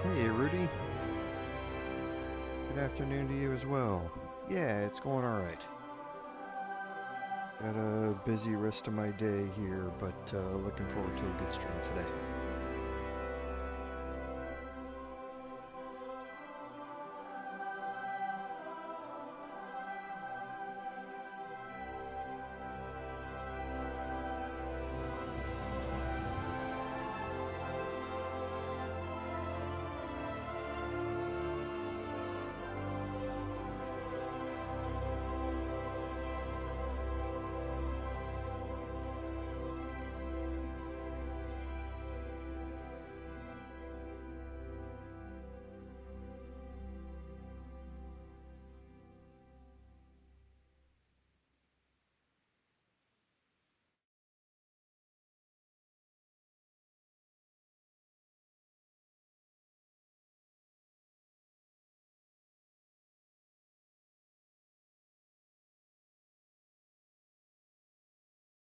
Hey, Rudy. Good afternoon to you as well. Yeah, it's going alright. Got a busy rest of my day here, but looking forward to a good stream today.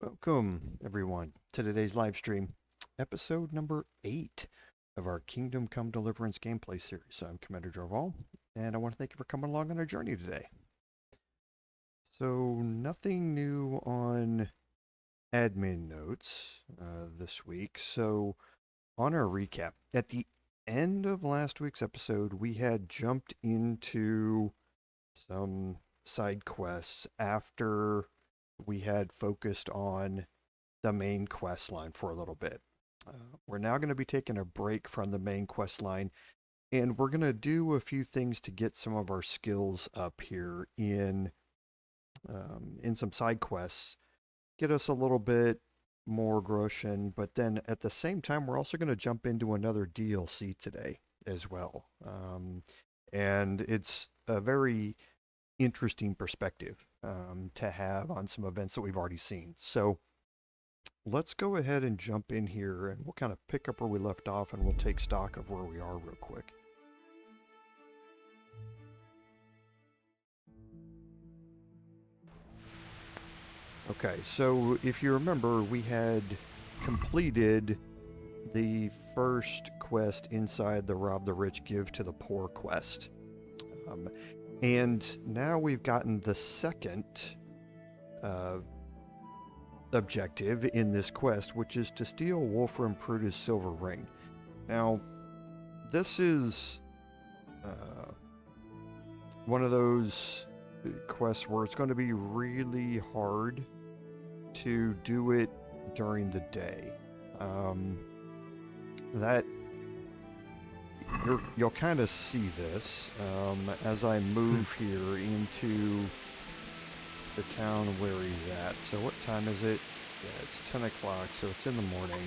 Welcome, everyone, to today's live stream, episode number 8 of our Kingdom Come Deliverance gameplay series. I'm Commander Jorval, and I want to thank you for coming along on our journey today. So, nothing new on admin notes this week. So, on our recap, at the end of last week's episode, we had jumped into some side quests after we had focused on the main quest line for a little bit. We're now going to be taking a break from the main quest line, and we're going to do a few things to get some of our skills up here in some side quests, get us a little bit more Groshen, but then at the same time, we're also going to jump into another DLC today as well. And it's a very interesting perspective to have on some events that we've already seen. So let's go ahead and jump in here and we'll kind of pick up where we left off and we'll take stock of where we are real quick. Okay, so if you remember, we had completed the first quest inside the Rob the Rich, Give to the Poor quest. And now we've gotten the second objective in this quest, which is to steal Wolfram Pruda's silver ring. Now, this is one of those quests where it's going to be really hard to do it during the day. You'll kind of see this as I move here into the town where he's at. So what time is it? Yeah, it's 10 o'clock, so it's in the morning.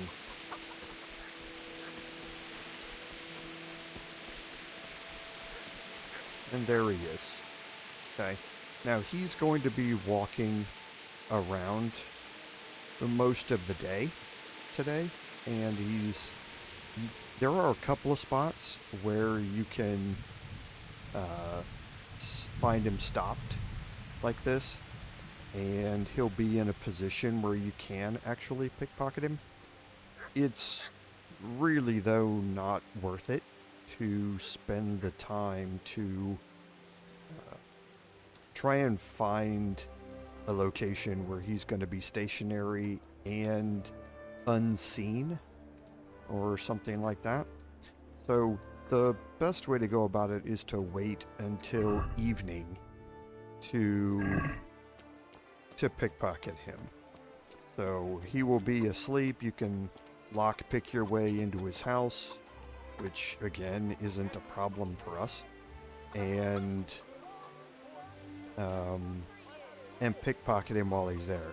And there he is. Okay. Now he's going to be walking around for most of the day today, and there are a couple of spots where you can find him stopped like this, and he'll be in a position where you can actually pickpocket him. It's really, though, not worth it to spend the time to try and find a location where he's going to be stationary and unseen or something like that. So the best way to go about it is to wait until evening to pickpocket him. So he will be asleep. You can lockpick your way into his house, which again isn't a problem for us, and pickpocket him while he's there.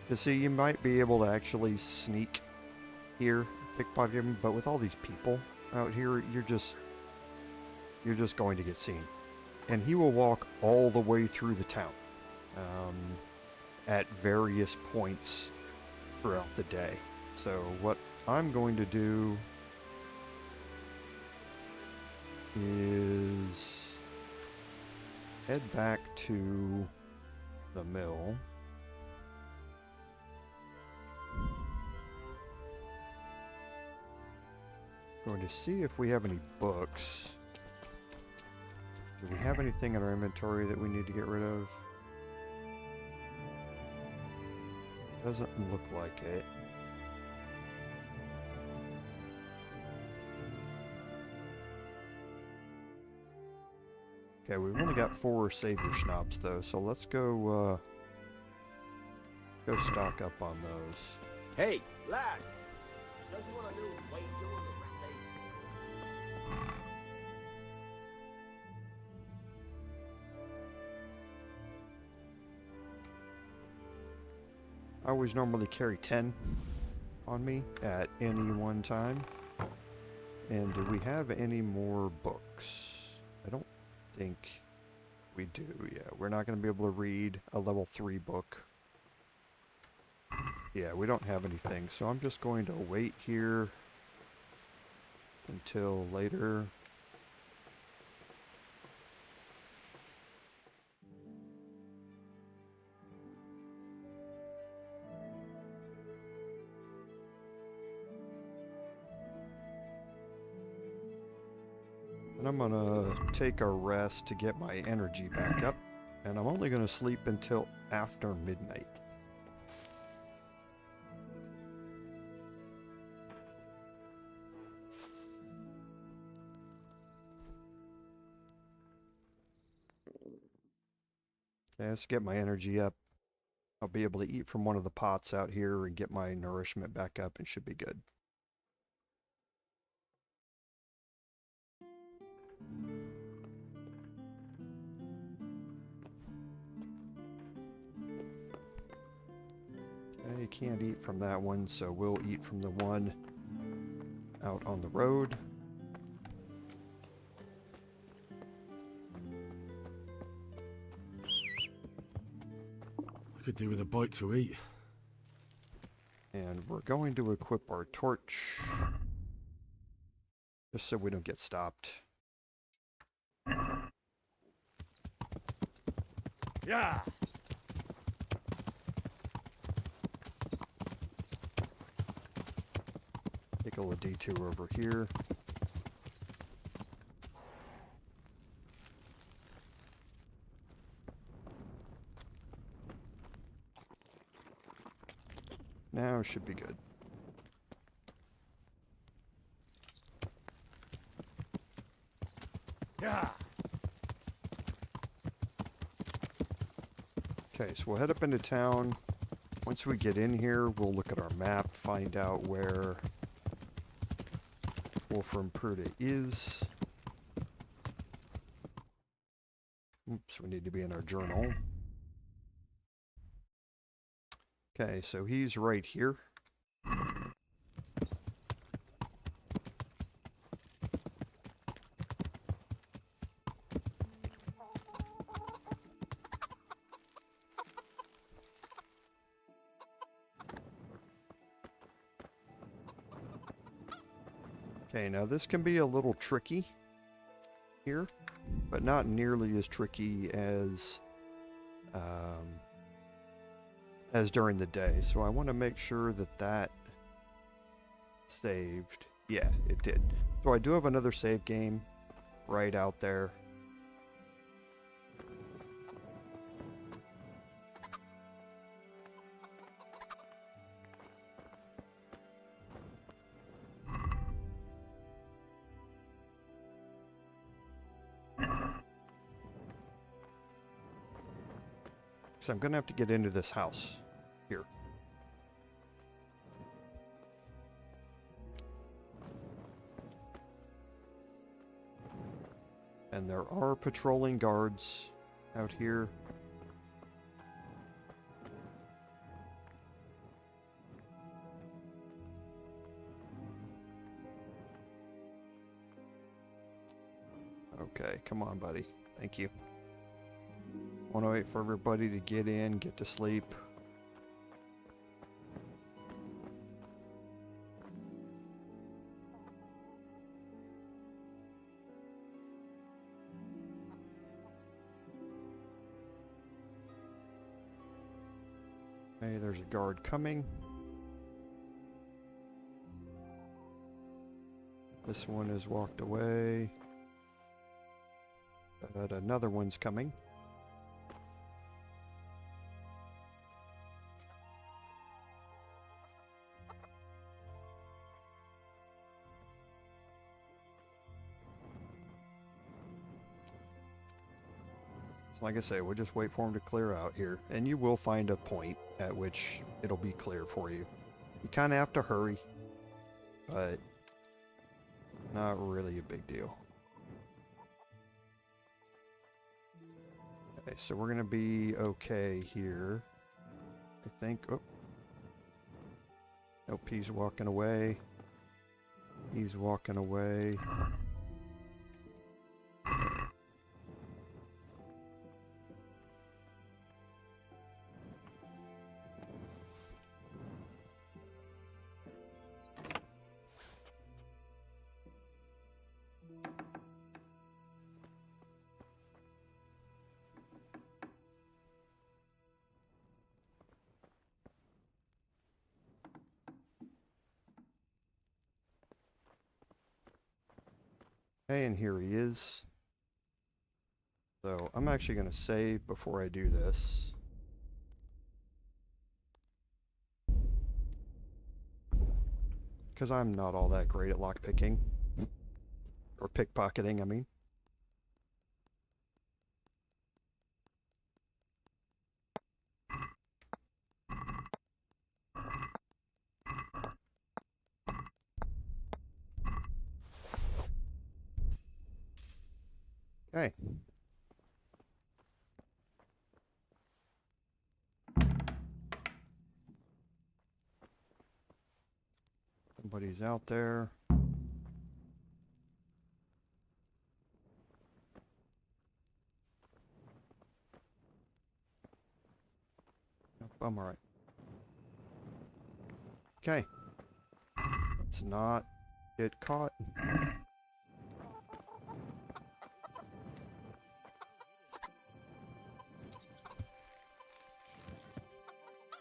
You see, you might be able to actually sneak here, pickpocket him, but with all these people out here, you're just going to get seen. And he will walk all the way through the town at various points throughout the day. So what I'm going to do is head back to the mill. Going to see if we have any books. Do we have anything in our inventory that we need to get rid of? Doesn't look like it. Okay, we've only got 4 savior schnapps though, so let's go stock up on those. Hey, lad! Don't you want to know why you're doing the rat I always normally carry 10 on me at any one time. And do we have any more books? I don't think we do. Yeah, we're not going to be able to read a level 3 book. Yeah, we don't have anything, so I'm just going to wait here until later. And I'm gonna take a rest to get my energy back up, and I'm only gonna sleep until after midnight. Okay, let's get my energy up. I'll be able to eat from one of the pots out here and get my nourishment back up and should be good. Okay, you can't eat from that one, so we'll eat from the one out on the road. Could do with a bite to eat. And we're going to equip our torch, just so we don't get stopped. Yeah. Take a little detour over here. Now should be good. Yeah. Okay, so we'll head up into town. Once we get in here, we'll look at our map, find out where Wolfram Pruda is. Oops, we need to be in our journal. Okay, so he's right here. Okay, now this can be a little tricky here, but not nearly as tricky as during the day. So I want to make sure that that saved. Yeah, it did. So I do have another save game right out there. So I'm going to have to get into this house here. And there are patrolling guards out here. Okay, come on, buddy. Thank you. Want to wait for everybody to get in, get to sleep. Okay, there's a guard coming. This one has walked away. But another one's coming. So like I say, we'll just wait for him to clear out here. And you will find a point at which it'll be clear for you. You kind of have to hurry, but not really a big deal. Okay, so we're going to be okay here. I think. Oh. Nope, he's walking away. He's walking away. Okay, and here he is. So I'm actually going to save before I do this. Because I'm not all that great at lockpicking. Or pickpocketing, I mean. Okay. Somebody's out there. Nope, I'm alright. Okay. Let's not get caught.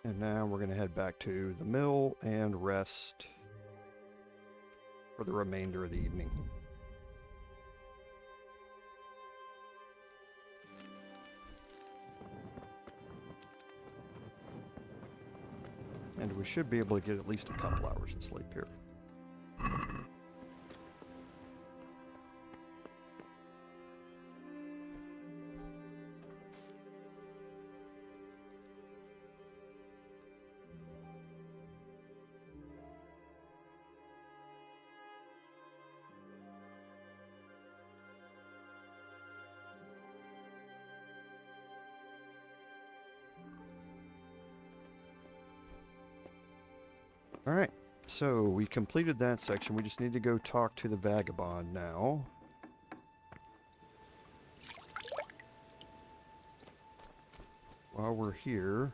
And now we're going to head back to the mill and rest for the remainder of the evening. And we should be able to get at least a couple hours of sleep here. Alright, so we completed that section. We just need to go talk to the vagabond now. While we're here,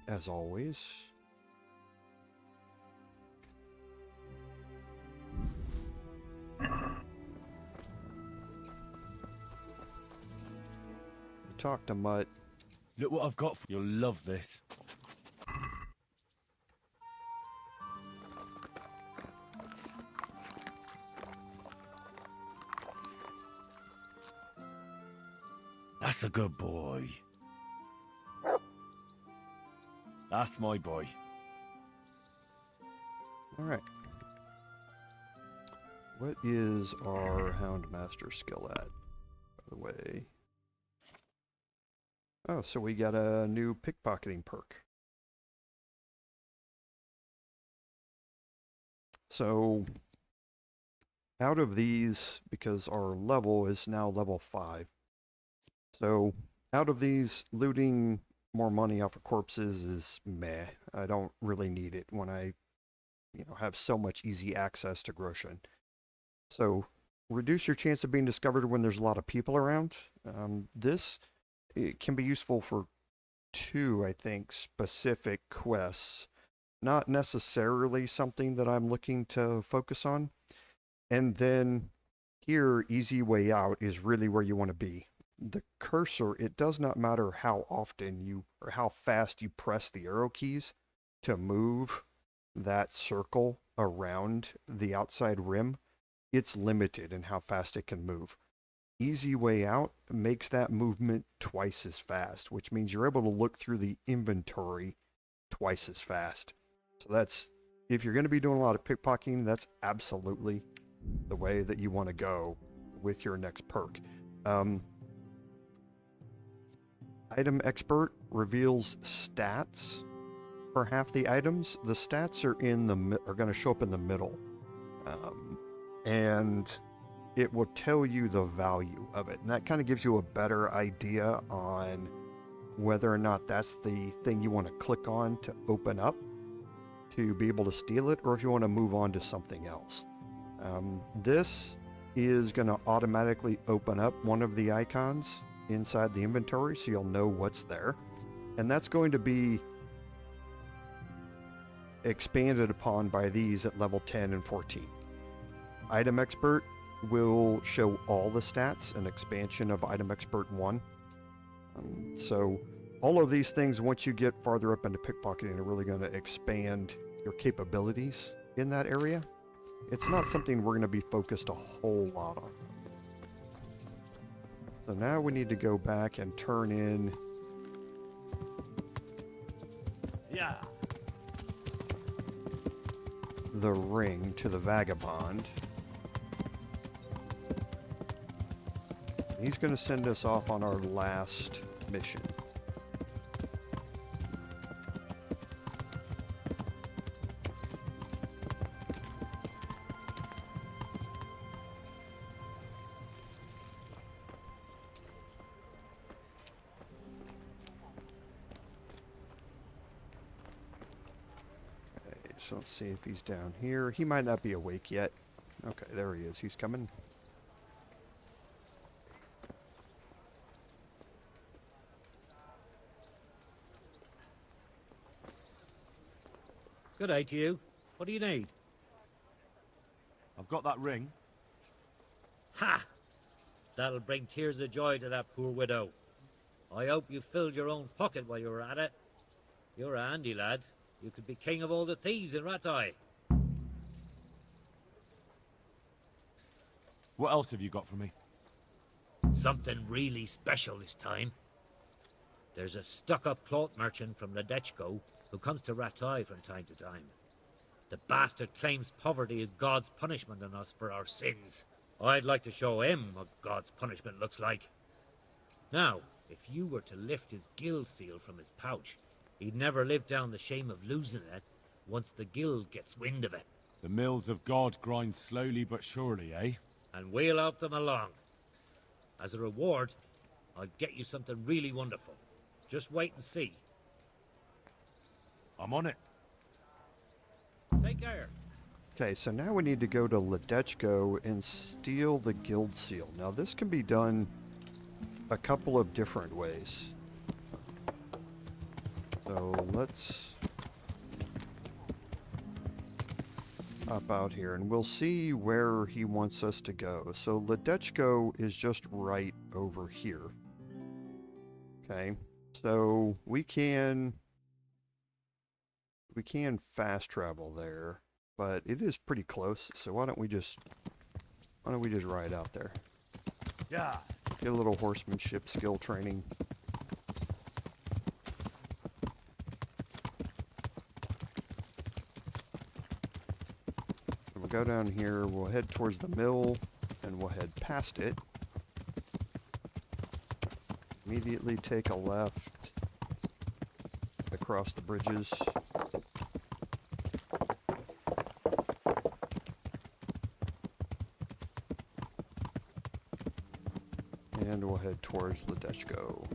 as always, talk to Mutt. Look what I've got for you. You'll love this. That's a good boy. That's my boy. Alright. What is our Houndmaster skill at, by the way? Oh, so we got a new pickpocketing perk. So, out of these, because our level is now level 5, so out of these, looting more money off of corpses is meh. I don't really need it when I, have so much easy access to Groshen. So, reduce your chance of being discovered when there's a lot of people around. It can be useful for 2, I think, specific quests. Not necessarily something that I'm looking to focus on. And then here, easy way out is really where you want to be. The cursor, it does not matter how often or how fast you press the arrow keys to move that circle around the outside rim, it's limited in how fast it can move. Easy way out makes that movement twice as fast, which means you're able to look through the inventory twice as fast. So that's, if you're going to be doing a lot of pickpocketing, that's absolutely the way that you want to go with your next perk. Item Expert reveals stats for half the items. The stats are going to show up in the middle, and it will tell you the value of it, and that kind of gives you a better idea on whether or not that's the thing you want to click on to open up to be able to steal it, or if you want to move on to something else. This is going to automatically open up one of the icons inside the inventory, so you'll know what's there, and that's going to be expanded upon by these at level 10 and 14. Item Expert will show all the stats, an expansion of Item Expert 1. So all of these things, once you get farther up into pickpocketing, are really going to expand your capabilities in that area. It's not something we're going to be focused a whole lot on. So now we need to go back and turn in the ring to the vagabond. He's going to send us off on our last mission. Okay, so let's see if he's down here. He might not be awake yet. Okay, there he is. He's coming. Good day to you. What do you need? I've got that ring. Ha! That'll bring tears of joy to that poor widow. I hope you filled your own pocket while you were at it. You're a handy lad. You could be king of all the thieves in Rattay. What else have you got for me? Something really special this time. There's a stuck-up cloth merchant from Ledechko who comes to Rattay from time to time. The bastard claims poverty is God's punishment on us for our sins. I'd like to show him what God's punishment looks like. Now, if you were to lift his guild seal from his pouch, he'd never live down the shame of losing it once the guild gets wind of it. The mills of God grind slowly but surely, eh? And we'll help them along. As a reward, I'll get you something really wonderful. Just wait and see. I'm on it. Take care. Okay, so now we need to go to Ledechko and steal the guild seal. Now this can be done a couple of different ways. So let's hop out here and we'll see where he wants us to go. So Ledechko is just right over here. Okay, so we can fast travel there, but it is pretty close. So why don't we just ride out there? Yeah. Get a little horsemanship skill training. And we'll go down here, we'll head towards the mill, and we'll head past it. Immediately take a left across the bridges. And we'll head towards Ledechko.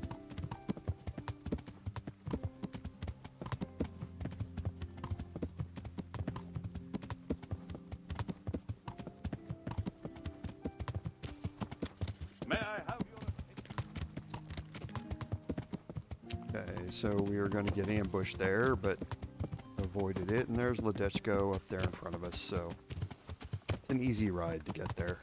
May I have your... Okay, so we were going to get ambushed there, but avoided it. And there's Ledechko up there in front of us, so it's an easy ride to get there.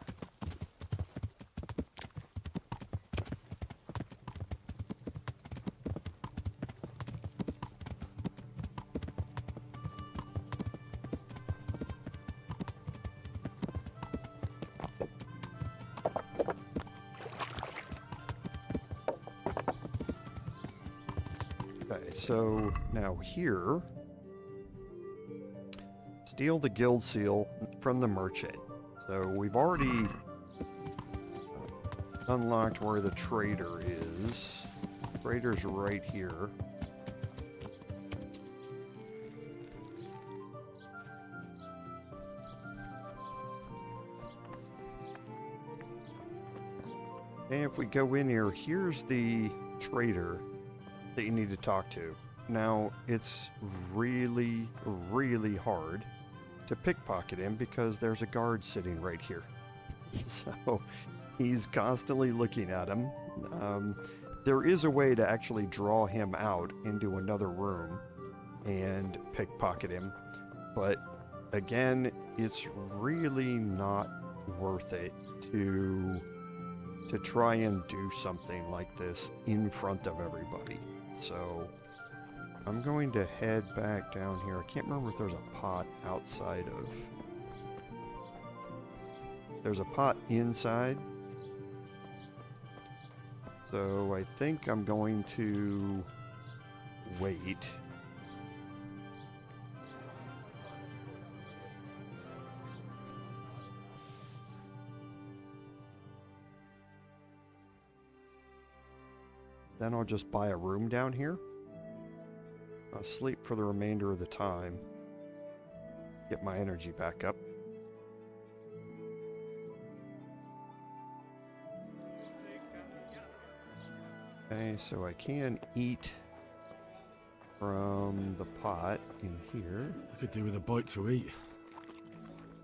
so now here, steal the guild seal from the merchant. So we've already unlocked where the trader is. Trader's right here. And if we go in here, here's the trader that you need to talk to. Now, it's really, really hard to pickpocket him because there's a guard sitting right here. So he's constantly looking at him. There is a way to actually draw him out into another room and pickpocket him, but again, it's really not worth it to try and do something like this in front of everybody. So I'm going to head back down here. I can't remember if there's a pot outside of... There's a pot inside. So I think I'm going to wait. Then I'll just buy a room down here. I'll sleep for the remainder of the time. Get my energy back up. Okay, so I can eat from the pot in here. I could do with a bite to eat.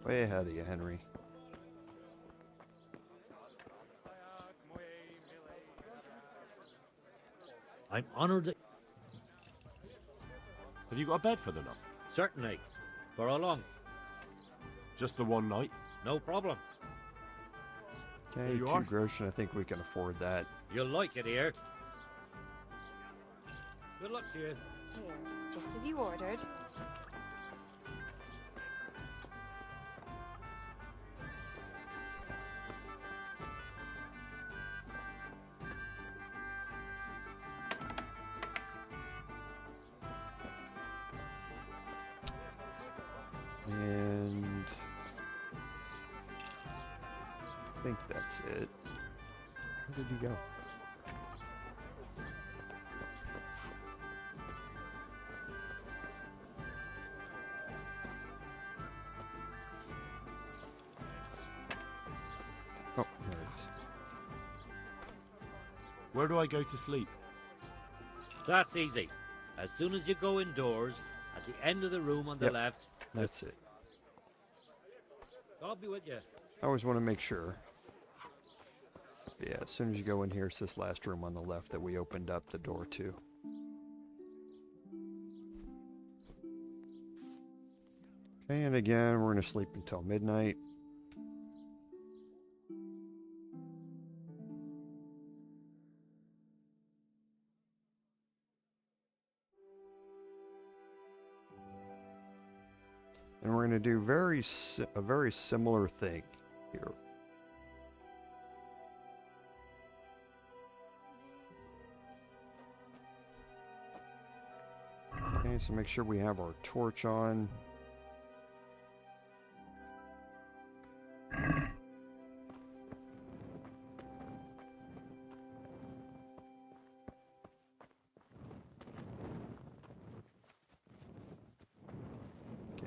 Way ahead of you, Henry. I'm honored that... Have you got a bed for the night? Certainly. For how long? Just the one night? No problem. Okay, There you 2 are. groschen. I think we can afford that. You'll like it here. Good luck to you. Here, just as you ordered. And I think that's it. Where did you go? Oh, there it is. Where do I go to sleep? That's easy. As soon as you go indoors, at the end of the room on the Yep. left, That's it. I'll be with you. I always want to make sure. Yeah, as soon as you go in here, it's this last room on the left that we opened up the door to. Okay, and again, we're going to sleep until midnight. And we're going to do a very similar thing here. Okay, so make sure we have our torch on.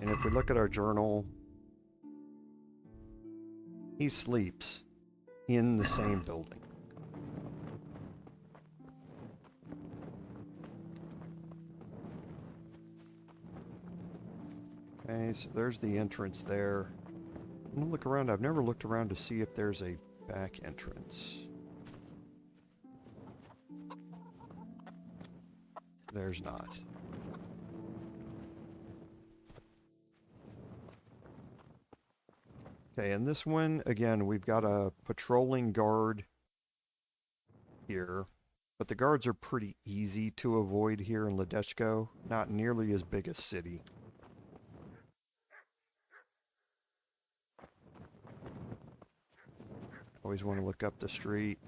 And if we look at our journal, he sleeps in the same building. Okay, so there's the entrance there. I'm gonna look around. I've never looked around to see if there's a back entrance. There's not. Okay, and this one, again, we've got a patrolling guard here, but the guards are pretty easy to avoid here in Ledechko, not nearly as big a city. Always want to look up the street.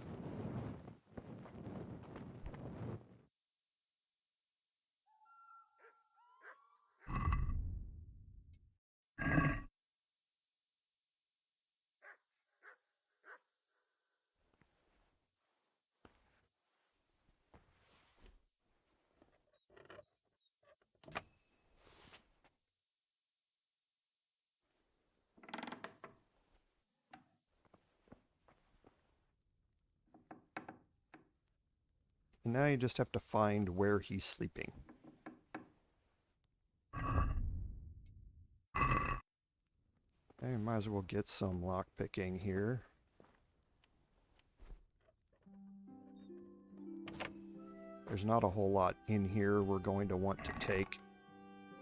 Now you just have to find where he's sleeping. Okay, might as well get some lockpicking here. There's not a whole lot in here we're going to want to take.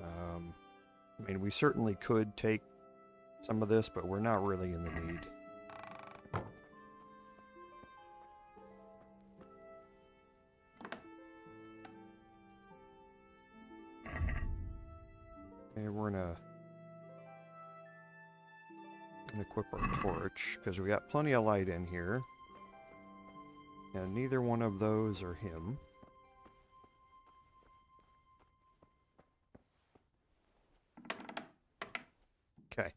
I mean, we certainly could take some of this, but we're not really in the need. Okay, we're gonna equip our torch, because we got plenty of light in here. And neither one of those are him. Okay,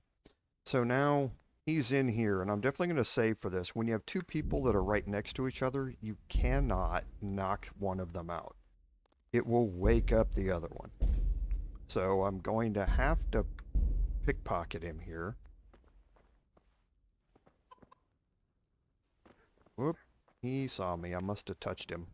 so now he's in here, and I'm definitely going to save for this. When you have two people that are right next to each other, you cannot knock one of them out. It will wake up the other one. So I'm going to have to pickpocket him here. Whoop, he saw me. I must have touched him.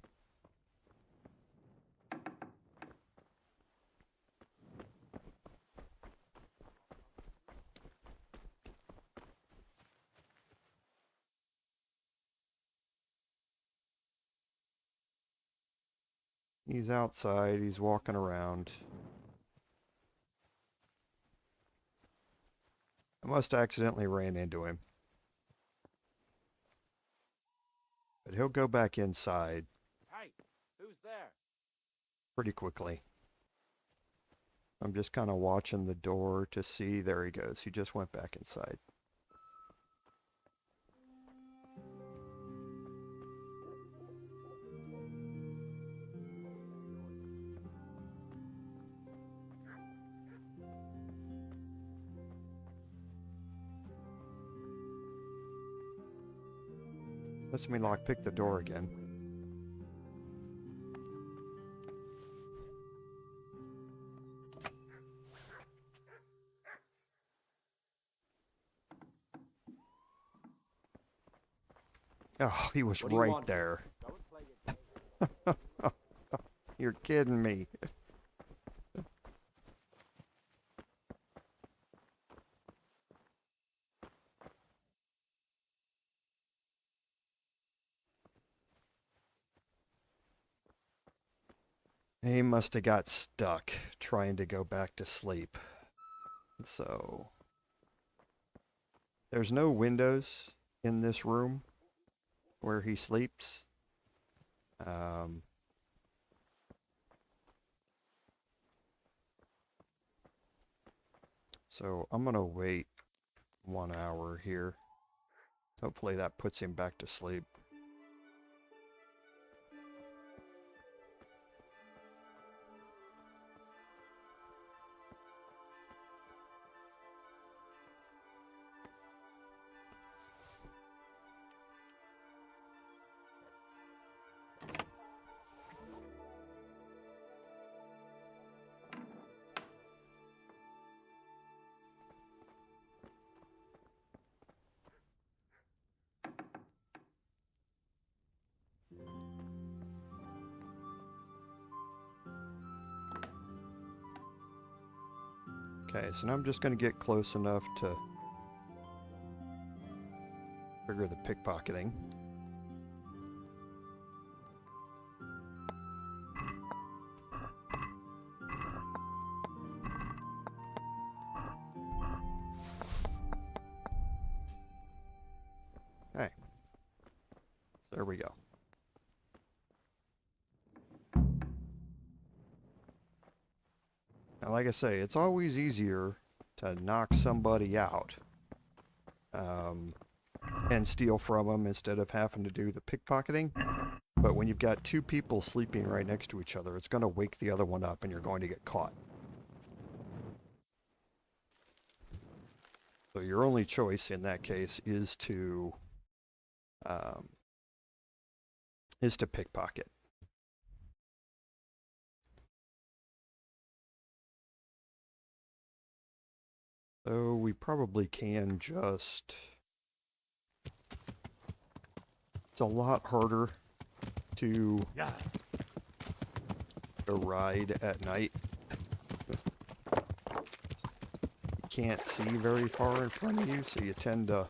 He's outside, he's walking around. I must have accidentally ran into him. But he'll go back inside Hey, who's there? pretty quickly. I'm just kind of watching the door to see. There he goes. He just went back inside. Lets me lockpick the door again. Oh, he was What do you right want? there. Go and play your game. You're kidding me. He must have got stuck trying to go back to sleep. So, there's no windows in this room where he sleeps. So I'm gonna wait 1 hour here. Hopefully that puts him back to sleep. Okay, so now I'm just going to get close enough to trigger the pickpocketing. Okay, so there we go. Now, like I say, it's always easier to knock somebody out and steal from them instead of having to do the pickpocketing. But when you've got two people sleeping right next to each other, it's going to wake the other one up and you're going to get caught. So your only choice in that case is to pickpocket. So we probably can just... It's a lot harder to a ride at night. You can't see very far in front of you, so you tend to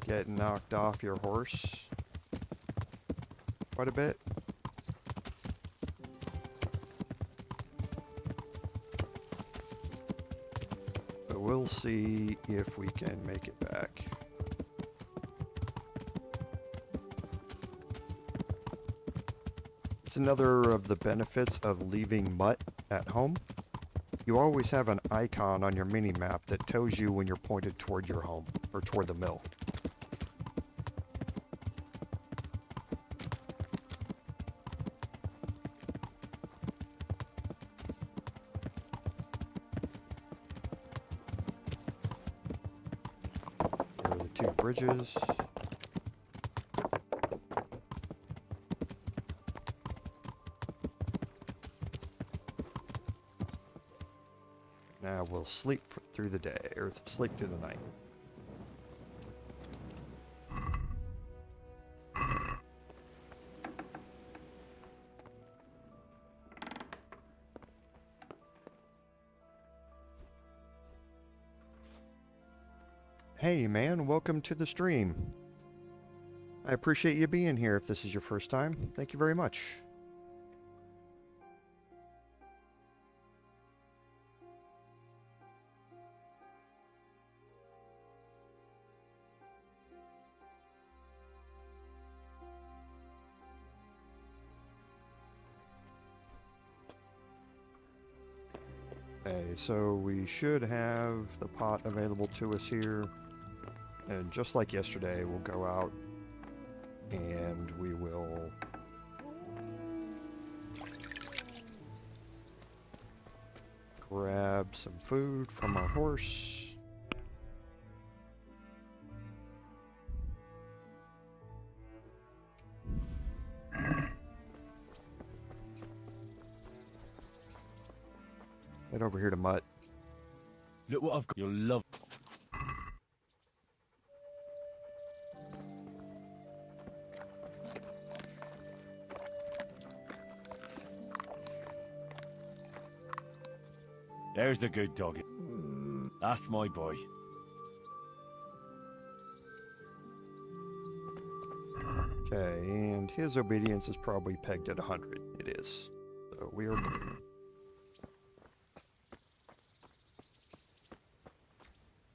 get knocked off your horse quite a bit. But we'll see if we can make it back. It's another of the benefits of leaving Mutt at home. You always have an icon on your mini-map that tells you when you're pointed toward your home, or toward the mill. Here are the two bridges. Now we'll sleep through the day, or sleep through the night. Hey man, welcome to the stream. I appreciate you being here if this is your first time. Thank you very much. Okay, so we should have the pot available to us here. And just like yesterday, we'll go out and we will grab some food from our horse. Head over here to Mutt. Look what I've got. You'll love. There's the good dog. That's my boy. Okay, and his obedience is probably pegged at 100. It is. So we are good.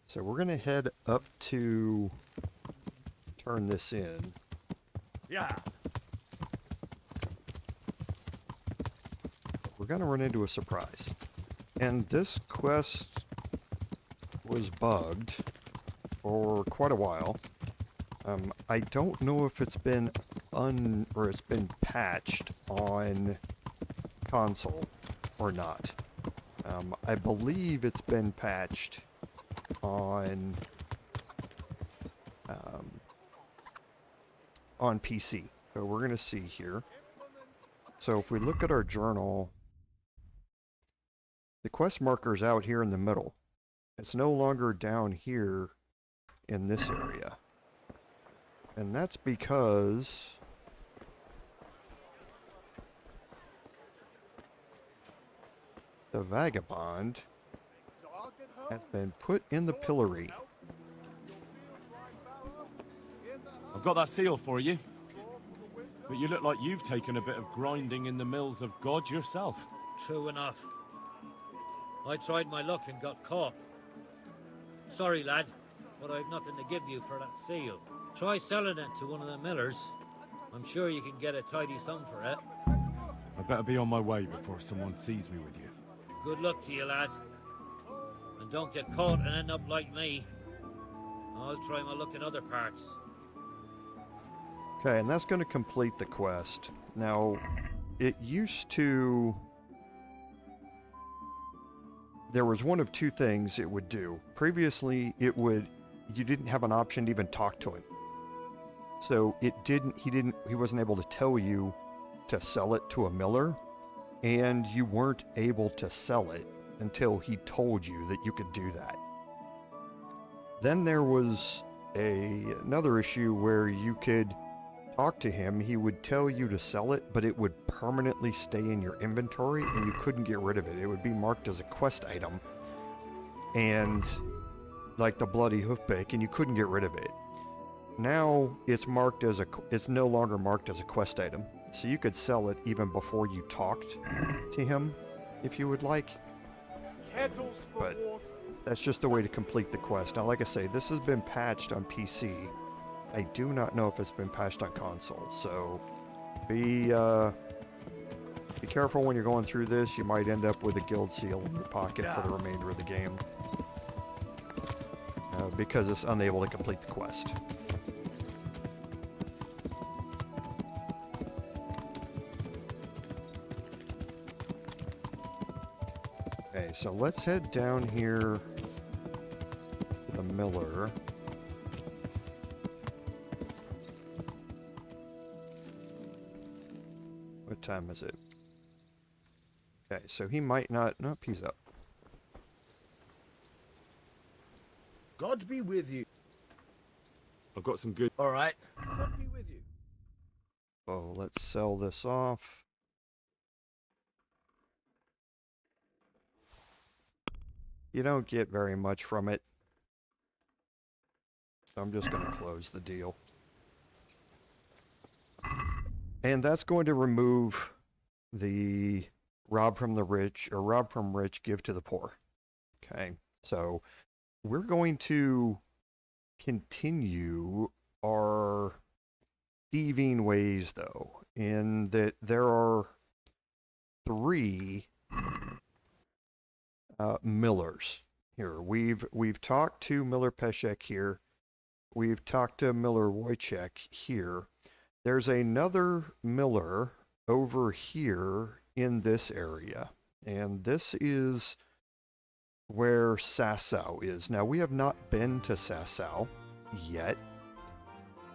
So we're gonna head up to turn this in. Yeah. We're gonna run into a surprise. And this quest was bugged for quite a while. I don't know if it's been it's been patched on console or not. I believe it's been patched on PC. So we're gonna see here. So if we look at our journal, the quest marker's out here in the middle. It's no longer down here in this area. And that's because the vagabond has been put in the pillory. I've got that seal for you. But you look like you've taken a bit of grinding in the mills of God yourself. True enough. I tried my luck and got caught. Sorry, lad, but I've nothing to give you for that seal. Try selling it to one of the millers. I'm sure you can get a tidy sum for it. I better be on my way before someone sees me with you. Good luck to you, lad. And don't get caught and end up like me. I'll try my luck in other parts. Okay, and that's going to complete the quest. Now, it used to... There was one of two things it would do. Previously, it would... You didn't have an option to even talk to it. So it didn't... He wasn't able to tell you to sell it to a miller. And you weren't able to sell it until he told you that you could do that. Then there was another issue where you could talked to him, he would tell you to sell it, but it would permanently stay in your inventory and you couldn't get rid of it. It would be marked as a quest item. And like the bloody hoofbeak, and you couldn't get rid of it. Now it's marked as it's no longer marked as a quest item. So you could sell it even before you talked to him if you would like. But that's just the way to complete the quest. Now, like I say, this has been patched on PC. I do not know if it's been patched on console, so be careful when you're going through this. You might end up with a guild seal in your pocket for the remainder of the game, because it's unable to complete the quest. Okay, so let's head down here to the miller. What time is it? Okay, so he might not... Nope, he's up. God be with you. I've got some good... All right. God be with you. So let's sell this off. You don't get very much from it. So I'm just going to close the deal. And that's going to remove the rob from the rich, or rob from rich, give to the poor. Okay, so we're going to continue our thieving ways, though, in that there are 3 millers here. We've talked to Miller Peshek here. We've talked to Miller Wojciech here. There's another miller over here in this area, and this is where Sasau is. Now, we have not been to Sasau yet,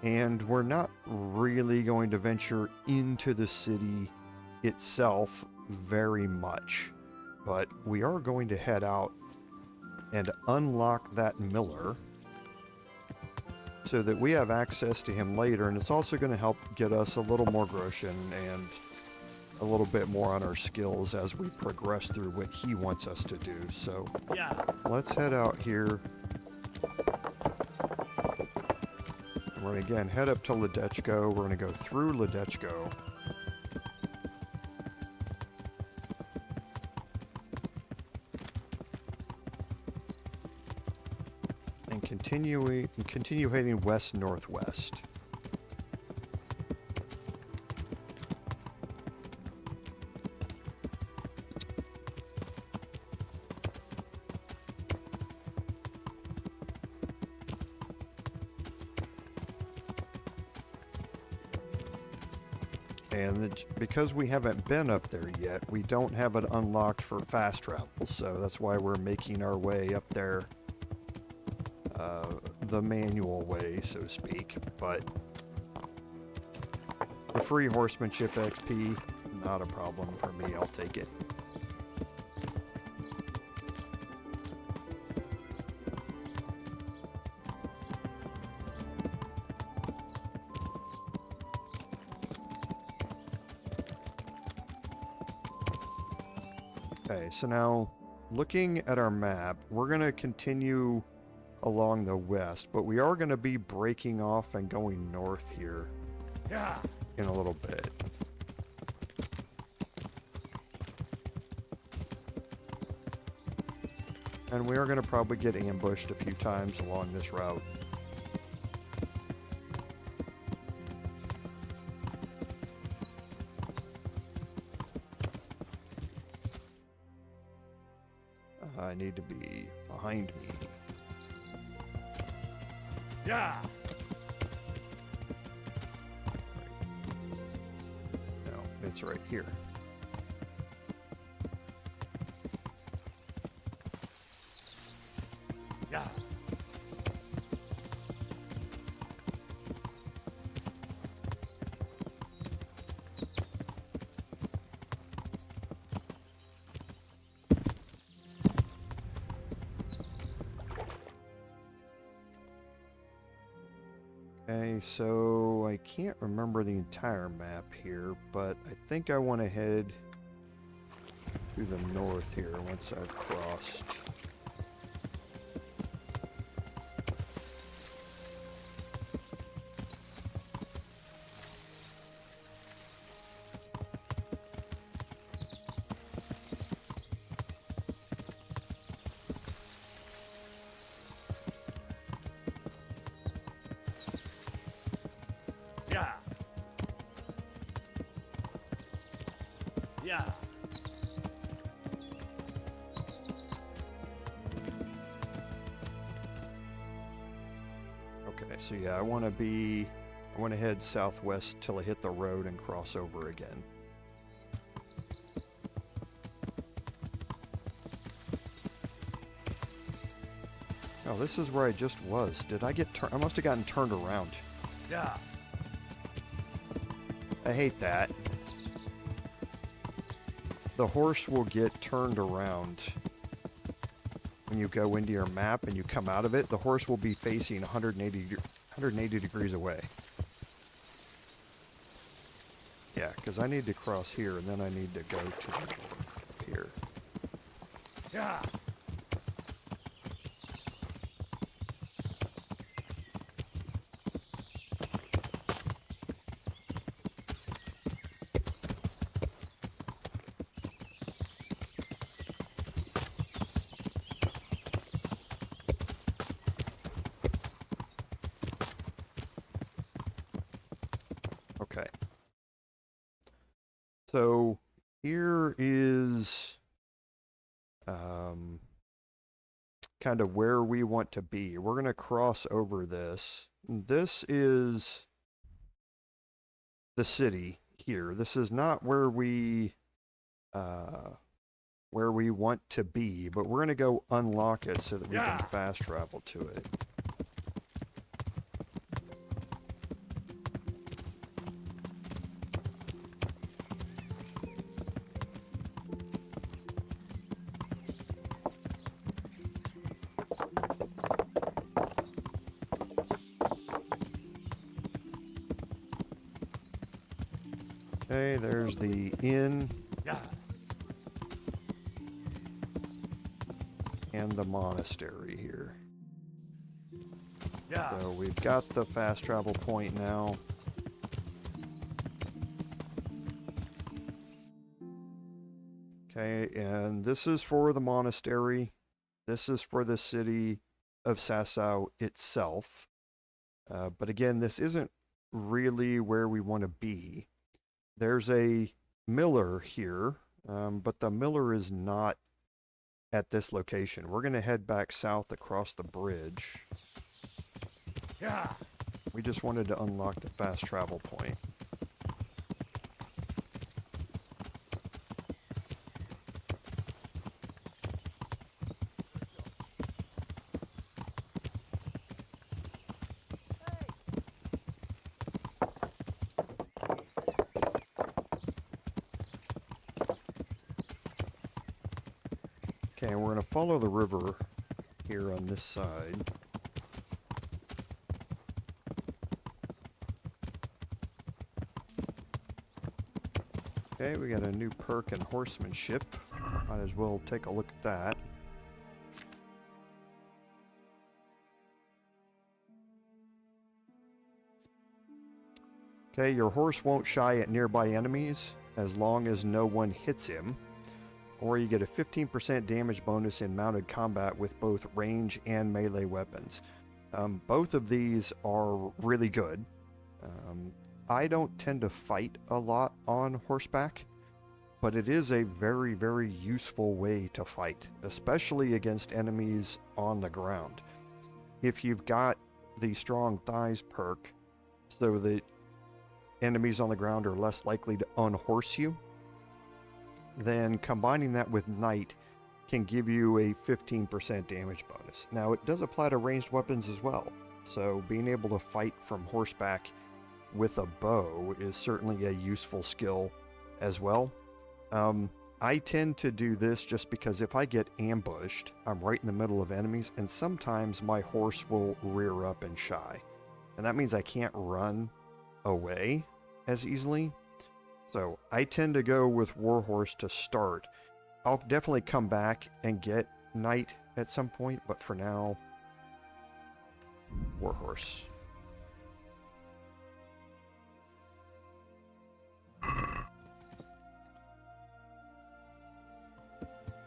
and we're not really going to venture into the city itself very much, but we are going to head out and unlock that miller so that we have access to him later, and it's also going to help get us a little more groschen and a little bit more on our skills as we progress through what he wants us to do. So let's head out here. We're going to again head up to Ledechko. We're going to go through Ledechko. And continue heading west-northwest. And because we haven't been up there yet, we don't have it unlocked for fast travel, so that's why we're making our way up there the manual way, so to speak. But the free horsemanship XP, not a problem for me, I'll take it. Okay, so now looking at our map, we're going to continue along the west, but we are going to be breaking off and going north here in a little bit. And we are going to probably get ambushed a few times along this route. I need to be behind me. Yeah. No, it's right here. Yeah. Okay, so I can't remember the entire map here, but I think I want to head to the north here once I've crossed. Yeah. Yeah. Okay, so yeah, I want to head southwest till I hit the road and cross over again. Oh, this is where I just was. Did I get I must have gotten turned around. Yeah. I hate that. The horse will get turned around when you go into your map and you come out of it. The horse will be facing 180 degrees away. Yeah, because I need to cross here and then I need to go to the north here. Yeah. Okay. So here is kind of where we want to be. We're going to cross over this. This is the city here. This is not where we want to be, but we're going to go unlock it so that we can fast travel to it. Okay, there's the inn Yeah. and the monastery here. Yeah. So we've got the fast travel point now. Okay, and this is for the monastery. This is for the city of Sasau itself. But again, this isn't really where we want to be. There's a miller here, but the miller is not at this location. We're going to head back south across the bridge. Yeah. We just wanted to unlock the fast travel point. Okay, and we're going to follow the river here on this side. Okay, we got a new perk in horsemanship. Might as well take a look at that. Okay, your horse won't shy at nearby enemies as long as no one hits him. Or you get a 15% damage bonus in mounted combat with both range and melee weapons. Both of these are really good. I don't tend to fight a lot on horseback, but it is a very, very useful way to fight, especially against enemies on the ground. If you've got the strong thighs perk, so that enemies on the ground are less likely to unhorse you, then combining that with Knight can give you a 15% damage bonus. Now, it does apply to ranged weapons as well, so being able to fight from horseback with a bow is certainly a useful skill as well. I tend to do this just because if I get ambushed, I'm right in the middle of enemies, and sometimes my horse will rear up and shy. and that means I can't run away as easily. So I tend to go with Warhorse to start. I'll definitely come back and get Knight at some point, but for now, Warhorse.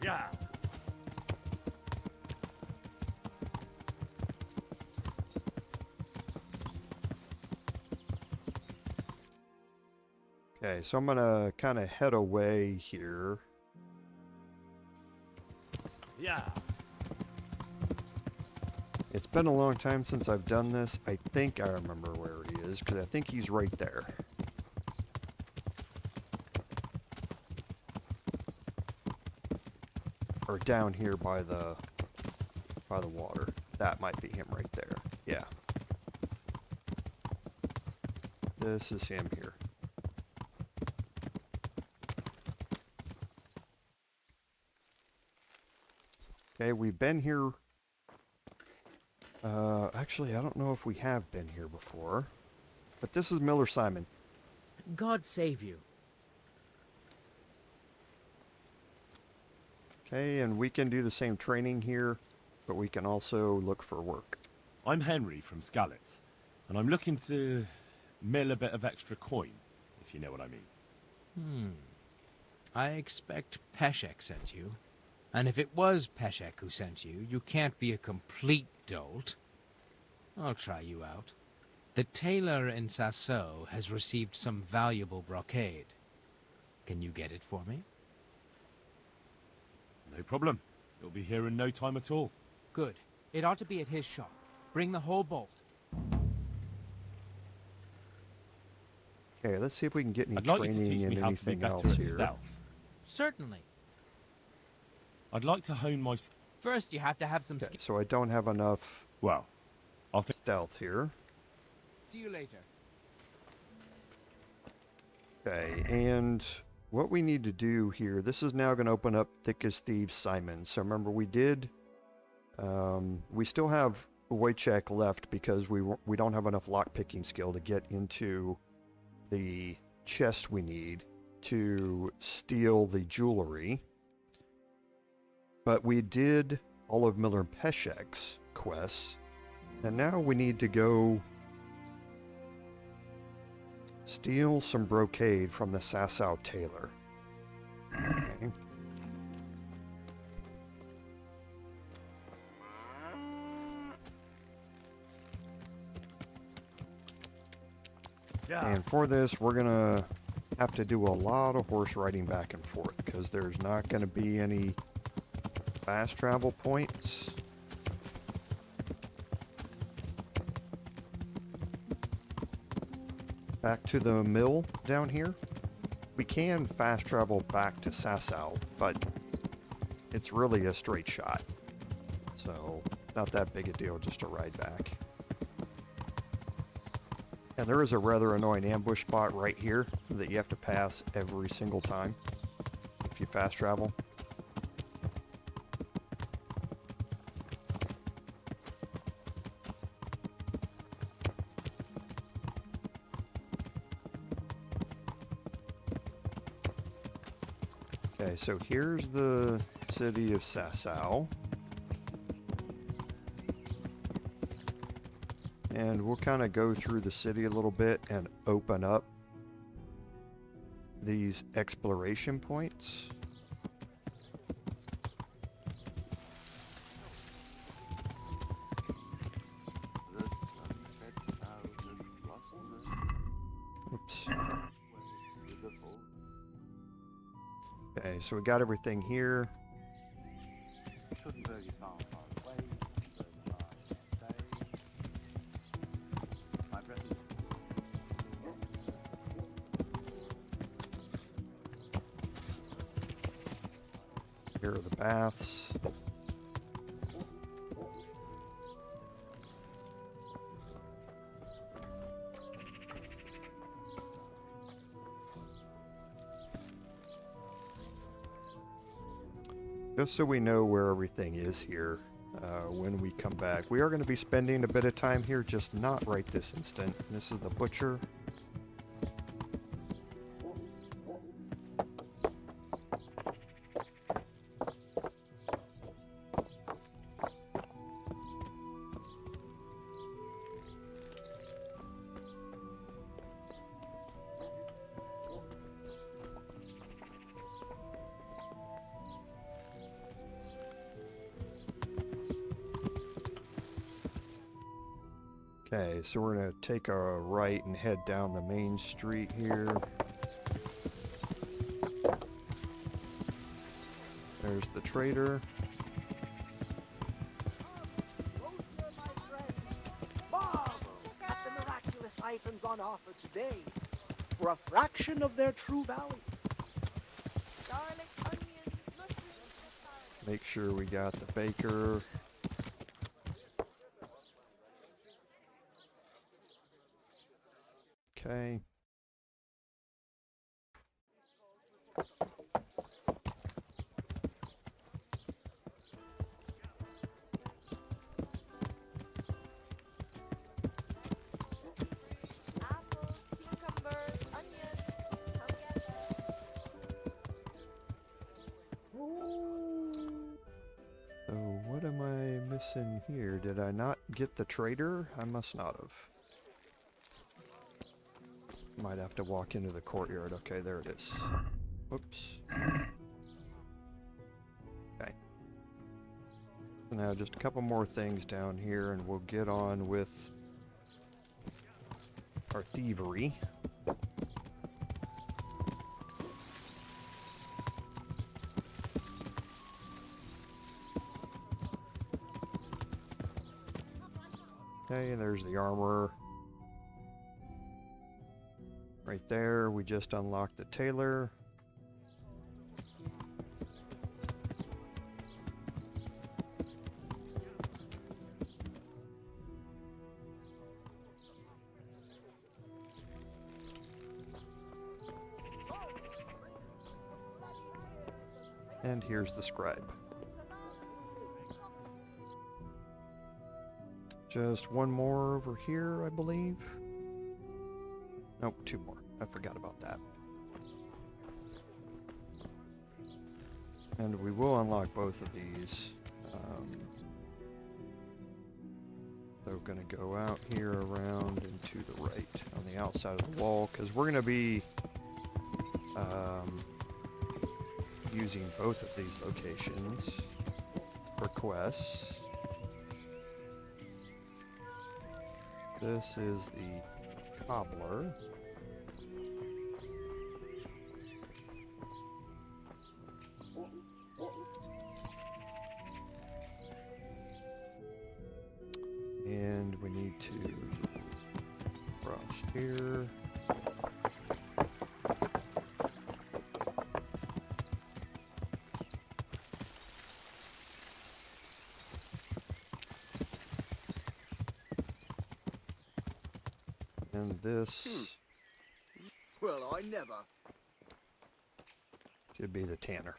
Yeah. Okay, so I'm gonna kind of head away here. Yeah. It's been a long time since I've done this. I think I remember where he is, because I think he's right there. Or down here by the water. That might be him right there. Yeah. This is him here. Okay, we've been here. Actually, I don't know if we have been here before. But this is Miller Simon. God save you. Okay, and we can do the same training here, but we can also look for work. I'm Henry from Skalitz, and I'm looking to mill a bit of extra coin, if you know what I mean. I expect Peshek sent you. And if it was Peshek who sent you, you can't be a complete dolt. I'll try you out. The tailor in Sasso has received some valuable brocade. Can you get it for me? No problem. It'll be here in no time at all. Good. It ought to be at his shop. Bring the whole bolt. Okay, let's see if we can get any I'd like you to training teach me in how to be anything better else at here. stealth. Certainly. I'd like to hone my... First, you have to have some Okay, skill. so I don't have enough Well, I'll think... stealth here. See you later. Okay, and what we need to do here, this is now going to open up Thick as Thieves Simon. So remember, we did, we still have Wojciech left because we don't have enough lockpicking skill to get into the chest we need to steal the jewelry. But we did all of Miller and Peshek's quests, and now we need to go steal some brocade from the Sasau tailor. Okay. Yeah. And for this, we're gonna have to do a lot of horse riding back and forth because there's not gonna be any fast travel points. Back to the mill down here. We can fast travel back to Sasau, but it's really a straight shot. So, not that big a deal just to ride back. And there is a rather annoying ambush spot right here that you have to pass every single time if you fast travel. Okay, so here's the city of Sasau. And we'll kind of go through the city a little bit and open up these exploration points. Oops. Okay, so we got everything here. Here are the baths. Just so we know where everything is here, when we come back. We are going to be spending a bit of time here, just not right this instant. This is the butcher. Okay, so we're going to take a right and head down the main street here. There's the trader. Closer, my friends. Marvel at the miraculous items on offer today for a fraction of their true value. Garlic, onions, mushrooms, Make sure we got the baker. Okay. apples, cucumbers, onions. Come get them. So what am I missing here? Did I not get the trader? I must not have. Might have to walk into the courtyard. Okay, there it is. Whoops. Okay. So now just a couple more things down here and we'll get on with our thievery. Okay, there's the armor. Right there, we just unlocked the tailor. And here's the scribe. Just one more over here, I believe. Nope, two more. I forgot about that. And we will unlock both of these. So we're going to go out here around and to the right on the outside of the wall, because we're going to be using both of these locations for quests. This is the cobbler. And we need to cross here. And this Well, I never. should be the tanner.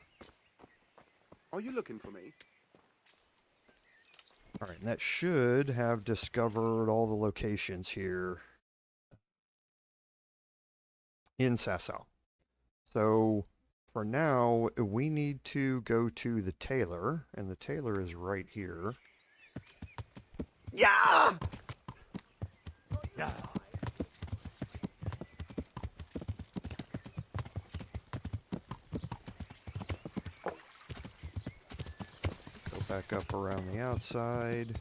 Are you looking for me? Alright, and that should have discovered all the locations here in Sasau. So, for now, we need to go to the tailor, and the tailor is right here. Yeah! Go back up around the outside,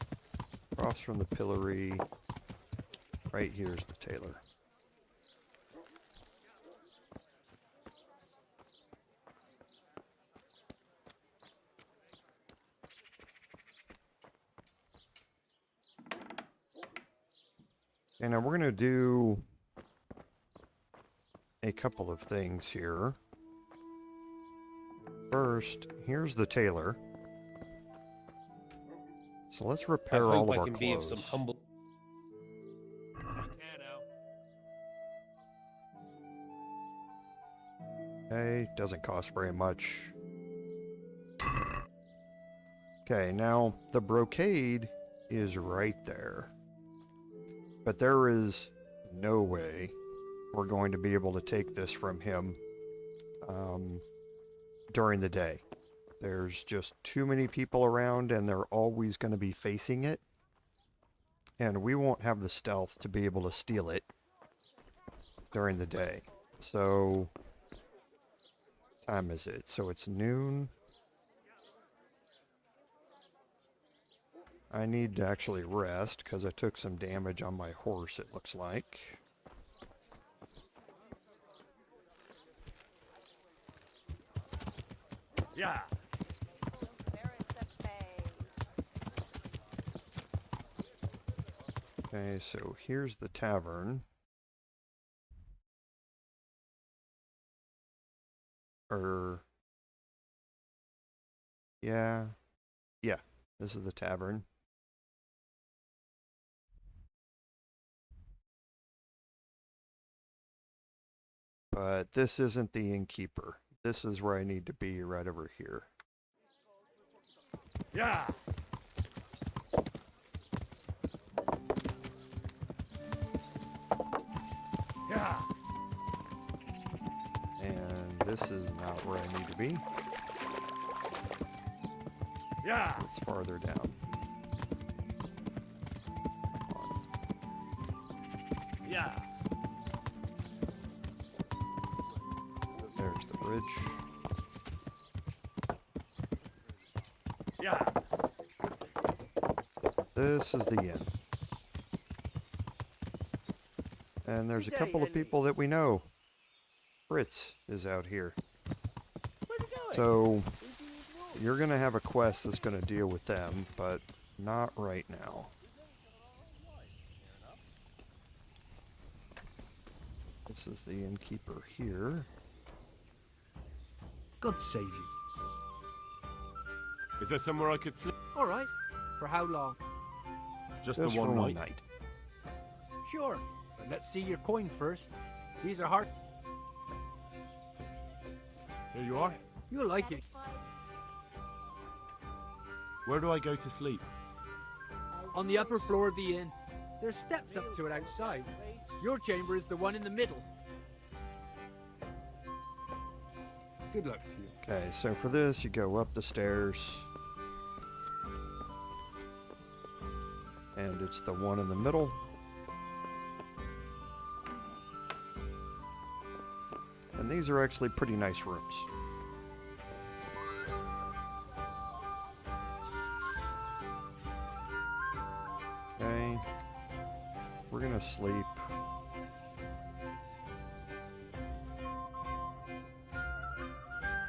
across from the pillory. Right here's the tailor. And now we're going to do a couple of things here. First, here's the tailor. So let's repair all of our clothes. Be of some humble. Okay, doesn't cost very much. Okay, now the brocade is right there. But there is no way we're going to be able to take this from him during the day. There's just too many people around and they're always going to be facing it. And we won't have the stealth to be able to steal it during the day. So, time is it? So it's noon. I need to actually rest because I took some damage on my horse, it looks like. Yeah. Okay, so here's the tavern. Yeah. Yeah, this is the tavern. But this isn't the innkeeper. This is where I need to be, right over here. Yeah. Yeah. And this is not where I need to be. Yeah. It's farther down. Yeah. There's the bridge. Yeah. This is the inn. And there's a couple of people that we know. Fritz is out here. So, you're going to have a quest that's going to deal with them, but not right now. This is the innkeeper here. God save you. Is there somewhere I could sleep? All right. For how long? Just Just the for one one night. night. Sure. But let's see your coin first. These are hard. Here you are. You'll like it. Where do I go to sleep? On the upper floor of the inn. There's steps up to it outside. Your chamber is the one in the middle. Good luck to you. Okay, so for this, you go up the stairs. And it's the one in the middle. And these are actually pretty nice rooms. Okay. We're gonna sleep.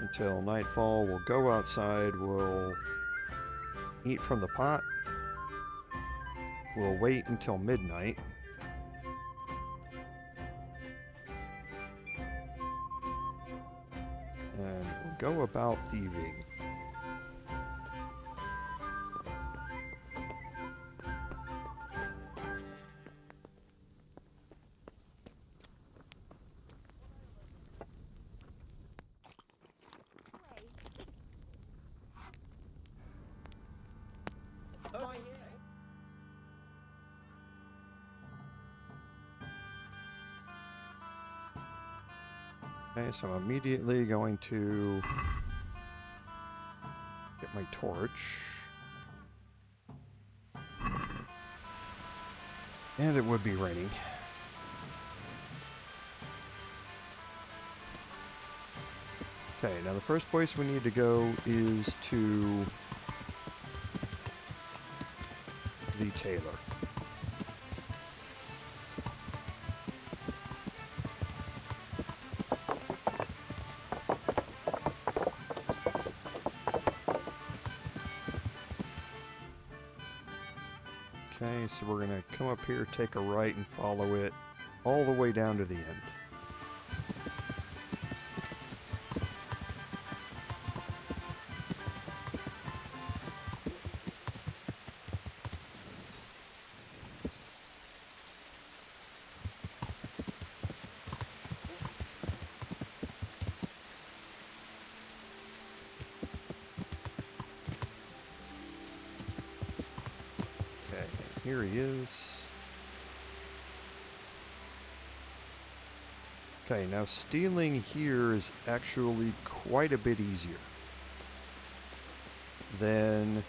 Until nightfall. We'll go outside. We'll eat from the pot. We'll wait until midnight. And we'll go about thieving. Okay, so I'm immediately going to get my torch. And it would be raining. Okay, now the first place we need to go is to the tailor. Okay, so we're going to come up here, take a right, and follow it all the way down to the end. Here he is. Okay, now stealing here is actually quite a bit easier than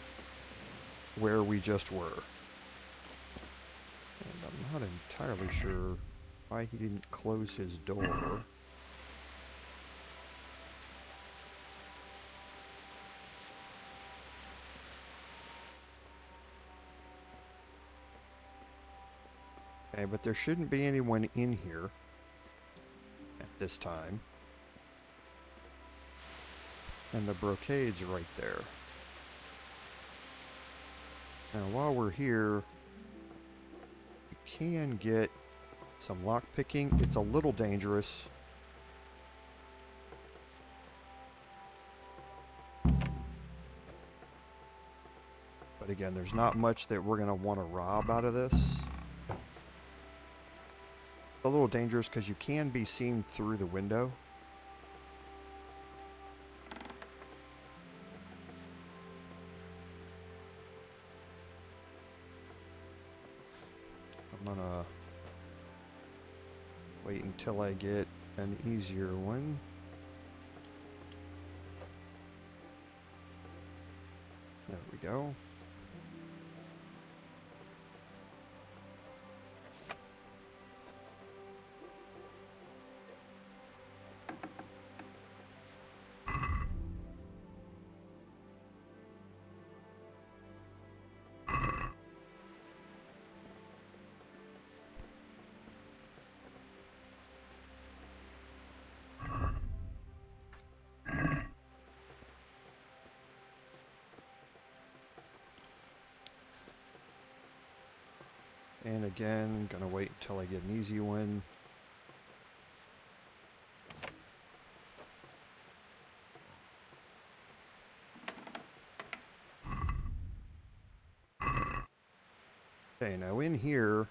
where we just were. And I'm not entirely sure why he didn't close his door. Okay, but there shouldn't be anyone in here at this time. And the brocade's right there. Now while we're here, you can get some lockpicking. It's a little dangerous. But again, there's not much that we're going to want to rob out of this. A little dangerous because you can be seen through the window. I'm gonna wait until I get an easier one. There we go. And again, gonna wait until I get an easy one. Okay, now in here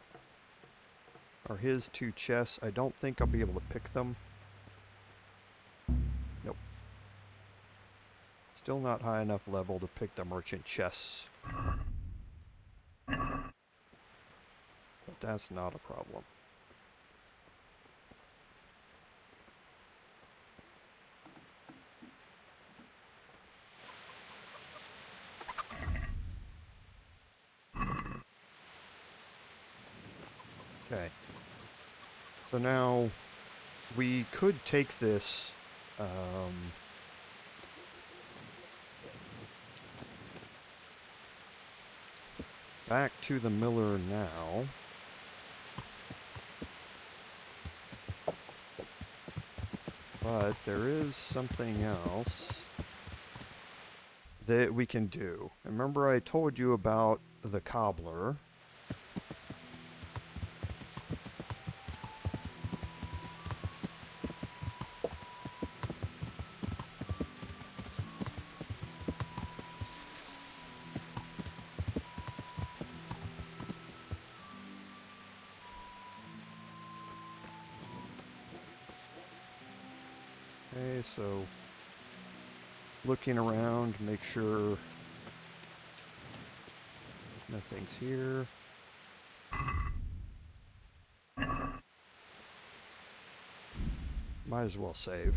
are his two chests. I don't think I'll be able to pick them. Nope. Still not high enough level to pick the merchant chests. But that's not a problem. Okay. So now we could take this back to the miller now. But there is something else that we can do. Remember I told you about the cobbler. Okay, so looking around, make sure nothing's here. Might as well save.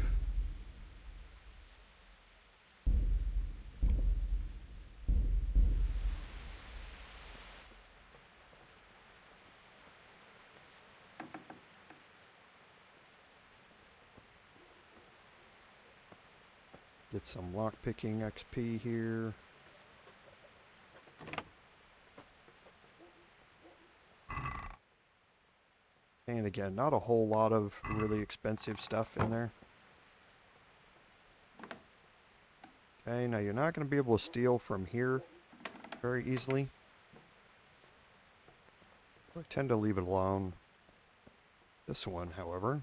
Get some lockpicking XP here. And again, not a whole lot of really expensive stuff in there. Okay, now you're not going to be able to steal from here very easily. I tend to leave it alone. This one, however.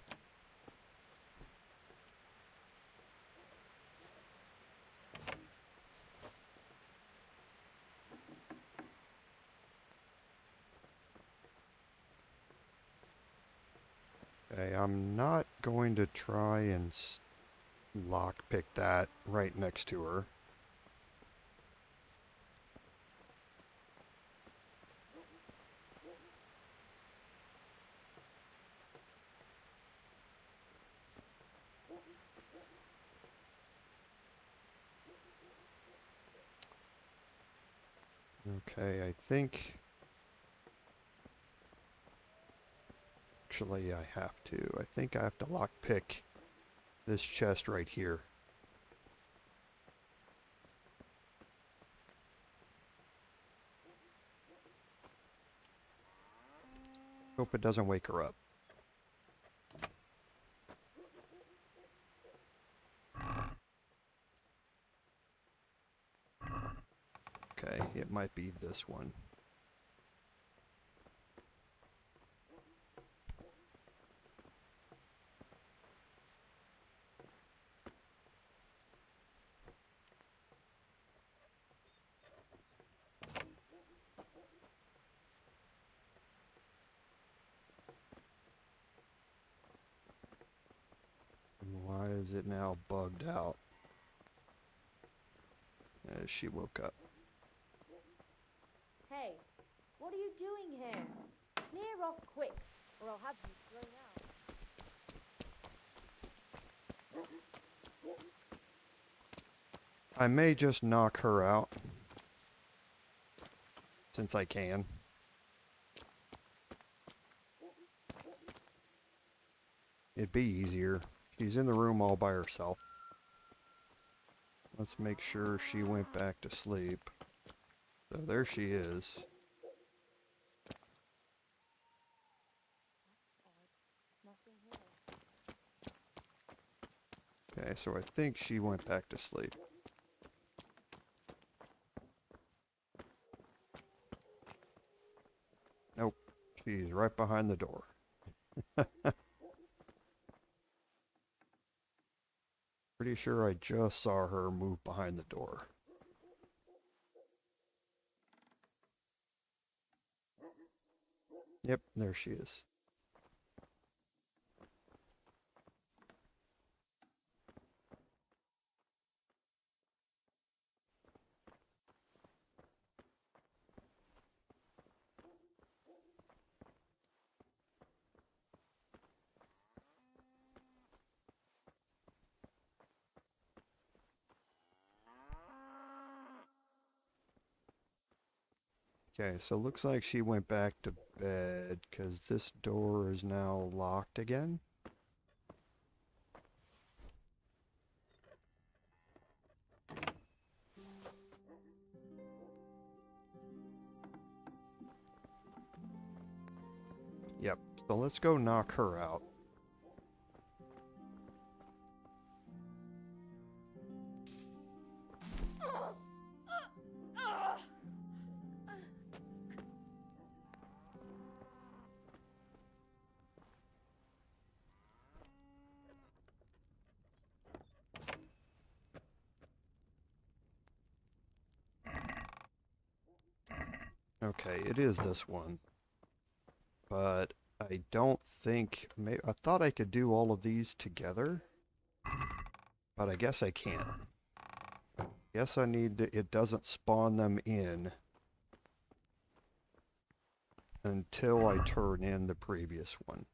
Okay, I'm not going to try and lockpick that right next to her. Okay, I think... Actually, I have to. I think I have to lockpick this chest right here. Hope it doesn't wake her up. Okay, it might be this one. Why is it now bugged out? As she woke up. Hey, what are you doing here? Clear off quick, or I'll have you thrown out. I may just knock her out. Since I can. It'd be easier. She's in the room all by herself. Let's make sure she went back to sleep. So there she is. Nothing here. Okay, so I think she went back to sleep. Nope. She's right behind the door. Pretty sure I just saw her move behind the door. Yep, there she is. Okay, so looks like she went back to bed because this door is now locked again. Yep, so let's go knock her out. Okay, it is this one. But I don't think... I thought I could do all of these together. But I guess I can't. Guess I need to... It doesn't spawn them in until I turn in the previous one.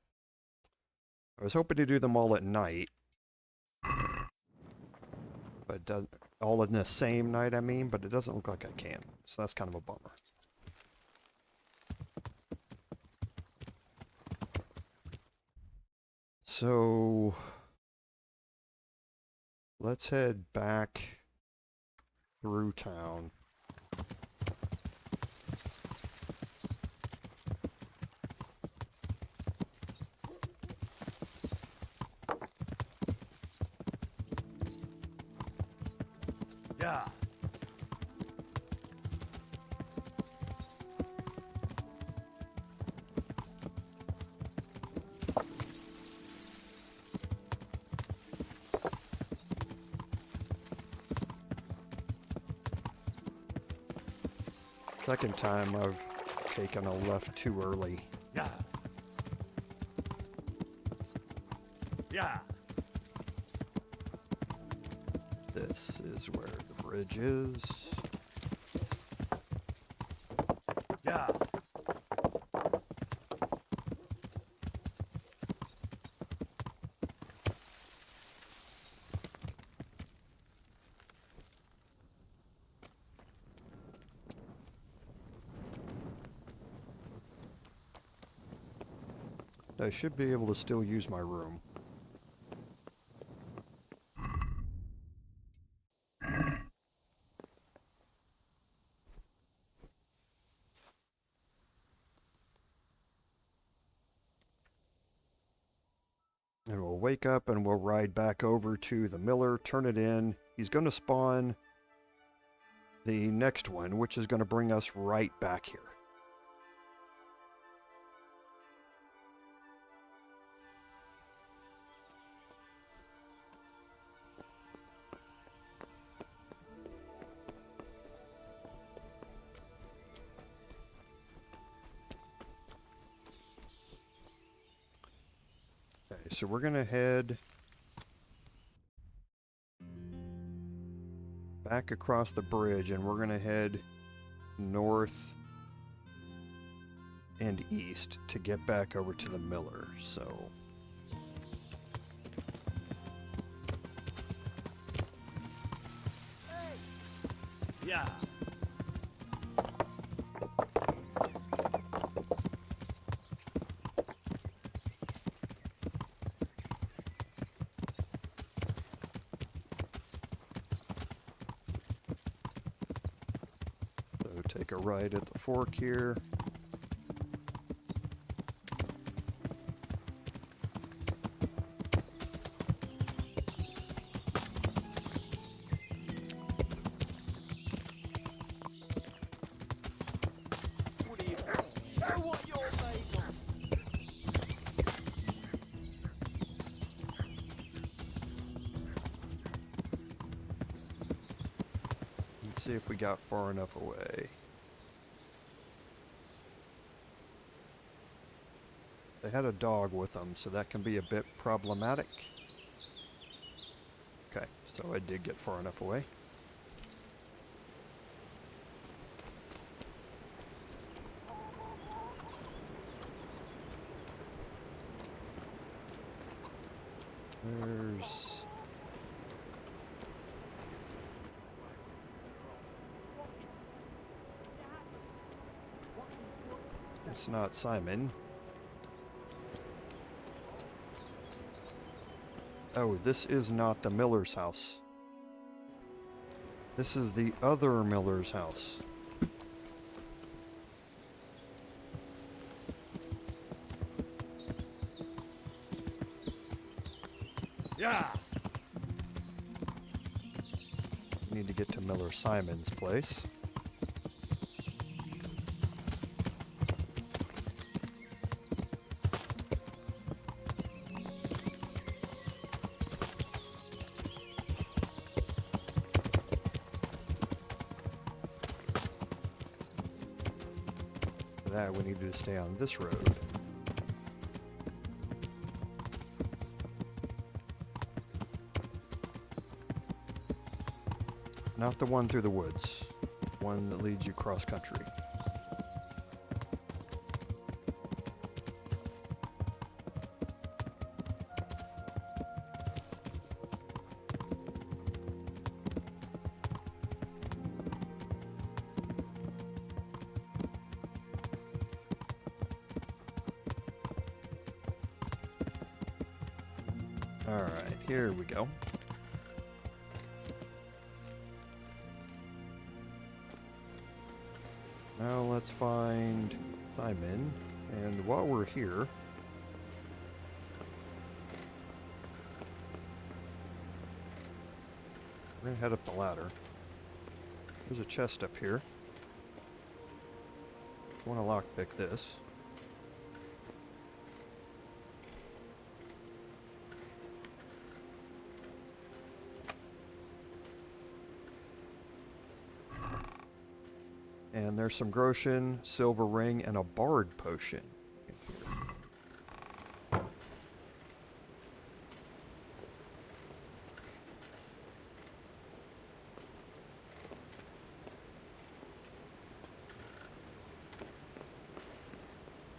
I was hoping to do them all at night. But it doesn't... All in the same night, I mean, but it doesn't look like I can. So that's kind of a bummer. So... Let's head back through town. Yeah. Second time I've taken a left too early. Yeah. Yeah. This is where the bridge is. Yeah. I should be able to still use my room. And we'll wake up and we'll ride back over to the miller, turn it in. He's going to spawn the next one, which is going to bring us right back here. Okay, so we're going to head back across the bridge and we're going to head north and east to get back over to the miller. So Yeah. take a right at the fork here. See if we got far enough away. They had a dog with them, so that can be a bit problematic. Okay, so I did get far enough away. There's... It's not Simon. Oh, this is not the miller's house. This is the other miller's house. Yeah. Need to get to Miller Simon's place. For that, we need to stay on this road. Not the one through the woods. One that leads you cross country. Alright, here we go. Now let's find Simon, and while we're here, we're gonna head up the ladder. There's a chest up here. I want to lockpick this. And there's some Groshen, silver ring, and a bard potion in here.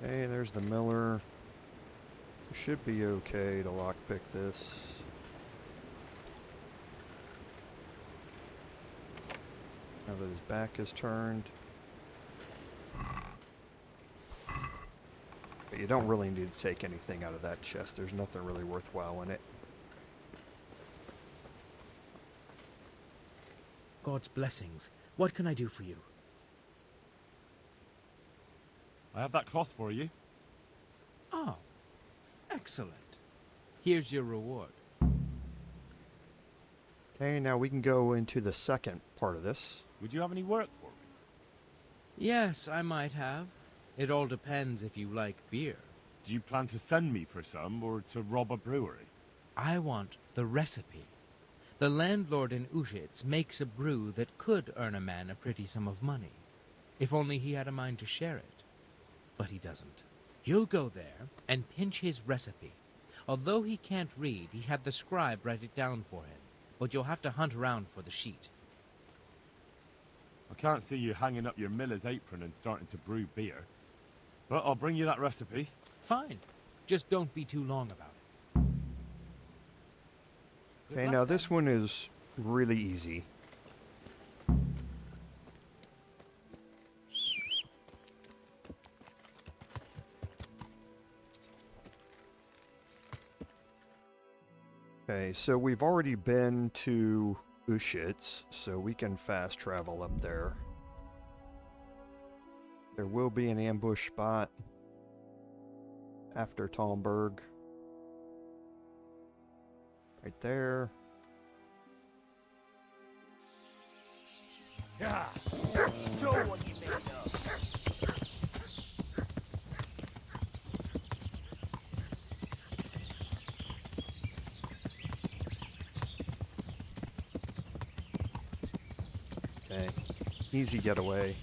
Okay, there's the miller. We should be okay to lockpick this. Now that his back is turned. But you don't really need to take anything out of that chest. There's nothing really worthwhile in it. God's blessings. What can I do for you? I have that cloth for you. Oh, excellent. Here's your reward. Okay, now we can go into the second part of this. Would you have any work for me? Yes, I might have. It all depends if you like beer. Do you plan to send me for some, or to rob a brewery? I want the recipe. The landlord in Ushitz makes a brew that could earn a man a pretty sum of money, if only he had a mind to share it. But he doesn't. You'll go there and pinch his recipe. Although he can't read, he had the scribe write it down for him, but you'll have to hunt around for the sheet. I can't see you hanging up your miller's apron and starting to brew beer. But I'll bring you that recipe. Fine. Just don't be too long about it. Good Okay, luck, now then. this one is really easy. Okay, so we've already been to Ushitz, so we can fast travel up there. There will be an ambush spot after Talmberg. Right there. Yeah. Show what you made of. Okay, easy getaway.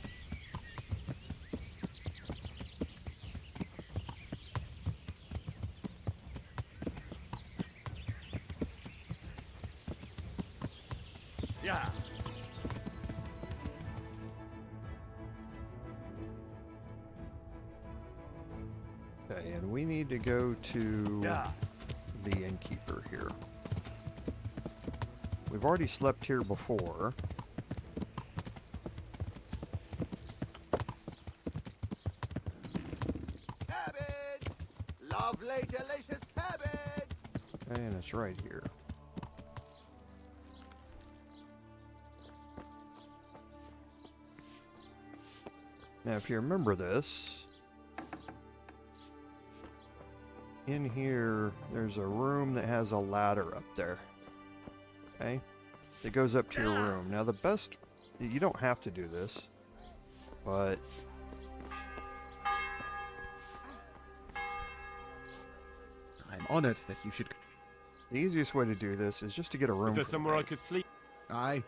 Yeah. Okay, and we need to go to Yeah. the innkeeper here. We've already slept here before. Cabbage! Lovely, delicious cabbage! And it's right here. Now, if you remember this, in here, there's a room that has a ladder up there. Okay? It goes up to your room. Now, the best, you don't have to do this, but I'm honored that you should. the easiest way to do this is just to get a room. Is there for the somewhere I night. could sleep? Aye.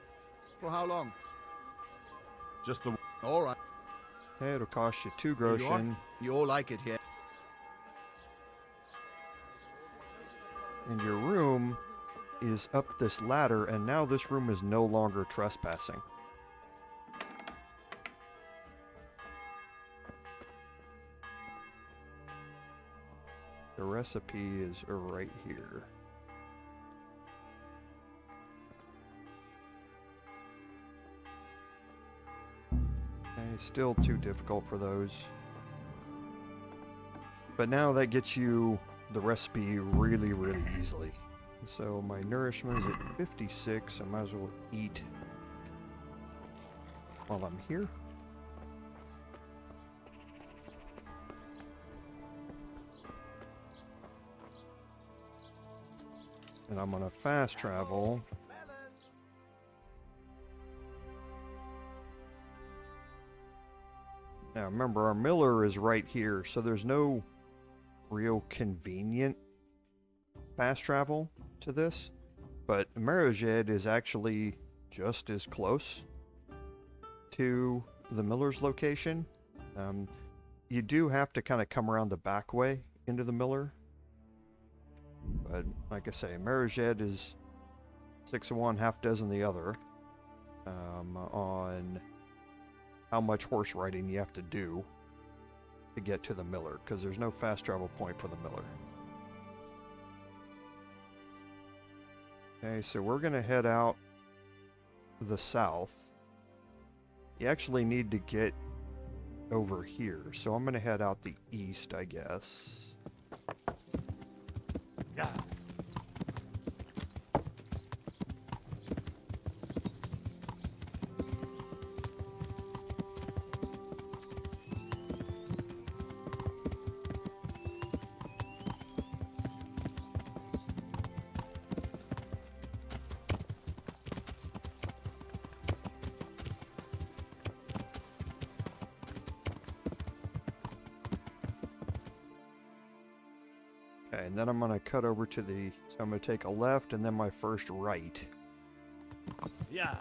For how long? Just the... All right. Okay, it'll cost you 2 You groschen, all like it here. and your room is up this ladder, and now this room is no longer trespassing. The recipe is right here. Okay, still too difficult for those. But now that gets you the recipe really, really easily. So my nourishment is at 56. I might as well eat while I'm here. And I'm gonna fast travel. Now remember, our miller is right here, so there's no real convenient fast travel to this. But Marojed is actually just as close to the miller's location. You do have to kind of come around the back way into the miller. But like I say, Marojed is 6 of one, half dozen the other on how much horse riding you have to do to get to the miller, because there's no fast travel point for the miller. Okay, so we're going to head out the south. You actually need to get over here. So I'm going to head out the east, I guess. Yeah. Okay, and then I'm going to cut over to the... So I'm going to take a left and then my first right. Yeah.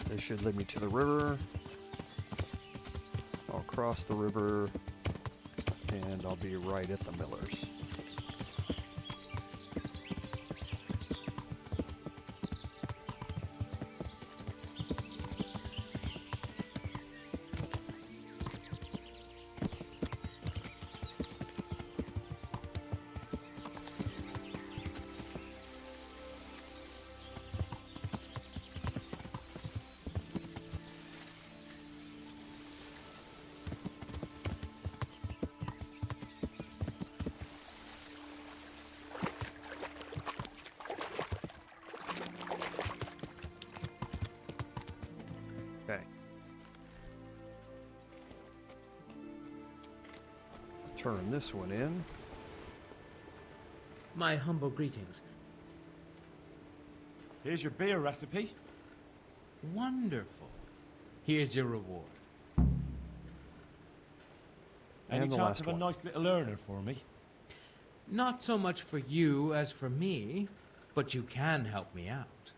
This should lead me to the river. I'll cross the river and I'll be right at the millers. Okay. Turn this one in. My humble greetings. Here's your beer recipe. Wonderful. Here's your reward. Any And the chance last of a one. nice little earner for me? Not so much for you as for me, but you can help me out.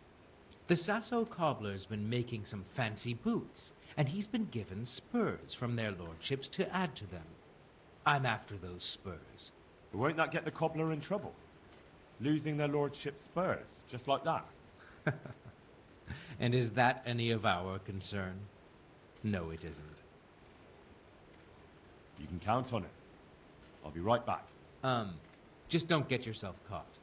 The Sasso cobbler's been making some fancy boots, and he's been given spurs from their lordships to add to them. I'm after those spurs. Won't that get the cobbler in trouble? Losing their lordship's spurs, just like that? And is that any of our concern? No, it isn't. You can count on it. I'll be right back. Just don't get yourself caught.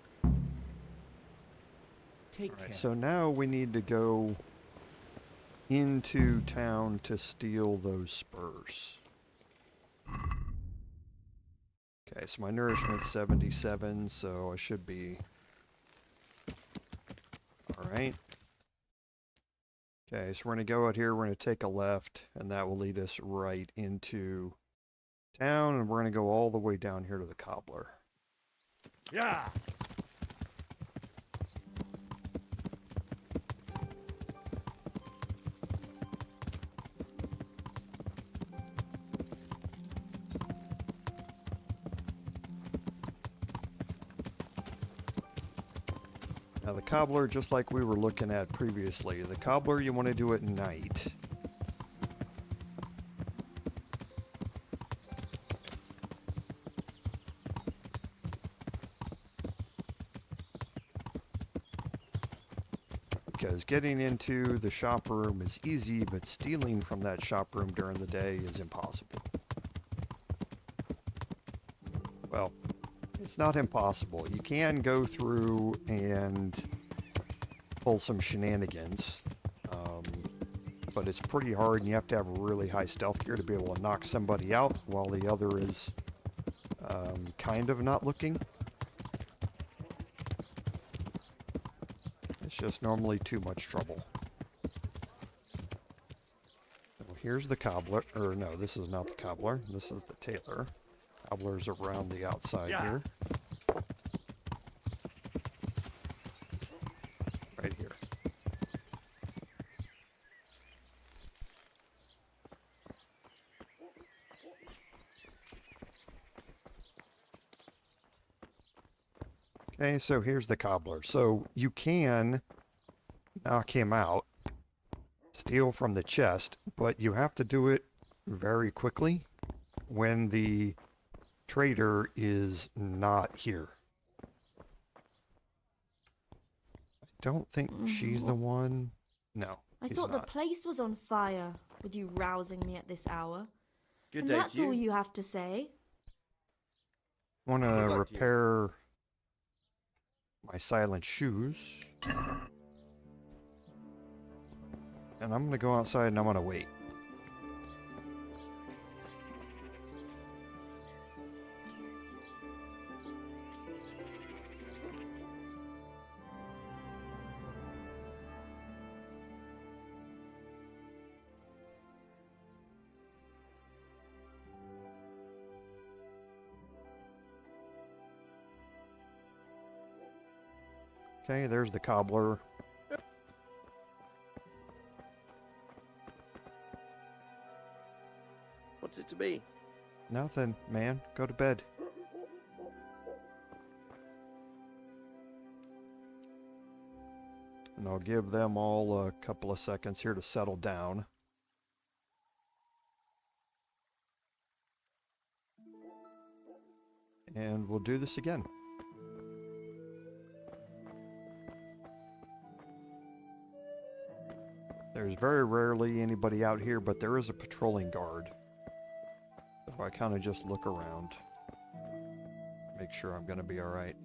Take care. So now we need to go into town to steal those spurs. Okay, so my nourishment's 77, so I should be... Alright. Okay, so we're going to go out here, we're going to take a left, and that will lead us right into town, and we're going to go all the way down here to the cobbler. Yeah! Now the cobbler, just like we were looking at previously, the cobbler you want to do at night. Because getting into the shop room is easy, but stealing from that shop room during the day is impossible. Well, it's not impossible. You can go through and pull some shenanigans, but it's pretty hard, and you have to have a really high stealth gear to be able to knock somebody out while the other is kind of not looking. It's just normally too much trouble. So here's the cobbler, or no, this is not the cobbler. This is the tailor. Cobbler's around the outside here. Right here. Okay, so here's the cobbler. So you can knock him out, steal from the chest, but you have to do it very quickly when the trader is not here. I don't think she's the one. No, I he's thought not. the place was on fire with you rousing me at this hour. Good And day that's to you. all you have to say? Want to Good luck to you. repair my silent shoes. And I'm going to go outside and I'm going to wait. Okay, there's the cobbler. What's it to be? Nothing, man. Go to bed. And I'll give them all a couple of seconds here to settle down. And we'll do this again. There's very rarely anybody out here, but there is a patrolling guard. So I kind of just look around. Make sure I'm going to be alright.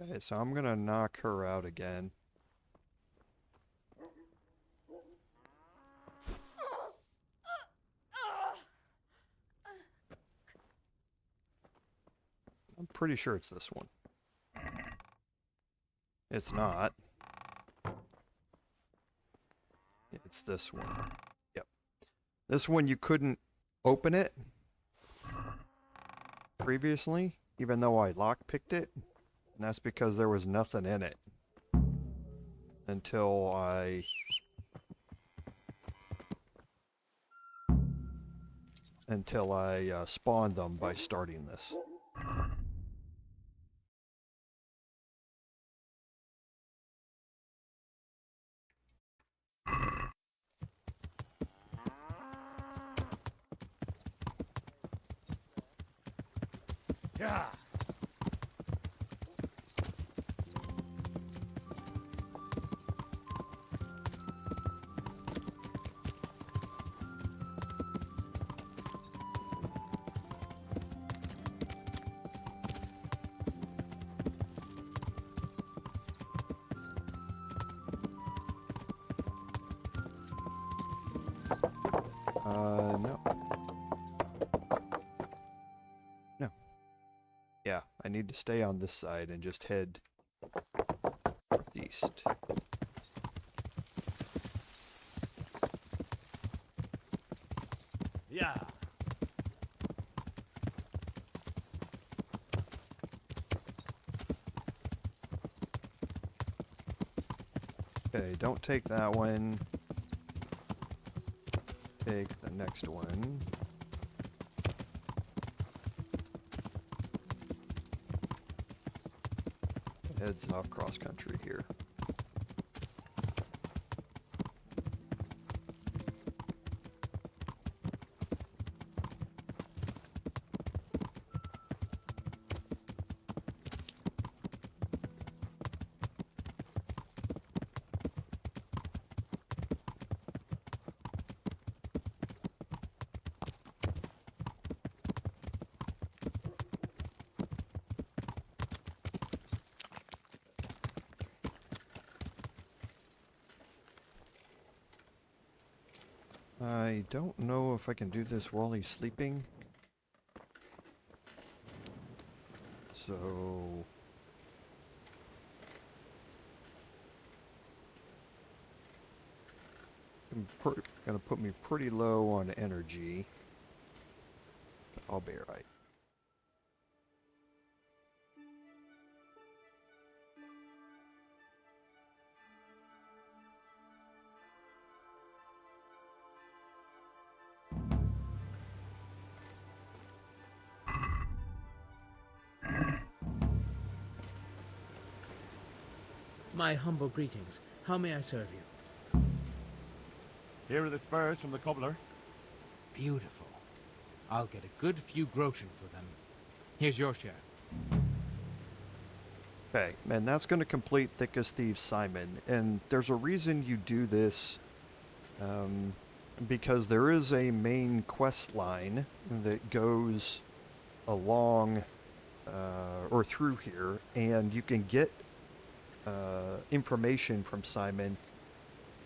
Okay, so I'm going to knock her out again. I'm pretty sure it's this one. It's not. It's this one. Yep. This one you couldn't open it previously, even though I lockpicked it. And that's because there was nothing in it. Until I... spawned them by starting this. Yeah. No. No. Yeah, I need to stay on this side and just head northeast. Yeah. Okay, don't take that one. Take the next one. Heads off cross country here. I don't know if I can do this while he's sleeping. So... gonna put me pretty low on energy. I'll be alright. My humble greetings. How may I serve you? Here are the spurs from the cobbler. Beautiful. I'll get a good few groschen for them. Here's your share. Okay, and that's going to complete Thick as Thieves Simon. And there's a reason you do this, because there is a main quest line that goes along or through here, and you can get information from Simon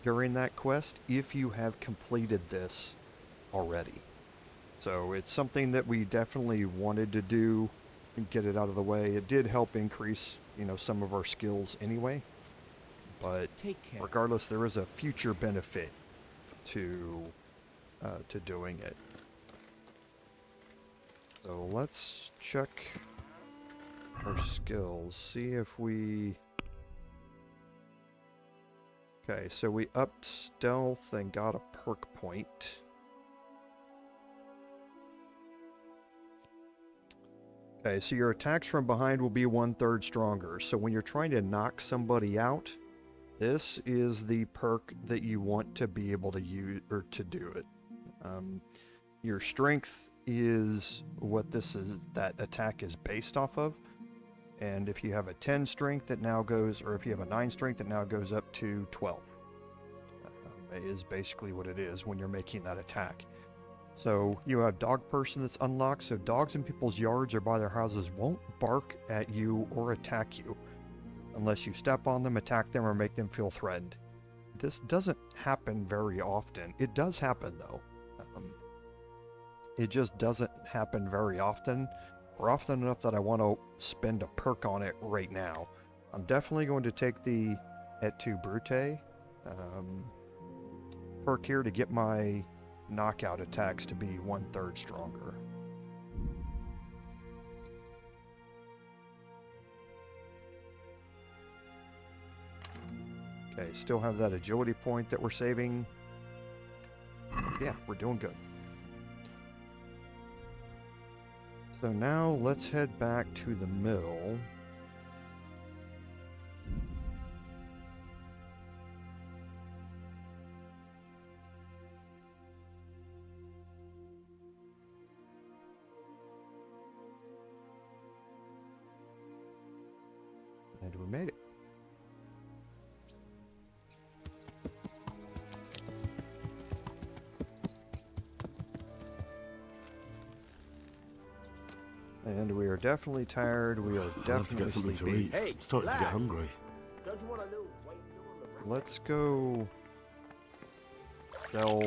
during that quest if you have completed this already. So it's something that we definitely wanted to do and get it out of the way. It did help increase, you know, some of our skills anyway. But Take care. regardless, there is a future benefit to doing it. So let's check our skills, see if we... Okay, so we upped stealth and got a perk point. Okay, so your attacks from behind will be 1/3 stronger. So when you're trying to knock somebody out, this is the perk that you want to be able to use or to do it. Your strength is what that attack is based off of. And if you have a 10 strength, it now goes, or if you have a 9 strength, it now goes up to 12. Is basically what it is when you're making that attack. So you have dog person that's unlocked, so dogs in people's yards or by their houses won't bark at you or attack you unless you step on them, attack them, or make them feel threatened. This doesn't happen very often. It does happen though. It just doesn't happen very often, or often enough that I want to spend a perk on it right now. I'm definitely going to take the Et tu Brute perk here to get my knockout attacks to be 1/3 stronger. Okay, still have that agility point that we're saving. Yeah, we're doing good. So now let's head back to the mill. And we made it. And we are definitely tired. We are I'll have to definitely get something to sleepy. eat. I'm starting to get hungry. Don't you want to know what you're doing the Let's go sell.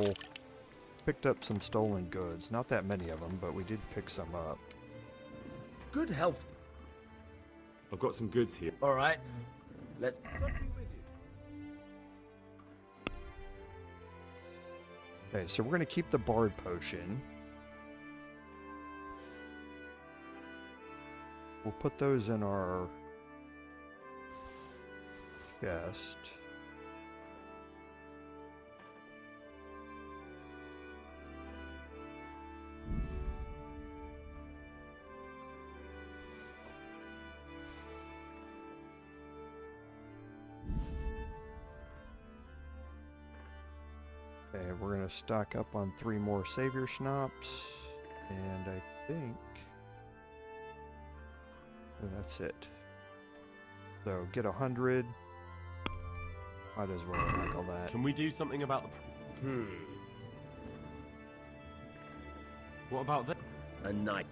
Picked up some stolen goods. Not that many of them, but we did pick some up. Good health. I've got some goods here. All right. Let's be with you. Okay, so we're going to keep the Bard Potion. We'll put those in our chest. Okay, we're going to stock up on 3 more Savior Schnapps, and I think that's it. So get 100. Might as well tackle that. Can we do something about the... What about this? A night.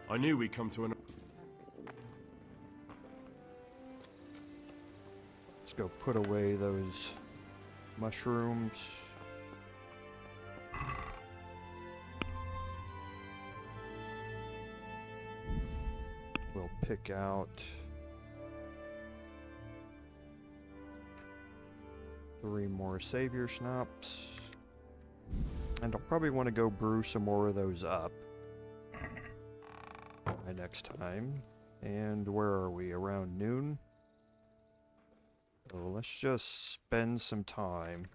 I knew we'd come to an... Let's go put away those mushrooms. We'll pick out 3 more Savior Schnapps. And I'll probably want to go brew some more of those up by next time. And where are we? Around noon? So let's just spend some time.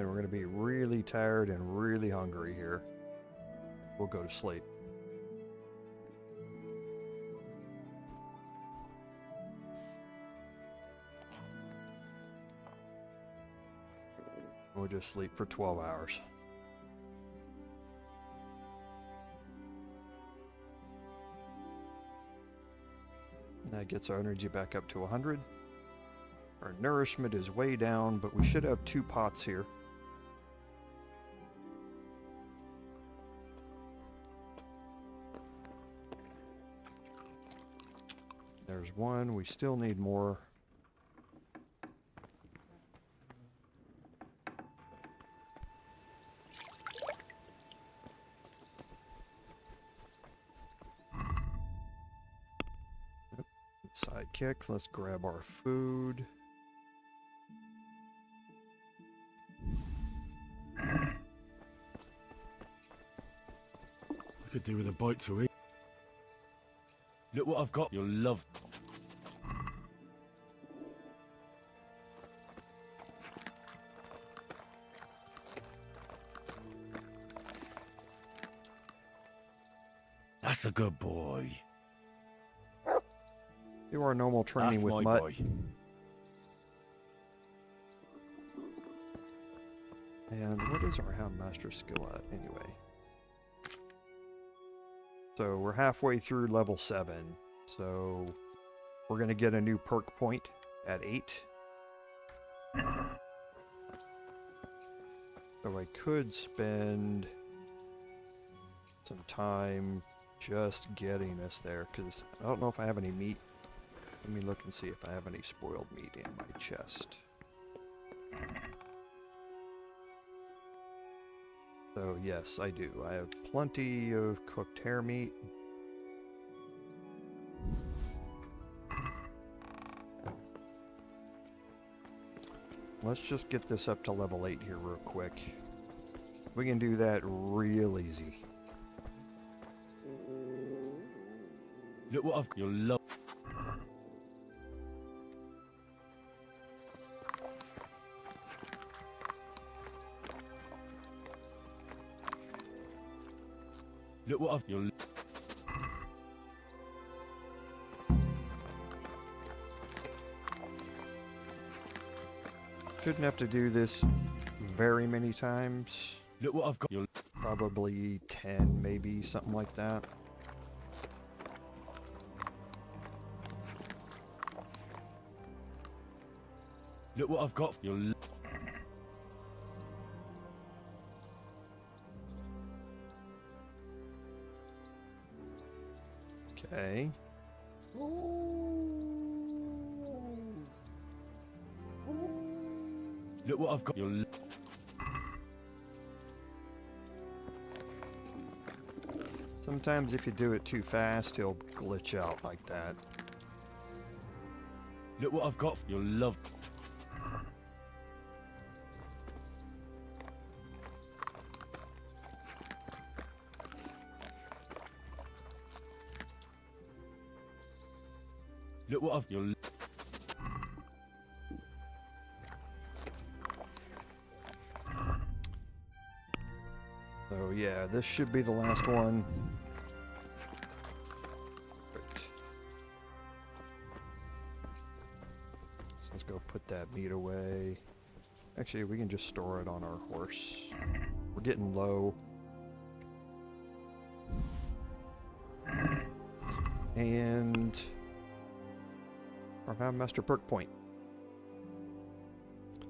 And we're going to be really tired and really hungry here. We'll go to sleep. We'll just sleep for 12 hours. That gets our energy back up to 100. Our nourishment is way down, but we should have 2 pots here. There's 1. We still need more. Sidekicks. Let's grab our food. I could do with a bite to eat. Look what I've got. You'll love. That's a good boy. Do our normal training That's with my Mutt. boy. And what is our Houndmaster skill at anyway? So we're halfway through level 7. So we're going to get a new perk point at 8. So I could spend some time just getting us there, because I don't know if I have any meat. Let me look and see if I have any spoiled meat in my chest. So yes, I do. I have plenty of cooked hare meat. Let's just get this up to level 8 here real quick. We can do that real easy. Look what I've. You'll love. Look what I've. You'll. Shouldn't have to do this very many times. Look what I've got. You'll. Probably 10, maybe, something like that. Look what I've got. You'll. Okay. Look what I've got. You'll. Sometimes if you do it too fast, he'll glitch out like that. Look what I've got. You'll love. Look what I've. You'll. So yeah, this should be the last one. So let's go put that meat away. Actually, we can just store it on our horse. We're getting low. And our Houndmaster perk point.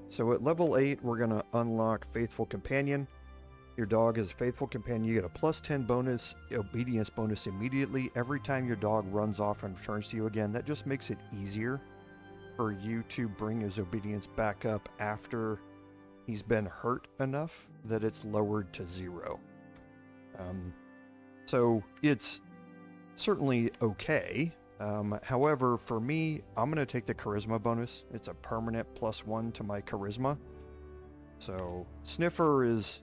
So at level 8, we're going to unlock Faithful Companion. Your dog is a faithful companion. You get a plus 10 bonus, obedience bonus immediately every time your dog runs off and returns to you again. That just makes it easier for you to bring his obedience back up after he's been hurt enough that it's lowered to 0. So it's certainly okay. However, for me, I'm going to take the charisma bonus. It's a permanent +1 to my charisma. So Sniffer is,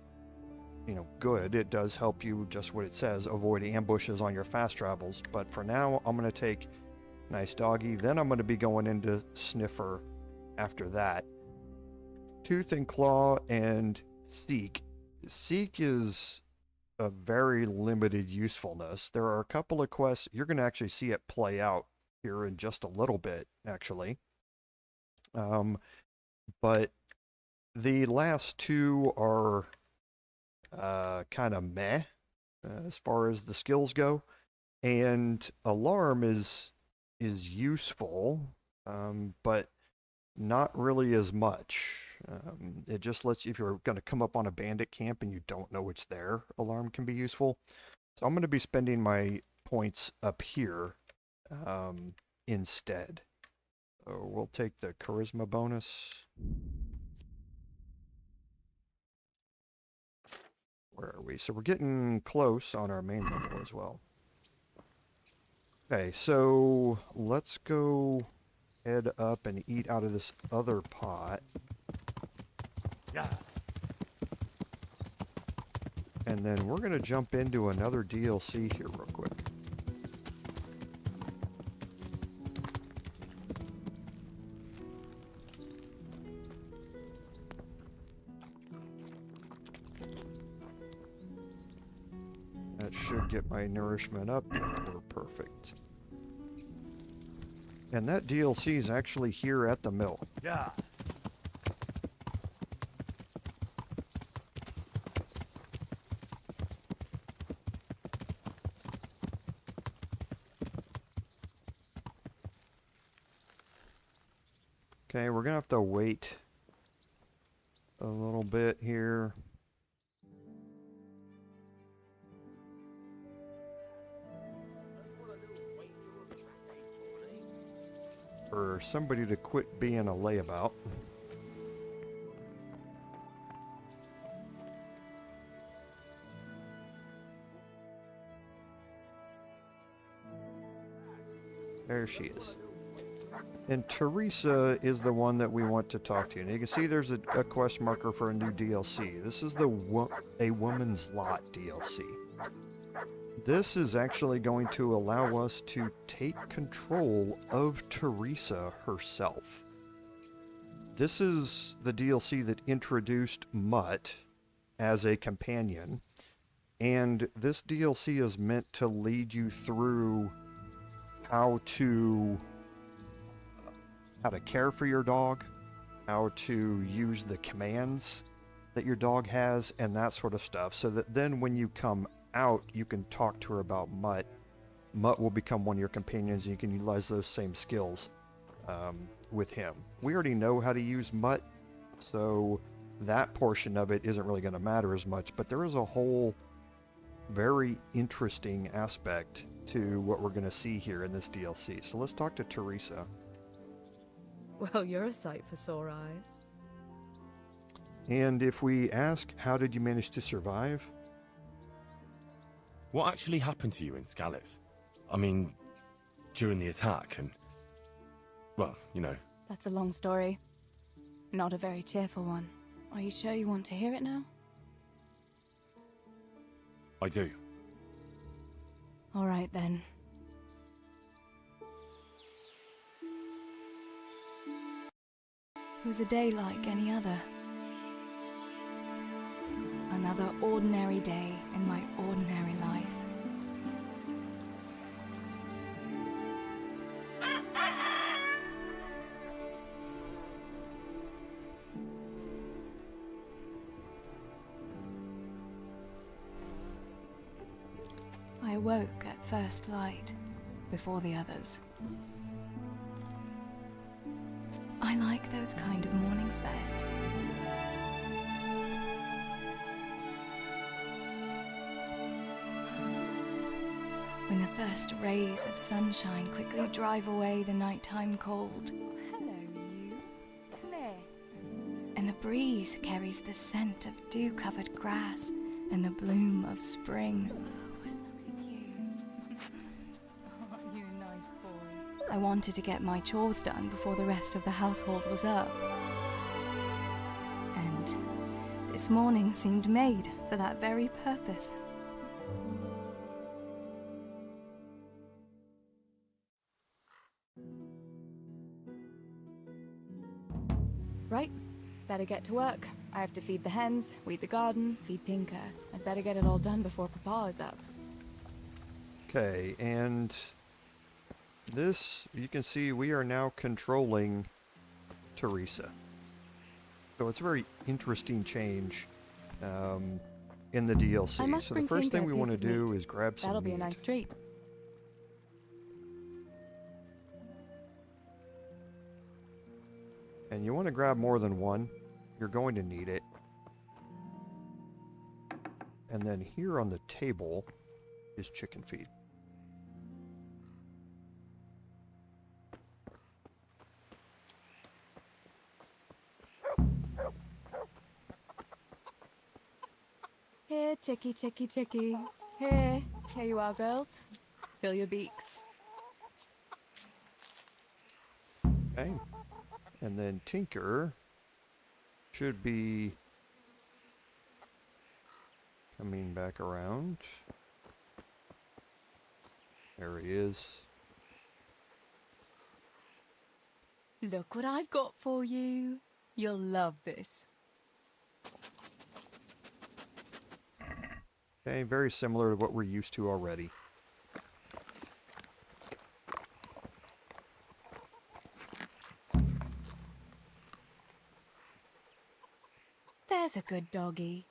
you know, good. It does help you, just what it says, avoid ambushes on your fast travels. But for now, I'm going to take Nice Doggy. Then I'm going to be going into Sniffer after that Tooth and Claw and Seek. Seek is a very limited usefulness. There are a couple of quests. You're going to actually see it play out here in just a little bit, actually. But the last two are kind of meh as far as the skills go. And Alarm is useful, but not really as much. It just lets you, if you're going to come up on a bandit camp and you don't know it's there, Alarm can be useful. So I'm going to be spending my points up here instead. So we'll take the charisma bonus. Where are we? So we're getting close on our main level as well. Okay, so let's go head up and eat out of this other pot. Yeah. And then we're going to jump into another DLC here real quick. That should get my nourishment up. We're perfect. And that DLC is actually here at the mill. Yeah. Okay, we're gonna have to wait a little bit here. For somebody to quit being a layabout. There she is. And Theresa is the one that we want to talk to. And you can see there's a quest marker for a new DLC. This is the A Woman's Lot DLC. This is actually going to allow us to take control of Theresa herself. This is the DLC that introduced Mutt as a companion. And this DLC is meant to lead you through how to care for your dog, how to use the commands that your dog has, and that sort of stuff. So that then when you come out, you can talk to her about Mutt. Mutt will become one of your companions, and you can utilize those same skills with him. We already know how to use Mutt, so that portion of it isn't really going to matter as much, but there is a whole very interesting aspect to what we're going to see here in this DLC. So let's talk to Theresa. Well, you're a sight for sore eyes. And if we ask, how did you manage to survive? What actually happened to you in Skalitz? I mean, during the attack and... well, you know. That's a long story. Not a very cheerful one. Are you sure you want to hear it now? I do. All right, then. It was a day like any other. Another ordinary day in my ordinary life. I awoke at first light, before the others. I like those kind of mornings best. When the first rays of sunshine quickly drive away the nighttime cold. Hello, you. Come here. And the breeze carries the scent of dew-covered grass and the bloom of spring. You nice boy. I wanted to get my chores done before the rest of the household was up. And this morning seemed made for that very purpose. Right, better get to work. I have to feed the hens, weed the garden, feed Tinker. I'd better get it all done before Papa is up. Okay, and this, you can see we are now controlling Theresa. So it's a very interesting change in the DLC. So the first thing we want to do is grab some That'll be meat. a nice treat. And you want to grab more than one. You're going to need it. And then here on the table is chicken feed. Here, chickie, chickie, chickie. Here you are, girls. Fill your beaks. Okay. And then Tinker should be coming back around. There he is. Look what I've got for you. You'll love this. Okay, very similar to what we're used to already. There's a good doggy.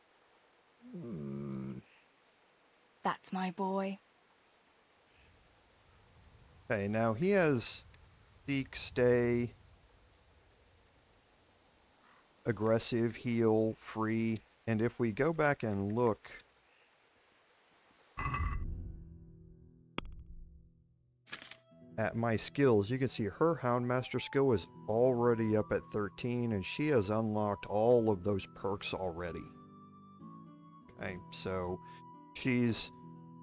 That's my boy. Okay, now he has seek, stay, aggressive, heal, free, and if we go back and look at my skills, you can see her Houndmaster skill is already up at 13, and she has unlocked all of those perks already. Okay, so she's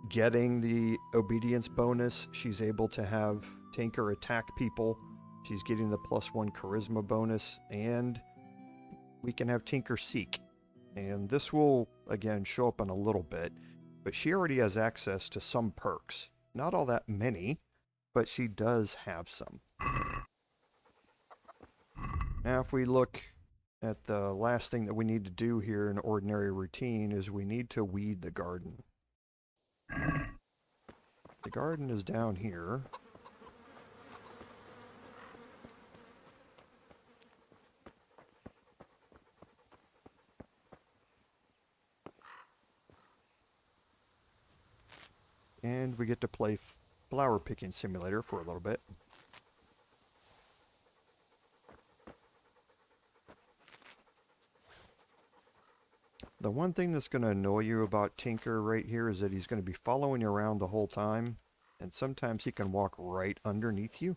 getting the obedience bonus. She's able to have Tinker attack people. She's getting the +1 charisma bonus, and we can have Tinker seek. And this will, again, show up in a little bit, but she already has access to some perks. Not all that many, but she does have some. Now if we look at the last thing that we need to do here in ordinary routine is we need to weed the garden. The garden is down here. And we get to play flower picking simulator for a little bit. The one thing that's going to annoy you about Tinker right here is that he's going to be following you around the whole time, and sometimes he can walk right underneath you,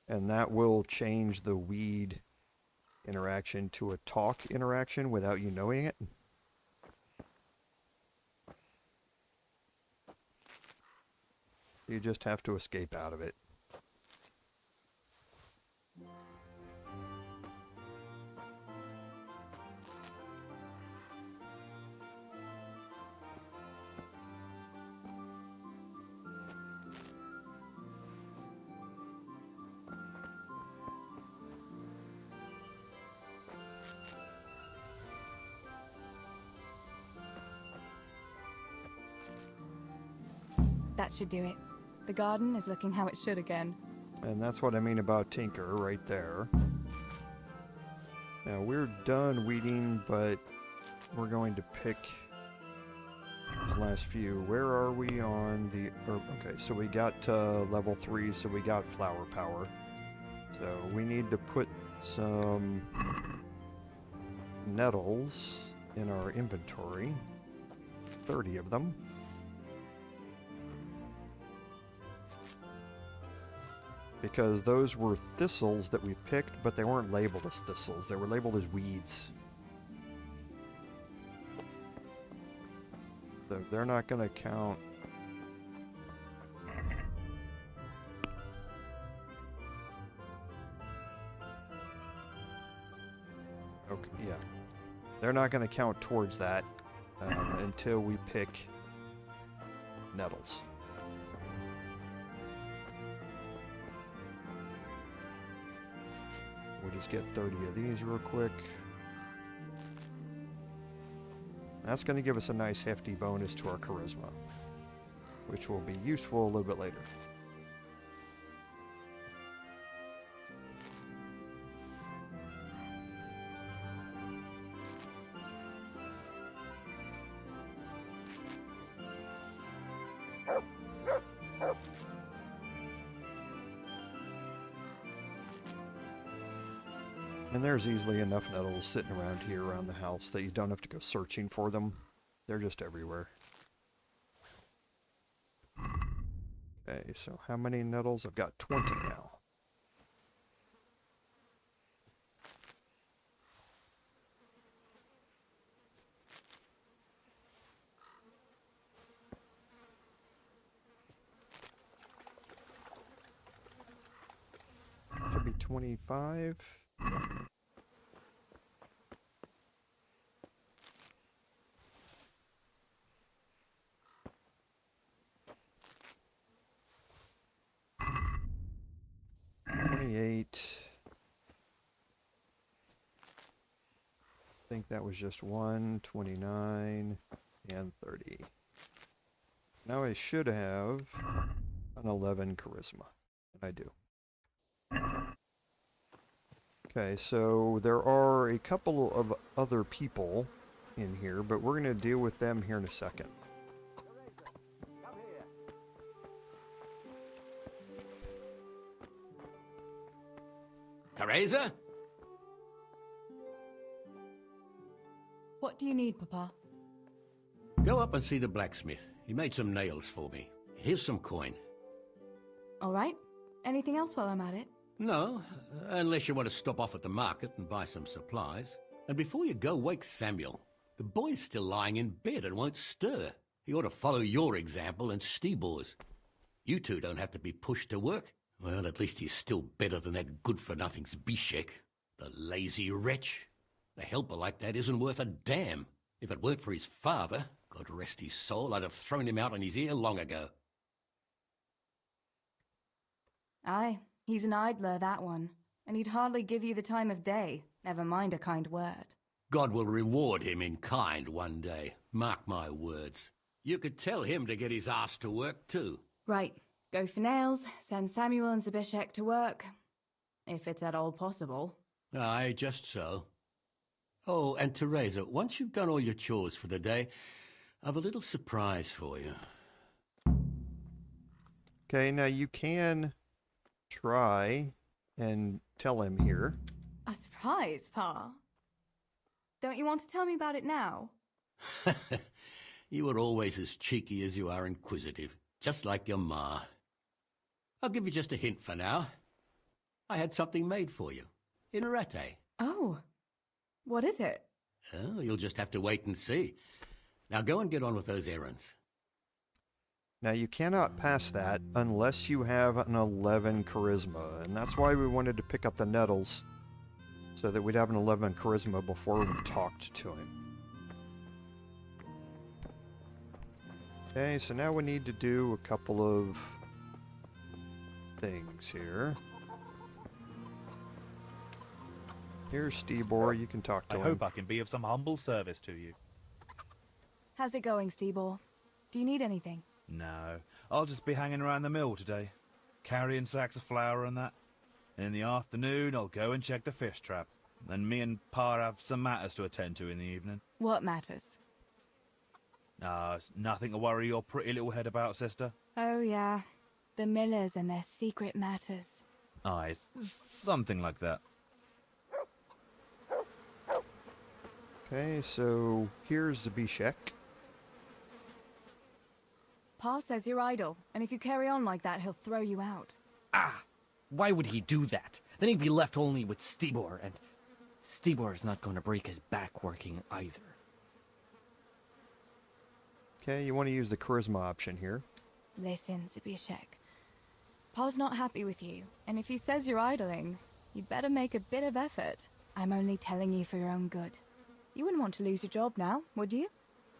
and that will change the weed interaction to a talk interaction without you knowing it. You just have to escape out of it. That should do it. The garden is looking how it should again. And that's what I mean about Tinker right there. Now we're done weeding, but we're going to pick these last few. Where are we on the... okay, so we got level 3, so we got flower power. So we need to put some nettles in our inventory. 30 of them. Because those were thistles that we picked, but they weren't labeled as thistles. They were labeled as weeds. So they're not going to count. Okay, yeah. They're not going to count towards that until we pick nettles. We'll just get 30 of these real quick. That's going to give us a nice hefty bonus to our charisma, which will be useful a little bit later. And there's easily enough nettles sitting around here around the house that you don't have to go searching for them. They're just everywhere. Okay, so how many nettles? I've got 20 now. Should be 25. I think that was just 1, 29, and 30. Now I should have an 11 charisma, and I do. Okay, so there are a couple of other people in here, but we're going to deal with them here in a second. Theresa? What do you need, Papa? Go up and see the blacksmith. He made some nails for me. Here's some coin. All right. Anything else while I'm at it? No, unless you want to stop off at the market and buy some supplies. And before you go, wake Samuel. The boy's still lying in bed and won't stir. He ought to follow your example and Stibor's. You two don't have to be pushed to work. Well, at least he's still better than that good-for-nothing Zbyszek. The lazy wretch. A helper like that isn't worth a damn. If it weren't for his father, God rest his soul, I'd have thrown him out on his ear long ago. Aye, he's an idler, that one. And he'd hardly give you the time of day, never mind a kind word. God will reward him in kind one day. Mark my words. You could tell him to get his ass to work, too. Right. Go for nails, send Samuel and Zbyszek to work. If it's at all possible. Aye, just so. Oh, and Theresa, once you've done all your chores for the day, I've a little surprise for you. Okay, now you can try and tell him here. A surprise, Pa? Don't you want to tell me about it now? You were always as cheeky as you are inquisitive, just like your ma. I'll give you just a hint for now. I had something made for you, in Rate. Oh, what is it? Oh, you'll just have to wait and see. Now go and get on with those errands. Now you cannot pass that unless you have an 11 charisma, and that's why we wanted to pick up the nettles, so that we'd have an 11 charisma before we talked to him. Okay, so now we need to do a couple of things here. Here's Stibor, you can talk to him. I hope I can be of some humble service to you. How's it going, Stibor? Do you need anything? No, I'll just be hanging around the mill today, carrying sacks of flour and that. And in the afternoon, I'll go and check the fish trap. Then me and Pa have some matters to attend to in the evening. What matters? It's nothing to worry your pretty little head about, sister. Oh, yeah. The Millers and their secret matters. Aye, it's something like that. Okay, so here's Zbyszek. Pa says you're idle, and if you carry on like that, he'll throw you out. Ah! Why would he do that? Then he'd be left only with Stibor, and Stibor is not going to break his back working either. Okay, you want to use the charisma option here. Listen, Zbyszek. Pa's not happy with you, and if he says you're idling, you'd better make a bit of effort. I'm only telling you for your own good. You wouldn't want to lose your job now, would you?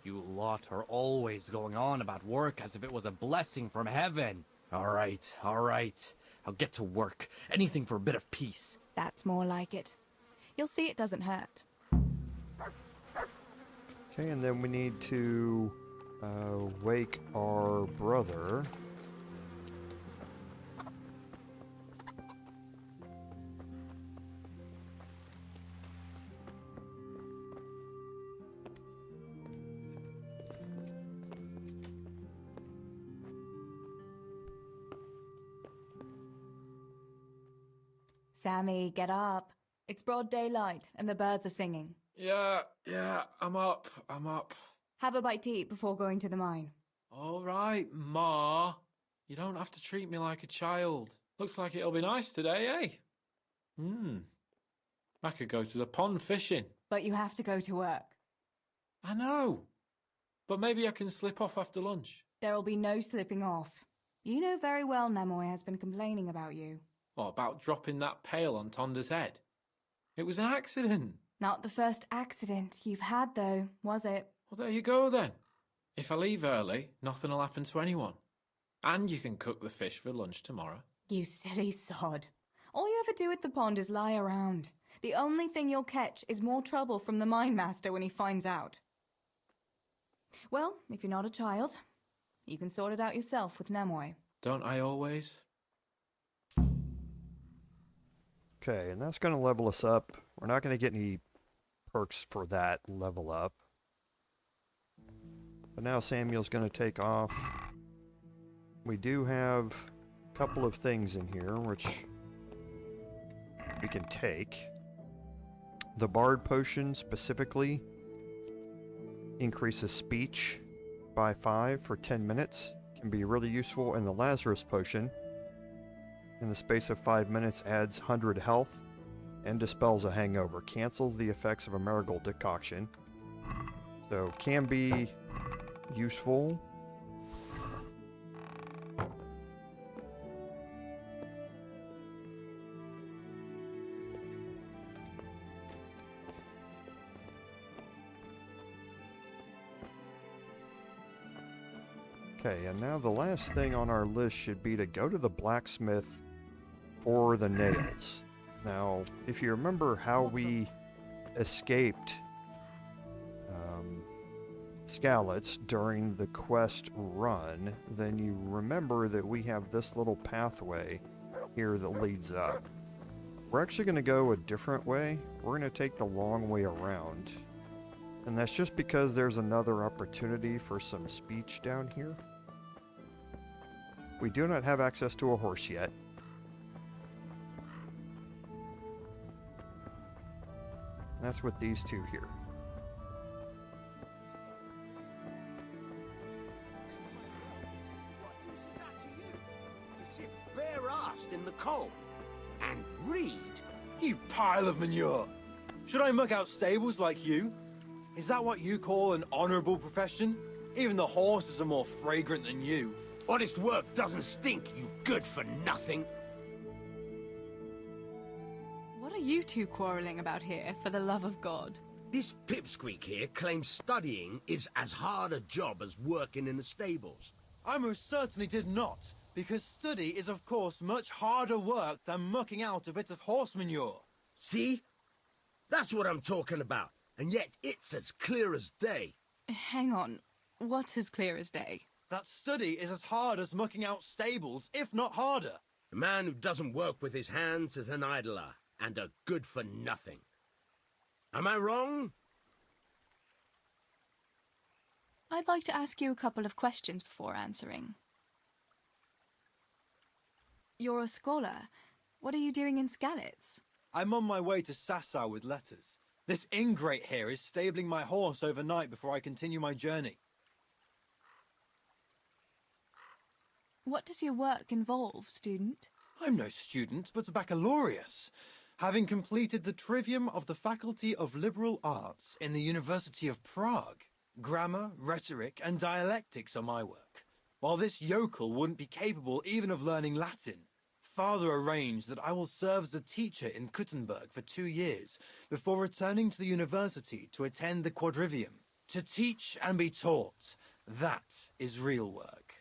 You lot are always going on about work as if it was a blessing from heaven. All right. I'll get to work. Anything for a bit of peace. That's more like it. You'll see it doesn't hurt. Okay, and then we need to wake our brother. Sammy, get up. It's broad daylight and the birds are singing. Yeah, I'm up. Have a bite to eat before going to the mine. All right, Ma. You don't have to treat me like a child. Looks like it'll be nice today, eh? I could go to the pond fishing. But you have to go to work. I know. But maybe I can slip off after lunch. There'll be no slipping off. You know very well Namoy has been complaining about you. What about dropping that pail on Tonda's head? It was an accident. Not the first accident you've had, though, was it? Well, there you go, then. If I leave early, nothing will happen to anyone. And you can cook the fish for lunch tomorrow. You silly sod. All you ever do at the pond is lie around. The only thing you'll catch is more trouble from the mine master when he finds out. Well, if you're not a child, you can sort it out yourself with Namoy. Don't I always? Okay, and that's going to level us up. We're not going to get any perks for that level up. But now Samuel's going to take off. We do have a couple of things in here which we can take. The Bard Potion specifically increases speech by 5 for 10 minutes. Can be really useful. And the Lazarus Potion, in the space of 5 minutes, adds 100 health and dispels a hangover. Cancels the effects of a marigold decoction. So can be useful. Okay, and now the last thing on our list should be to go to the blacksmith for the nails. Now, if you remember how we escaped Skalitz during the quest run, then you remember that we have this little pathway here that leads up. We're actually going to go a different way. We're going to take the long way around. And that's just because there's another opportunity for some speech down here. We do not have access to a horse yet. That's with these two here. What use is that to you? To sit bare-arsed in the cold and read? You pile of manure! Should I muck out stables like you? Is that what you call an honorable profession? Even the horses are more fragrant than you. Honest work doesn't stink, you good-for-nothing. What are you two quarrelling about here, for the love of God? This pipsqueak here claims studying is as hard a job as working in the stables. I most certainly did not, because study is of course much harder work than mucking out a bit of horse manure. See? That's what I'm talking about, and yet it's as clear as day. Hang on, what's as clear as day? That study is as hard as mucking out stables, if not harder. A man who doesn't work with his hands is an idler, and a good-for-nothing. Am I wrong? I'd like to ask you a couple of questions before answering. You're a scholar. What are you doing in Skalitz? I'm on my way to Sasau with letters. This ingrate here is stabling my horse overnight before I continue my journey. What does your work involve, student? I'm no student, but a baccalaureus, having completed the trivium of the Faculty of Liberal Arts in the University of Prague. Grammar, rhetoric, and dialectics are my work, while this yokel wouldn't be capable even of learning Latin. Father arranged that I will serve as a teacher in Kuttenberg for 2 years, before returning to the university to attend the quadrivium. To teach and be taught, that is real work.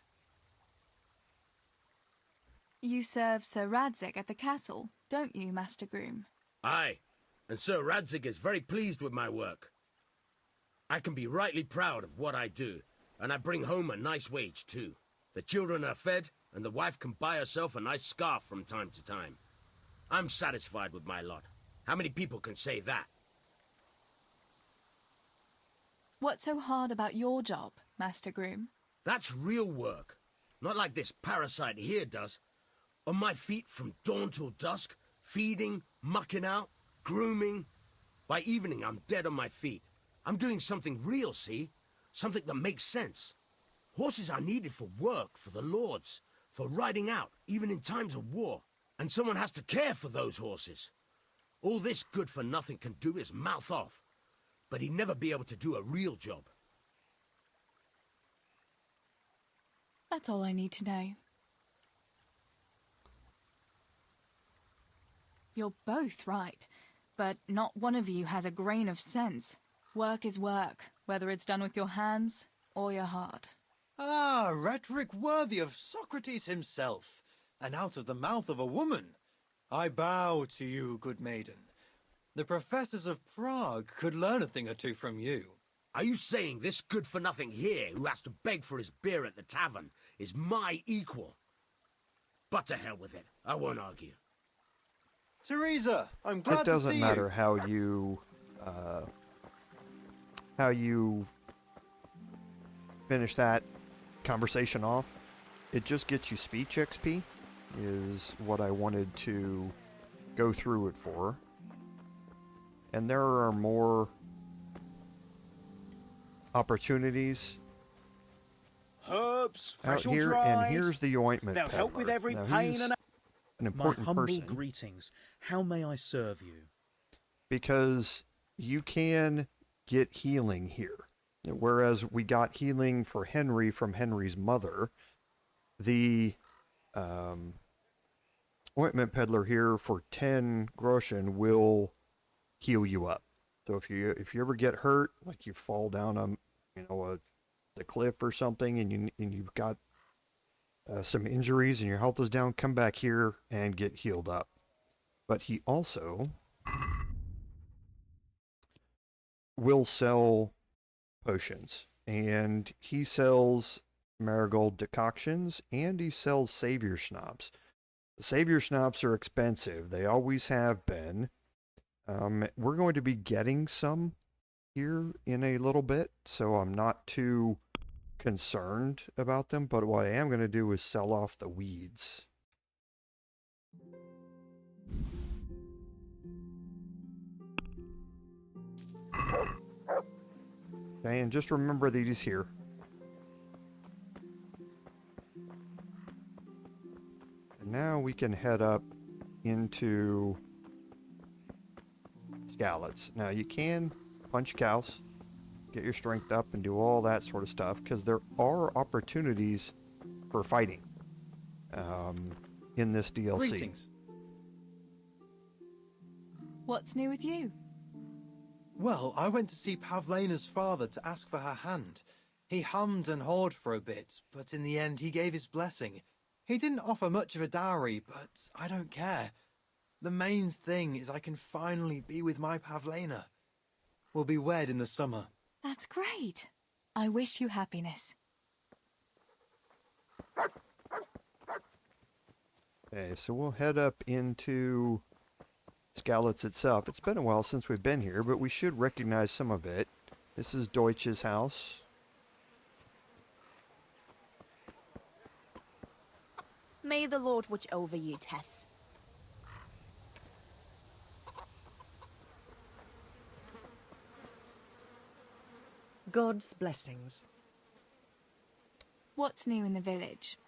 You serve Sir Radzig at the castle, don't you, Master Groom? Aye, and Sir Radzig is very pleased with my work. I can be rightly proud of what I do, and I bring home a nice wage too. The children are fed, and the wife can buy herself a nice scarf from time to time. I'm satisfied with my lot. How many people can say that? What's so hard about your job, Master Groom? That's real work. Not like this parasite here does. On my feet from dawn till dusk, feeding, mucking out, grooming. By evening, I'm dead on my feet. I'm doing something real, see? Something that makes sense. Horses are needed for work, for the lords, for riding out, even in times of war. And someone has to care for those horses. All this good-for-nothing can do is mouth off. But he'd never be able to do a real job. That's all I need to know. You're both right, but not one of you has a grain of sense. Work is work, whether it's done with your hands or your heart. Ah, rhetoric worthy of Socrates himself, and out of the mouth of a woman. I bow to you, good maiden. The professors of Prague could learn a thing or two from you. Are you saying this good-for-nothing here, who has to beg for his beer at the tavern, is my equal? But to hell with it. I won't argue. Theresa, I'm glad It to see you. doesn't matter how you finish that conversation off. It just gets you speech XP, is what I wanted to go through it for. And there are more opportunities Herbs, out fresh or here, dried. and here's the ointment They'll help with peddler. every Now, pain he's and an My important humble person greetings. How may I serve you? because you can get healing here. Whereas we got healing for Henry from Henry's mother, the ointment peddler here for 10 groschen will heal you up. So if you ever get hurt, like you fall down the cliff or something, and you've got some injuries and your health is down, come back here and get healed up. But he also will sell potions, and he sells marigold decoctions, and he sells savior schnapps. The savior schnapps are expensive. They always have been. We're going to be getting some here in a little bit, so I'm not too concerned about them, but what I am going to do is sell off the weeds. Okay, and just remember these here. And now we can head up into Skalitz. Now you can punch cows, get your strength up, and do all that sort of stuff, because there are opportunities for fighting in this DLC. Greetings. What's new with you? Well, I went to see Pavlena's father to ask for her hand. He hummed and hawed for a bit, but in the end he gave his blessing. He didn't offer much of a dowry, but I don't care. The main thing is I can finally be with my Pavlena. We'll be wed in the summer. That's great. I wish you happiness. Okay, so we'll head up into Skalitz itself. It's been a while since we've been here, but we should recognize some of it. This is Deutsch's house. May the Lord watch over you, Tess. God's blessings. What's new in the village?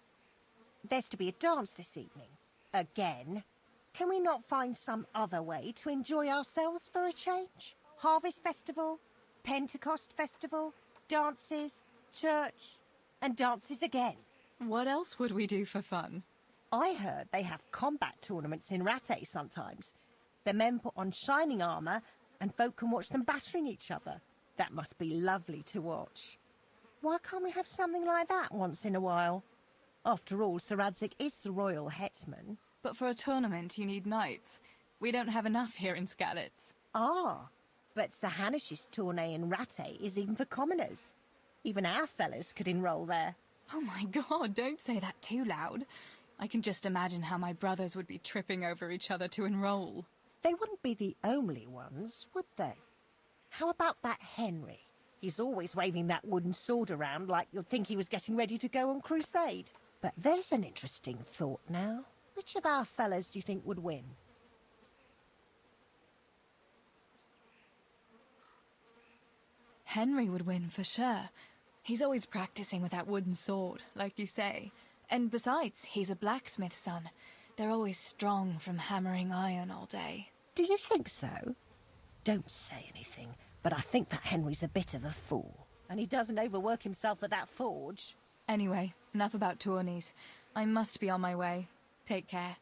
There's to be a dance this evening. Again. Can we not find some other way to enjoy ourselves for a change? Harvest festival, Pentecost festival, dances, church, and dances again. What else would we do for fun? I heard they have combat tournaments in Rattay sometimes. The men put on shining armour, and folk can watch them battering each other. That must be lovely to watch. Why can't we have something like that once in a while? After all, Sir Radzig is the royal hetman. But for a tournament, you need knights. We don't have enough here in Skalitz. Ah, But Sir Hanish's tourney in Rattay is even for commoners. Even our fellas could enroll there. Oh my god, don't say that too loud. I can just imagine how my brothers would be tripping over each other to enroll. They wouldn't be the only ones, would they? How about that Henry? He's always waving that wooden sword around like you'd think he was getting ready to go on crusade. But there's an interesting thought now. Which of our fellas do you think would win? Henry would win for sure. He's always practicing with that wooden sword, like you say. And besides, he's a blacksmith's son. They're always strong from hammering iron all day. Do you think so? Don't say anything, but I think that Henry's a bit of a fool. And he doesn't overwork himself at that forge. Anyway, enough about tourneys. I must be on my way. Take care.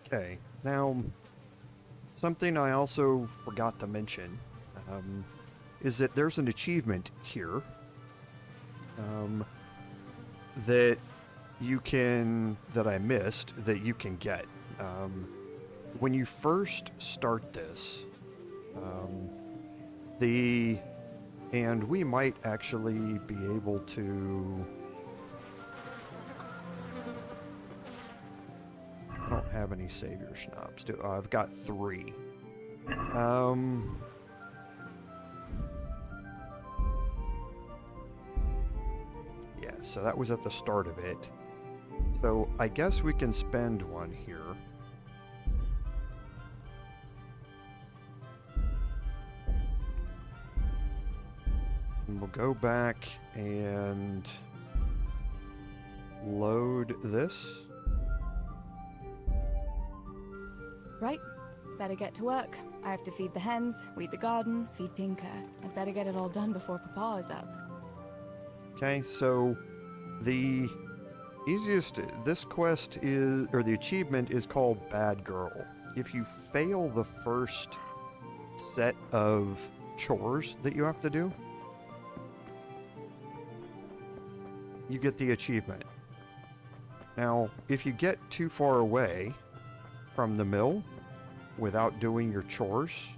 Okay, now, something I also forgot to mention is that there's an achievement here that I missed, that you can get. When you first start this, and we might actually be able to... I don't have any savior schnapps. I've got 3. Yeah, so that was at the start of it. So I guess we can spend one here. And we'll go back and load this. Right, better get to work. I have to feed the hens, weed the garden, feed Tinker. I'd better get it all done before Papa is up. Okay, so the easiest, this quest is, or the achievement is called Bad Girl. If you fail the first set of chores that you have to do, you get the achievement. Now, if you get too far away from the mill without doing your chores,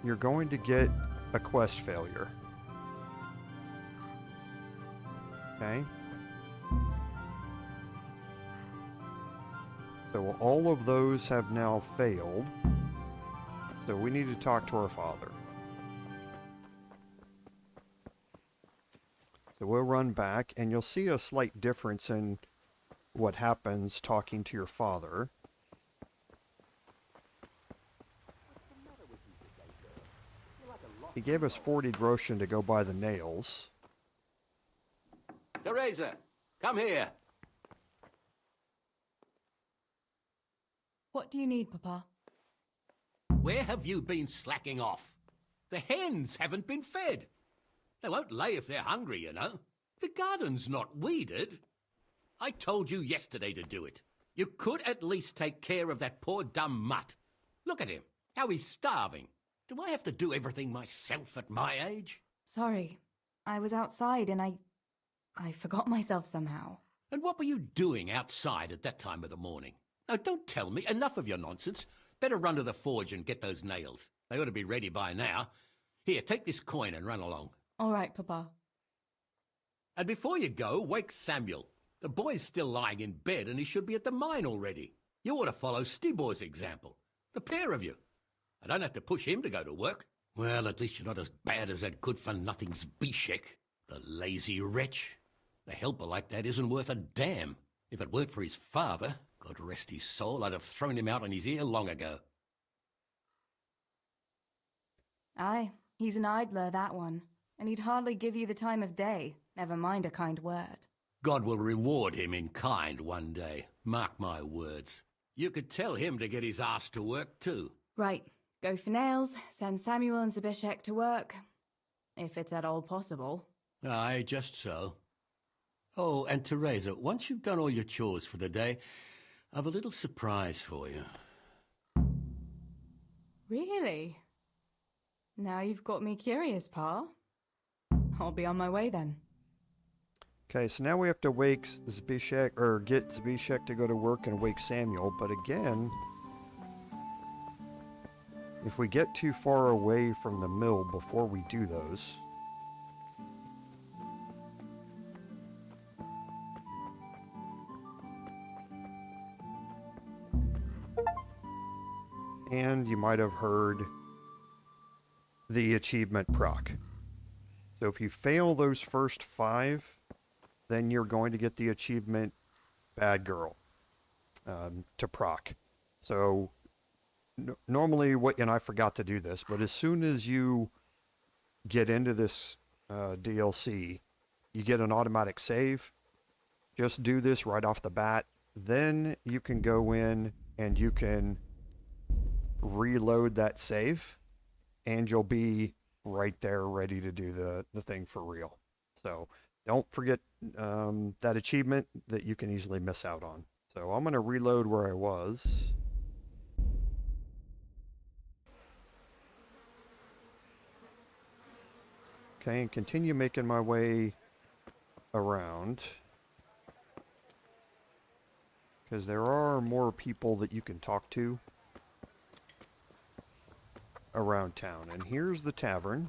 you're going to get a quest failure. Okay? So all of those have now failed. So we need to talk to our father. So we'll run back, and you'll see a slight difference in what happens talking to your father. He gave us 40 groschen to go buy the nails. Theresa, come here. What do you need, Papa? Where have you been slacking off? The hens haven't been fed. They won't lay if they're hungry, you know. The garden's not weeded. I told you yesterday to do it. You could at least take care of that poor dumb mutt. Look at him, how he's starving. Do I have to do everything myself at my age? Sorry, I was outside and I forgot myself somehow. And what were you doing outside at that time of the morning? Now, don't tell me. Enough of your nonsense. Better run to the forge and get those nails. They ought to be ready by now. Here, take this coin and run along. All right, Papa. And before you go, wake Samuel. The boy's still lying in bed and he should be at the mine already. You ought to follow Stibor's example. The pair of you. I don't have to push him to go to work. Well, at least you're not as bad as that good-for-nothing Zbyszek. The lazy wretch. A helper like that isn't worth a damn. If it weren't for his father, God rest his soul, I'd have thrown him out on his ear long ago. Aye, he's an idler, that one. And he'd hardly give you the time of day, never mind a kind word. God will reward him in kind one day. Mark my words. You could tell him to get his ass to work, too. Right. Go for nails, send Samuel and Zbyszek to work. If it's at all possible. Aye, just so. Oh, and Theresa, once you've done all your chores for the day, I've a little surprise for you. Really? Now you've got me curious, Pa. I'll be on my way then. Okay, so now we have to wake Zbyszek, or get Zbyszek to go to work and wake Samuel, but again, if we get too far away from the mill before we do those, and you might have heard the achievement proc. So if you fail those first 5, then you're going to get the achievement Bad Girl to proc. So normally, and I forgot to do this, but as soon as you get into this DLC, you get an automatic save. Just do this right off the bat. Then you can go in and you can reload that save, and you'll be right there ready to do the thing for real. So don't forget that achievement that you can easily miss out on. So I'm going to reload where I was. Okay, and continue making my way around, because there are more people that you can talk to around town. And here's the tavern.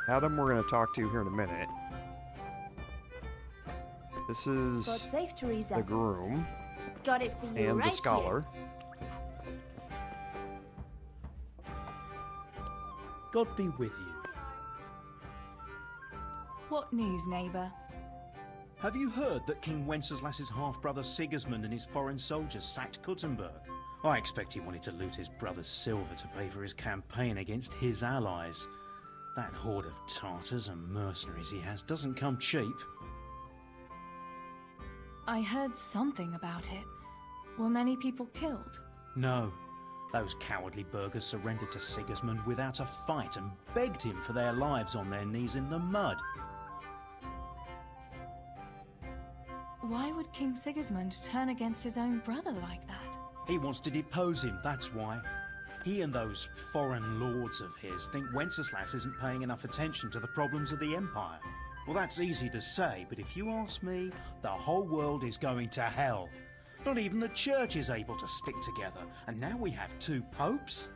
Adam, we're going to talk to here in a minute. This is God save Theresa. the groom. Got it for you and right the scholar. Here. God be with you. What news, neighbour? Have you heard that King Wenceslas's half-brother Sigismund and his foreign soldiers sacked Kuttenberg? I expect he wanted to loot his brother's silver to pay for his campaign against his allies. That horde of Tartars and mercenaries he has doesn't come cheap. I heard something about it. Were many people killed? No. Those cowardly burghers surrendered to Sigismund without a fight and begged him for their lives on their knees in the mud. Why would King Sigismund turn against his own brother like that? He wants to depose him, that's why. He and those foreign lords of his think Wenceslas isn't paying enough attention to the problems of the Empire. Well, that's easy to say, but if you ask me, the whole world is going to hell. Not even the church is able to stick together, and now we have 2 popes?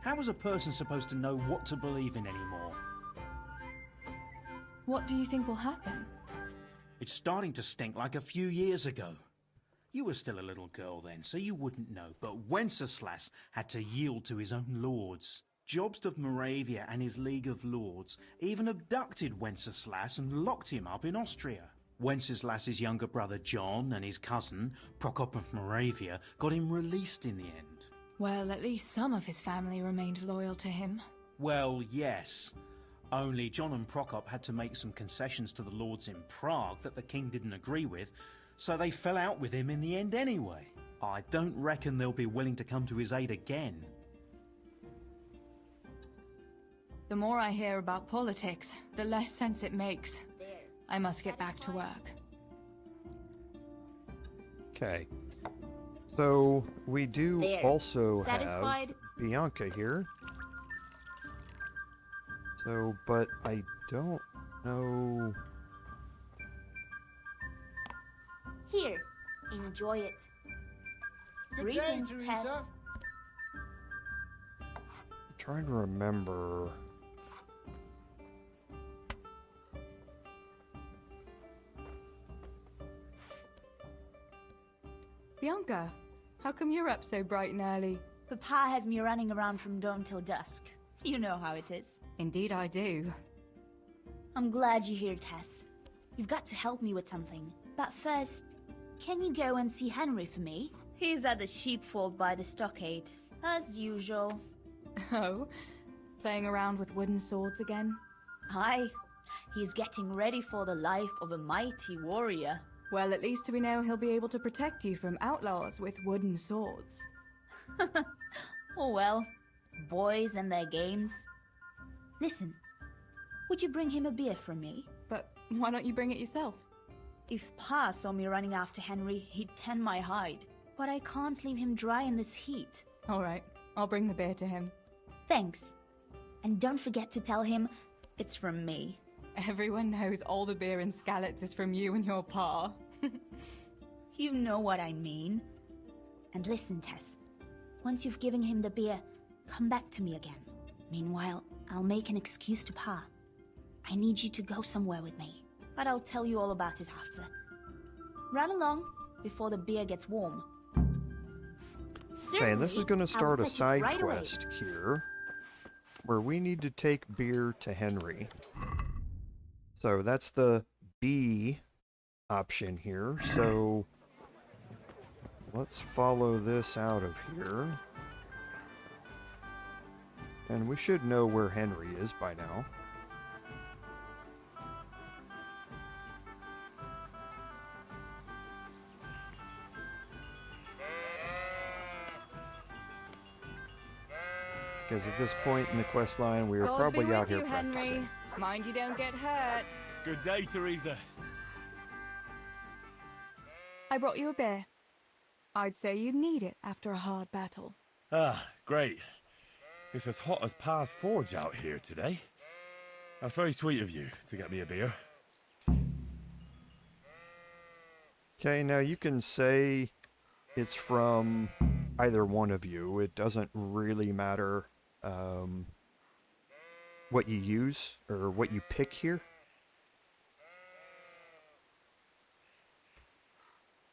How is a person supposed to know what to believe in anymore? What do you think will happen? It's starting to stink like a few years ago. You were still a little girl then, so you wouldn't know, but Wenceslas had to yield to his own lords. Jobst of Moravia and his League of Lords even abducted Wenceslas and locked him up in Austria. Wenceslas's younger brother John and his cousin, Prokop of Moravia, got him released in the end. Well, at least some of his family remained loyal to him. Well, yes. Only John and Prokop had to make some concessions to the lords in Prague that the king didn't agree with, so they fell out with him in the end anyway. I don't reckon they'll be willing to come to his aid again. The more I hear about politics, the less sense it makes. I must get back to work. Okay. So we do There. also Satisfied? have Bianca here. So, but I don't know. Here, enjoy it. Good day, Greetings, Theresa. Tess. I'm trying to remember. Bianca, how come you're up so bright and early? Papa has me running around from dawn till dusk. You know how it is. Indeed I do. I'm glad you're here, Tess. You've got to help me with something. But first, can you go and see Henry for me? He's at the sheepfold by the stockade, as usual. Oh? Playing around with wooden swords again? Aye. He's getting ready for the life of a mighty warrior. Well, at least we know he'll be able to protect you from outlaws with wooden swords. Oh well, boys and their games. Listen, would you bring him a beer from me? But why don't you bring it yourself? If Pa saw me running after Henry, he'd tan my hide. but I can't leave him dry in this heat. All right, I'll bring the beer to him. Thanks. And don't forget to tell him it's from me. Everyone knows all the beer in Skalitz is from you and your pa. You know what I mean. And listen, Tess. Once you've given him the beer, come back to me again. Meanwhile, I'll make an excuse to Pa. I need you to go somewhere with me, but I'll tell you all about it after. Run along before the beer gets warm. Okay, and this is going to start a side right away. quest here, where we need to take beer to Henry. So that's the B option here. So let's follow this out of here. And we should know where Henry is by now. Because at this point in the quest line, we are God probably be out with here you, Henry. practicing. Mind you don't get hurt. Good day, Theresa. I brought you a beer. I'd say you'd need it after a hard battle. Ah, great. It's as hot as Pa's Forge out here today. That's very sweet of you to get me a beer. Okay, now you can say it's from either one of you. It doesn't really matter what you use or what you pick here.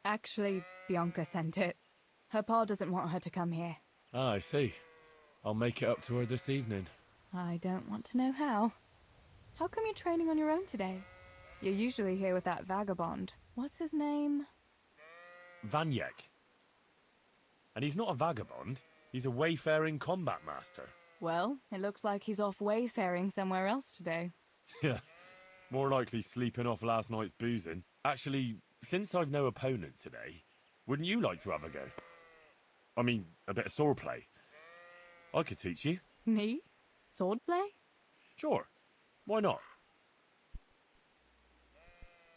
Actually, Bianca sent it. Her pa doesn't want her to come here. Ah, I see. I'll make it up to her this evening. I don't want to know how. How come you're training on your own today? You're usually here with that vagabond. What's his name? Vanyek. And he's not a vagabond. He's a wayfaring combat master. Well, it looks like he's off wayfaring somewhere else today. Yeah, more likely sleeping off last night's boozing. Actually, since I've no opponent today, wouldn't you like to have a go? I mean, a bit of swordplay. I could teach you. Me? Swordplay? Sure. Why not?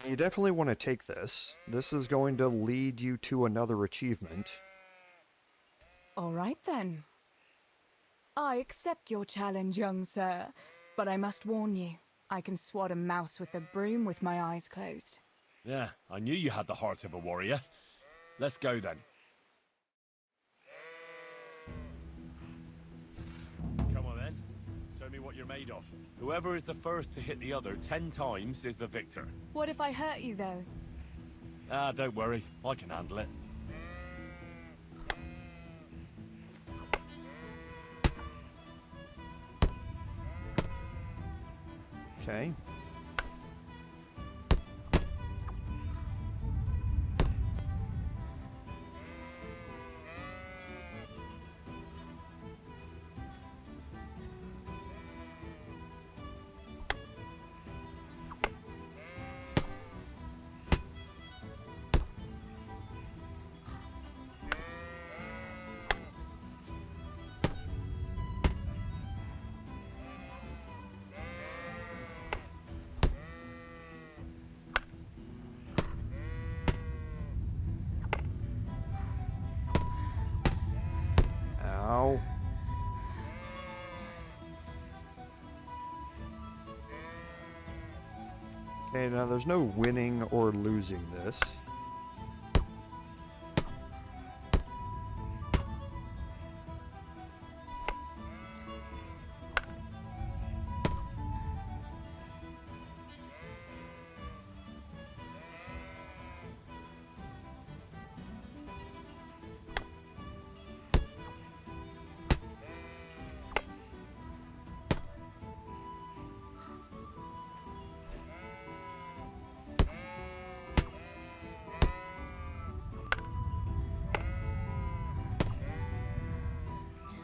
You definitely want to take this. This is going to lead you to another achievement. All right then. I accept your challenge, young sir, but I must warn you, I can swat a mouse with a broom with my eyes closed. Yeah, I knew you had the heart of a warrior. Let's go then. Come on then. Show me what you're made of. Whoever is the first to hit the other 10 times is the victor. What if I hurt you, though? Ah, don't worry. I can handle it. Okay. Ow. Okay, now there's no winning or losing this.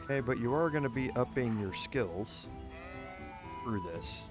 Okay, but you are going to be upping your skills through this.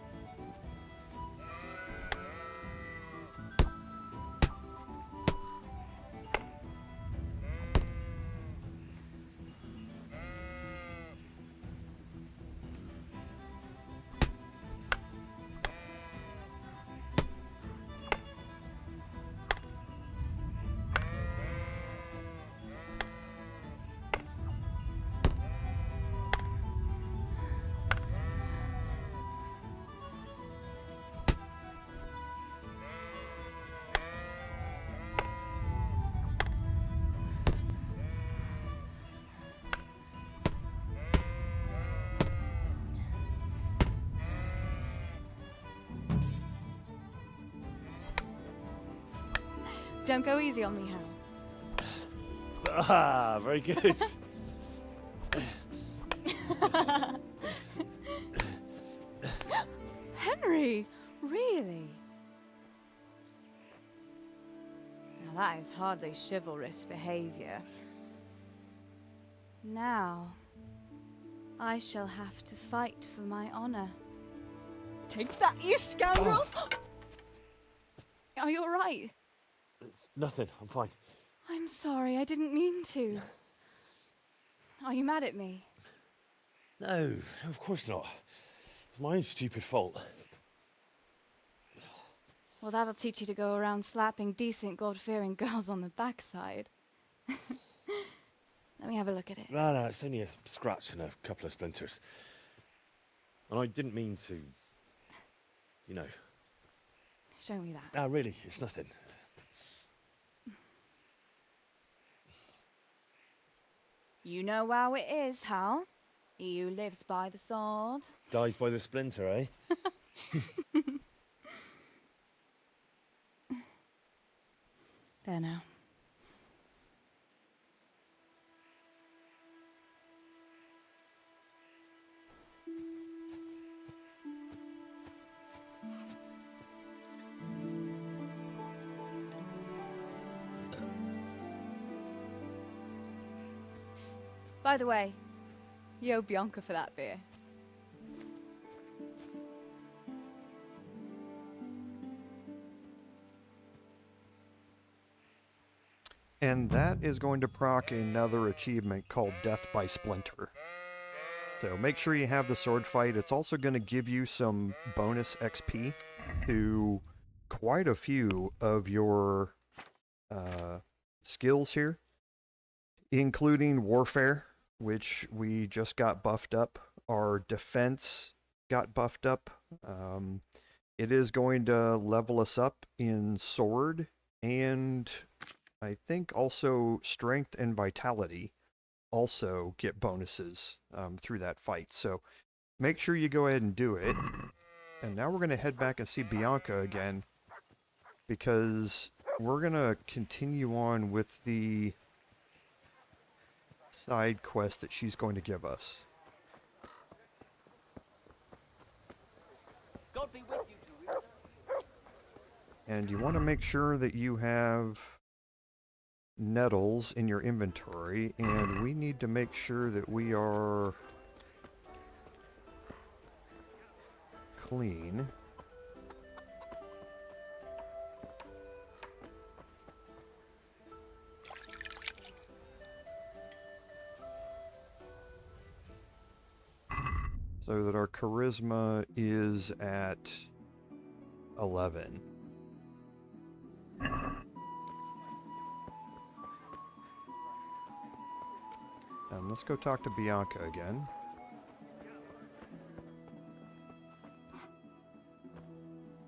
Don't go easy on me, Hal. Ah, very good. Henry, really? Now that is hardly chivalrous behavior. Now, I shall have to fight for my honor. Take that, you scoundrel! Are you all right? It's nothing. I'm fine. I'm sorry, I didn't mean to. Are you mad at me? No, of course not. It's my own stupid fault. Well, that'll teach you to go around slapping decent, God-fearing girls on the backside. Let me have a look at it. No, it's only a scratch and a couple of splinters. And I didn't mean to, you know. Show me that. No, really, it's nothing. You know how it is, Hal. He who lives by the sword Dies by the splinter, eh? There now. By the way, you owe Bianca for that beer. And that is going to proc another achievement called Death by Splinter. So make sure you have the sword fight. It's also going to give you some bonus XP to quite a few of your skills here, including warfare, which we just got buffed up. Our defense got buffed up. It is going to level us up in sword, and I think also strength and vitality also get bonuses through that fight. So make sure you go ahead and do it. And now we're going to head back and see Bianca again, because we're going to continue on with the side quest that she's going to give us. God be with you, Theresa. And you want to make sure that you have nettles in your inventory, and we need to make sure that we are clean. So that our charisma is at 11. And let's go talk to Bianca again.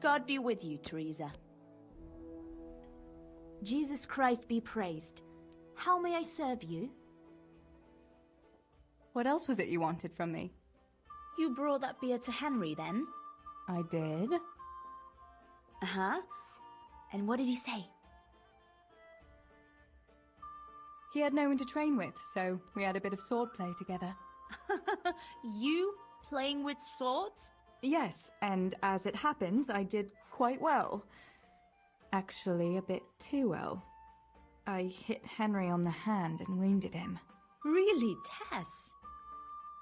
God be with you, Theresa. Jesus Christ be praised. How may I serve you? What else was it you wanted from me? You brought that beer to Henry, then? I did. Uh-huh. And what did he say? He had no one to train with, so we had a bit of swordplay together. You playing with swords? Yes, and as it happens, I did quite well. Actually, a bit too well. I hit Henry on the hand and wounded him. Really, Tess?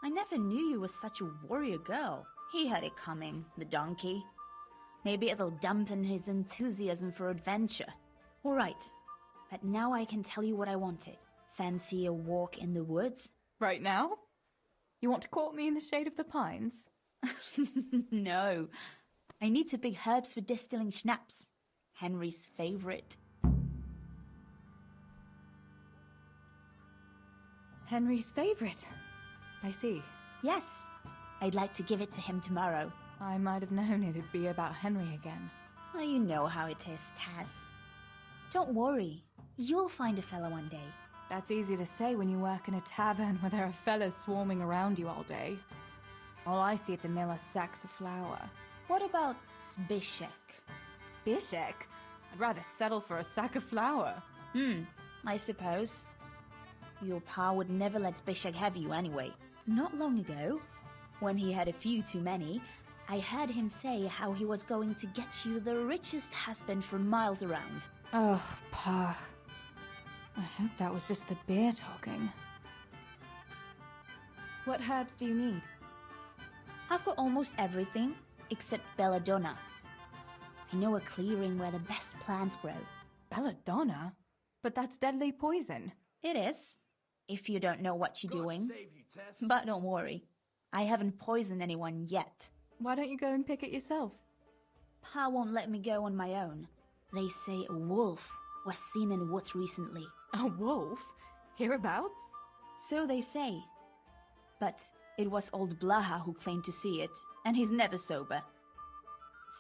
I never knew you were such a warrior girl. He had it coming, the donkey. Maybe it'll dampen his enthusiasm for adventure. All right, but now I can tell you what I wanted. Fancy a walk in the woods? Right now? You want to court me in the shade of the pines? No. I need to pick herbs for distilling schnapps. Henry's favorite. Henry's favorite? I see. Yes. I'd like to give it to him tomorrow. I might have known it'd be about Henry again. Well, you know how it is, Tess. Don't worry. You'll find a fella one day. That's easy to say when you work in a tavern where there are fellas swarming around you all day. All I see at the mill are sacks of flour. What about Zbyszek? Zbyszek? I'd rather settle for a sack of flour. I suppose. Your pa would never let Bishak have you anyway. Not long ago, when he had a few too many, I heard him say how he was going to get you the richest husband for miles around. Oh, Pa. I hope that was just the beer talking. What herbs do you need? I've got almost everything except belladonna. I know a clearing where the best plants grow. Belladonna? But that's deadly poison. It is, if you don't know what you're doing. But don't worry, I haven't poisoned anyone yet. Why don't you go and pick it yourself? Pa won't let me go on my own. They say a wolf was seen in the woods recently. A wolf? Hereabouts? So they say. But it was old Blaha who claimed to see it, and he's never sober.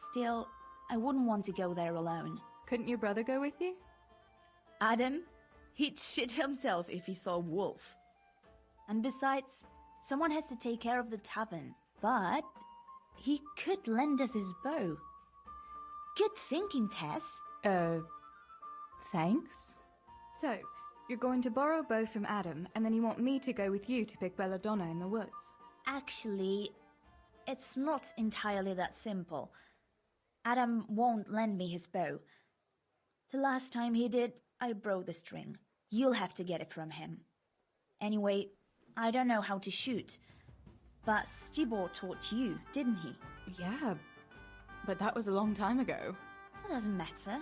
Still, I wouldn't want to go there alone. Couldn't your brother go with you? Adam? He'd shit himself if he saw a wolf. And besides, someone has to take care of the tavern. But he could lend us his bow. Good thinking, Tess. Thanks? So, you're going to borrow a bow from Adam, and then you want me to go with you to pick belladonna in the woods? Actually, it's not entirely that simple. Adam won't lend me his bow. The last time he did, I broke the string. You'll have to get it from him. Anyway, I don't know how to shoot. But Stibor taught you, didn't he? Yeah, but that was a long time ago. It doesn't matter.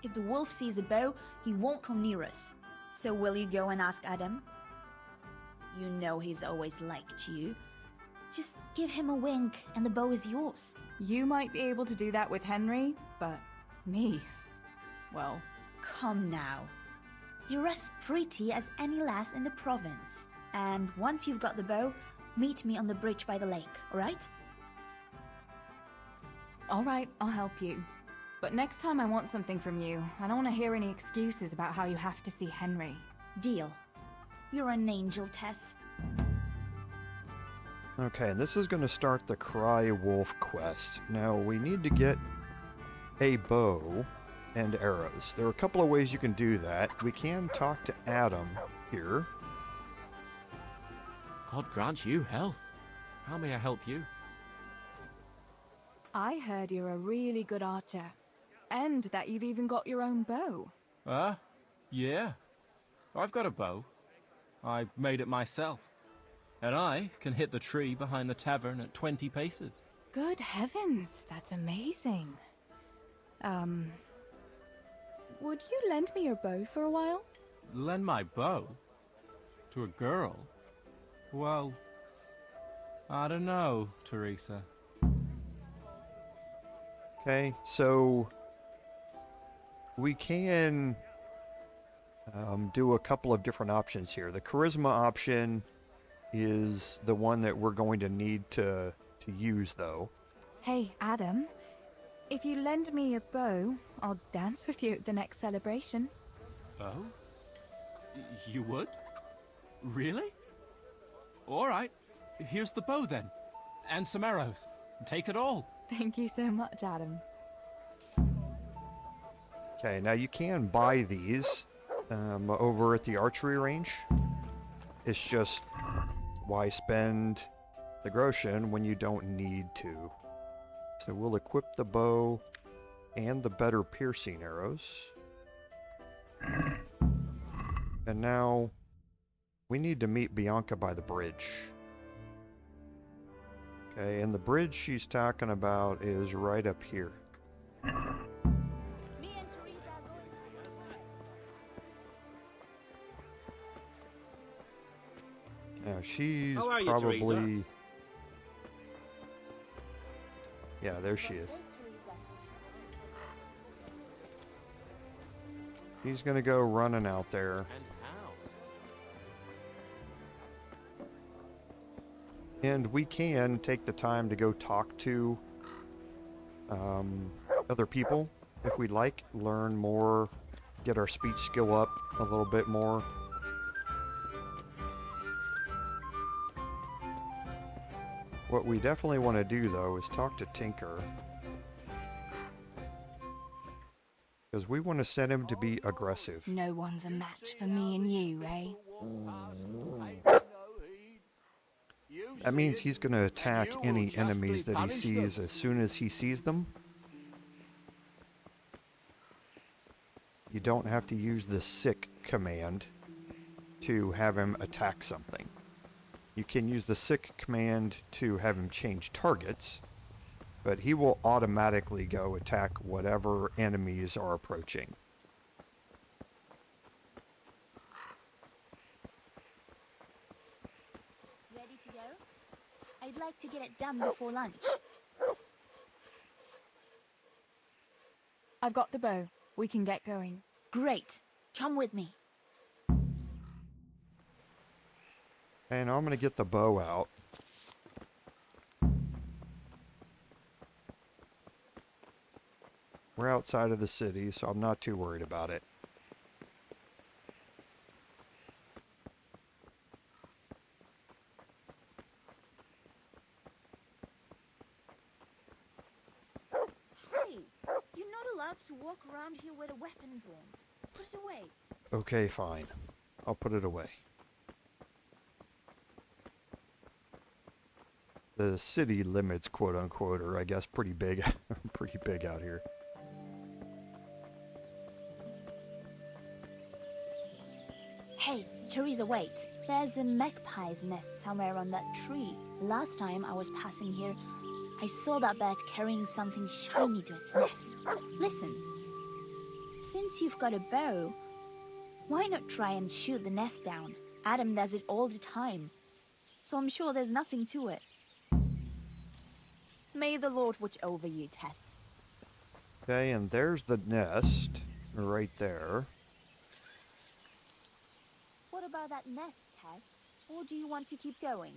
If the wolf sees a bow, he won't come near us. So will you go and ask Adam? You know he's always liked you. Just give him a wink and the bow is yours. You might be able to do that with Henry, but me, well... Come now. You're as pretty as any lass in the province. And once you've got the bow, meet me on the bridge by the lake, alright? Alright, I'll help you. But next time I want something from you, I don't want to hear any excuses about how you have to see Henry. Deal. You're an angel, Tess. Okay, and this is going to start the Cry Wolf quest. Now, we need to get a bow and arrows. There are a couple of ways you can do that. We can talk to Adam here. God grant you health. How may I help you? I heard you're a really good archer. And that you've even got your own bow. Yeah. I've got a bow. I made it myself. And I can hit the tree behind the tavern at 20 paces. Good heavens, that's amazing. Would you lend me your bow for a while? Lend my bow? To a girl? Well, I don't know, Theresa. Okay, so we can do a couple of different options here. The charisma option is the one that we're going to need to use, though. Hey, Adam. If you lend me a bow, I'll dance with you at the next celebration. Oh? You would? Really? All right. Here's the bow, then. And some arrows. Take it all. Thank you so much, Adam. Okay, now you can buy these over at the archery range. It's just, why spend the groschen when you don't need to? So we'll equip the bow and the better piercing arrows. And now we need to meet Bianca by the bridge. Okay, and the bridge she's talking about is right up here. Now she's How are you, probably... Theresa? Yeah, there she is. He's gonna go running out there. And how? And we can take the time to go talk to other people if we'd like, learn more, get our speech skill up a little bit more. What we definitely want to do, though, is talk to Tinker. Because we want to set him to be aggressive. No one's a match for me and you, eh? That means he's going to attack any enemies that he sees as soon as he sees them. You don't have to use the sick command to have him attack something. You can use the sick command to have him change targets, but he will automatically go attack whatever enemies are approaching. Ready to go? I'd like to get it done before lunch. I've got the bow. We can get going. Great. Come with me. And I'm going to get the bow out. We're outside of the city, so I'm not too worried about it. Hey, you're not allowed to walk around here with a weapon drawn. Put it away. Okay, fine. I'll put it away. The city limits, quote unquote, are I guess pretty big, pretty big out here. Hey, Theresa, wait. There's a magpie's nest somewhere on that tree. Last time I was passing here, I saw that bird carrying something shiny to its nest. Listen, since you've got a bow, why not try and shoot the nest down? Adam does it all the time, so I'm sure there's nothing to it. May the Lord watch over you, Tess. Okay, and there's the nest right there. What about that nest, Tess? Or do you want to keep going?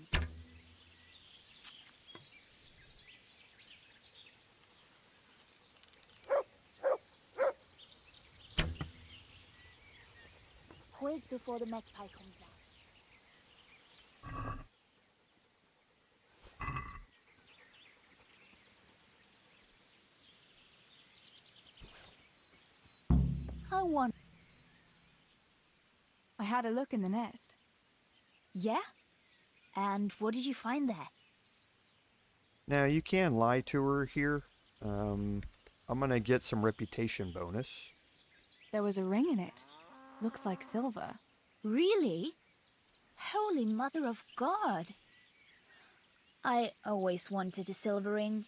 Quick before the magpie comes back. I had a look in the nest. Yeah? And what did you find there? Now, you can lie to her here. I'm going to get some reputation bonus. There was a ring in it. Looks like silver. Really? Holy Mother of God! I always wanted a silver ring.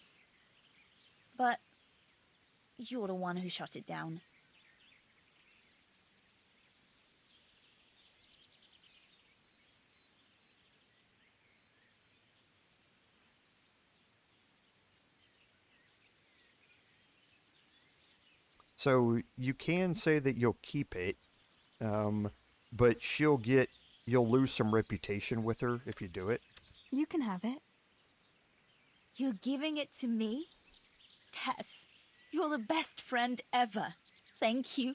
But you're the one who shot it down. So you can say that you'll keep it, but you'll lose some reputation with her if you do it. You can have it. You're giving it to me? Tess, you're the best friend ever. Thank you.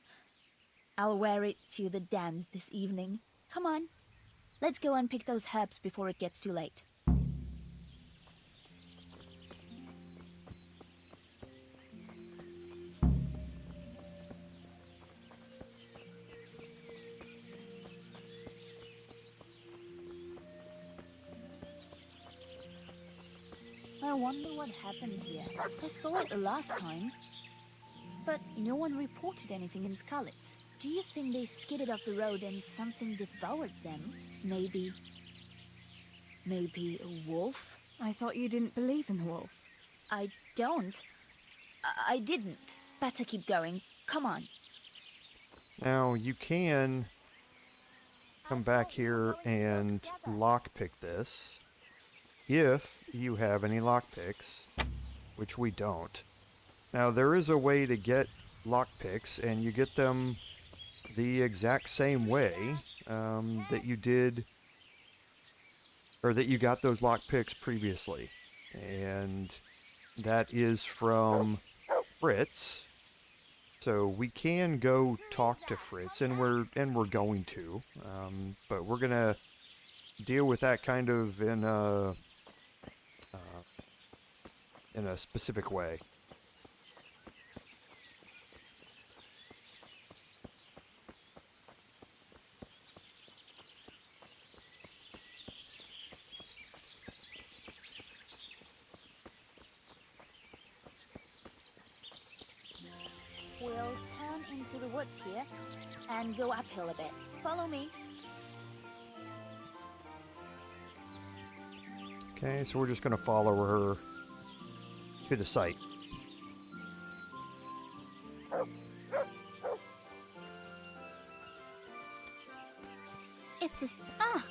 I'll wear it to the dance this evening. Come on, let's go and pick those herbs before it gets too late. I wonder what happened here. I saw it the last time, but no one reported anything in Skalitz. Do you think they skidded off the road and something devoured them? Maybe a wolf? I thought you didn't believe in the wolf. I don't. I didn't. Better keep going. Come on. Now, you can come back here and lockpick this. If you have any lockpicks, which we don't. Now, there is a way to get lockpicks, and you get them the exact same way that you did, or that you got those lockpicks previously. And that is from Fritz. So we can go talk to Fritz, and we're going to, but we're gonna deal with that kind of in a specific way. We'll turn into the woods here and go uphill a bit. Follow me. Okay, so we're just going to follow her to the site. It's a... Ah!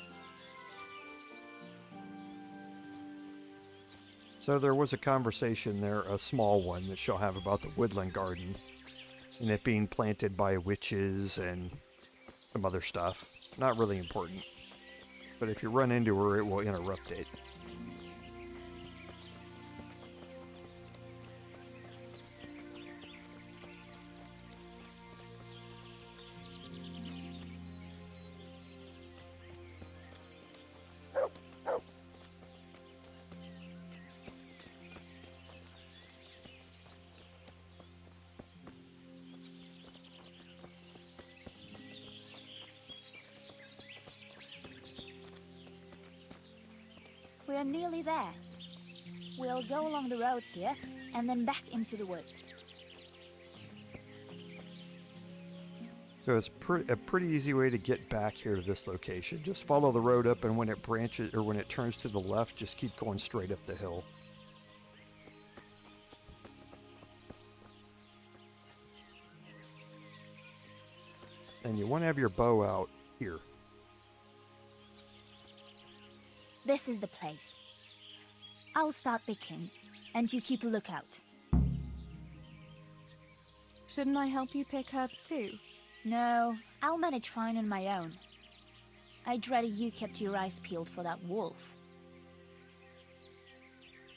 So there was a conversation there, a small one, that she'll have about the woodland garden and it being planted by witches and some other stuff. Not really important. But if you run into her, it will interrupt it. We're nearly there. We'll go along the road here, and then back into the woods. So it's a pretty easy way to get back here to this location. Just follow the road up, and when it branches, or when it turns to the left, just keep going straight up the hill. And you want to have your bow out here. This is the place. I'll start picking, and you keep a lookout. Shouldn't I help you pick herbs too? No, I'll manage fine on my own. I'd rather you kept your eyes peeled for that wolf.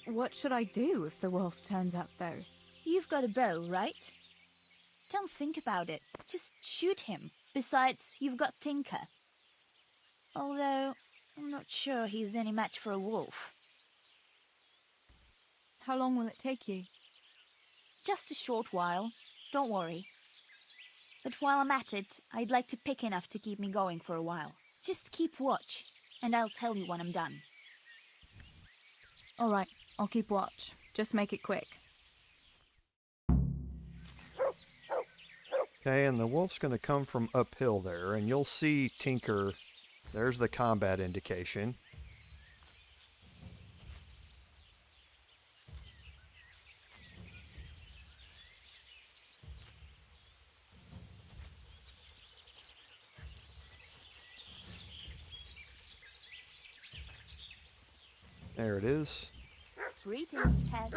What should I do if the wolf turns up, though? You've got a bow, right? Don't think about it. Just shoot him. Besides, you've got Tinker. Although, I'm not sure he's any match for a wolf. How long will it take you? Just a short while. Don't worry. But while I'm at it, I'd like to pick enough to keep me going for a while. Just keep watch, and I'll tell you when I'm done. All right, I'll keep watch. Just make it quick. Okay, and the wolf's going to come from uphill there, and you'll see Tinker. There's the combat indication. There it is. Greetings, Tess.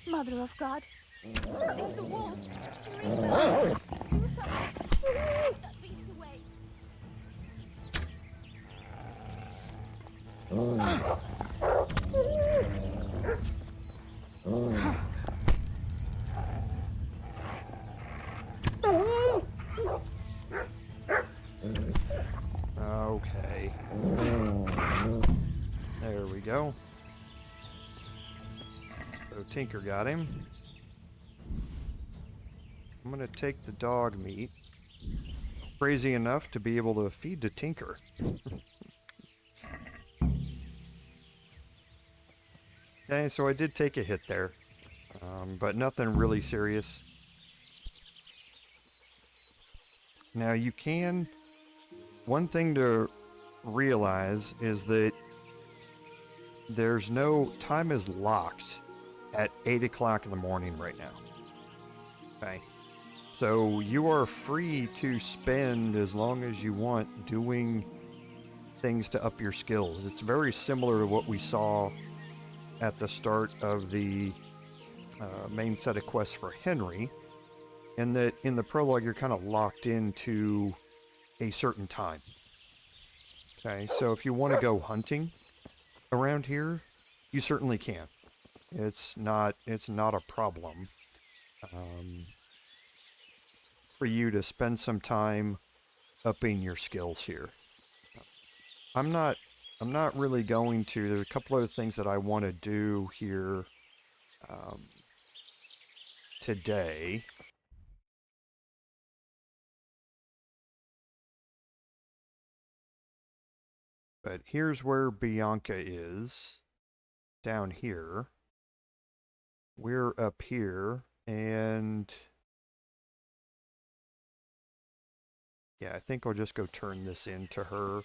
Mother of God. It's the wolf. Theresa. Do something. Chase that beast away. Okay. There we go. So Tinker got him. I'm gonna take the dog meat. Crazy enough to be able to feed to Tinker. Okay, so I did take a hit there, but nothing really serious. Now you can... One thing to realize is that there's no... Time is locked at 8 o'clock in the morning right now. Okay. So you are free to spend as long as you want doing things to up your skills. It's very similar to what we saw at the start of the main set of quests for Henry, in that in the prologue you're kind of locked into a certain time. Okay, so if you want to go hunting around here, you certainly can. It's not a problem for you to spend some time upping your skills here. I'm not really going to. There's a couple other things that I want to do here today. But here's where Bianca is. Down here. We're up here, and Yeah, I think I'll just go turn this into her.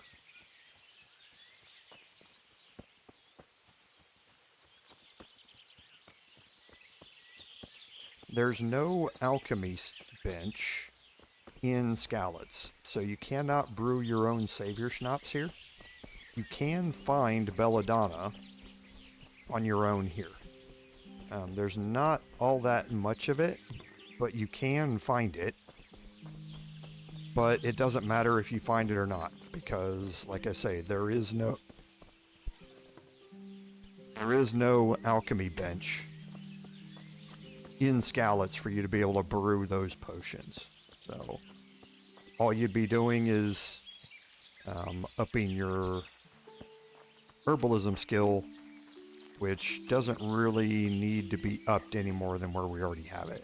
There's no alchemy bench in Skalitz, so you cannot brew your own savior schnapps here. You can find belladonna on your own here. There's not all that much of it, but you can find it. But it doesn't matter if you find it or not, because, like I say, there is no alchemy bench in Skalitz for you to be able to brew those potions. So all you'd be doing is upping your herbalism skill, which doesn't really need to be upped any more than where we already have it.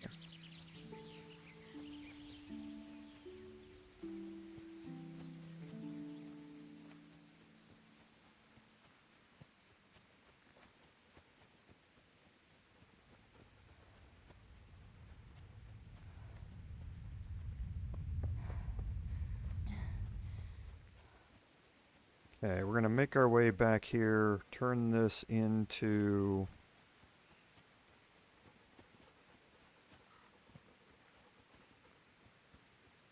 Okay, we're going to make our way back here, turn this into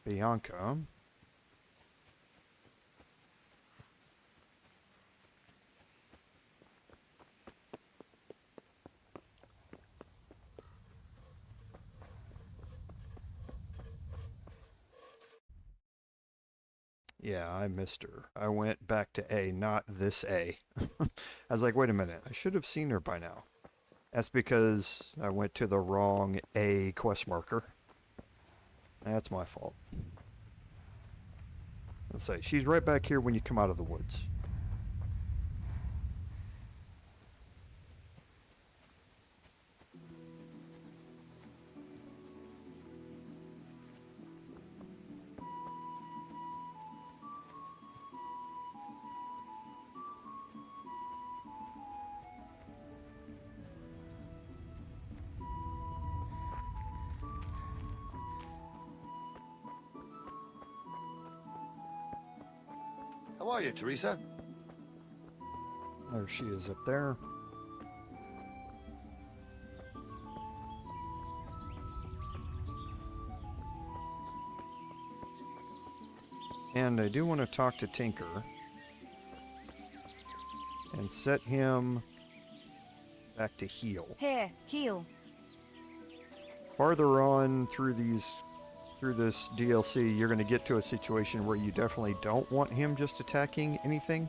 Bianca. Yeah, I missed her. I went back to A, not this A. I was like, wait a minute, I should have seen her by now. That's because I went to the wrong A quest marker. That's my fault. Let's say, she's right back here when you come out of the woods. How are you, Theresa? There she is up there. And I do want to talk to Tinker and set him back to heal. Here, heal. Farther on through this DLC, you're going to get to a situation where you definitely don't want him just attacking anything.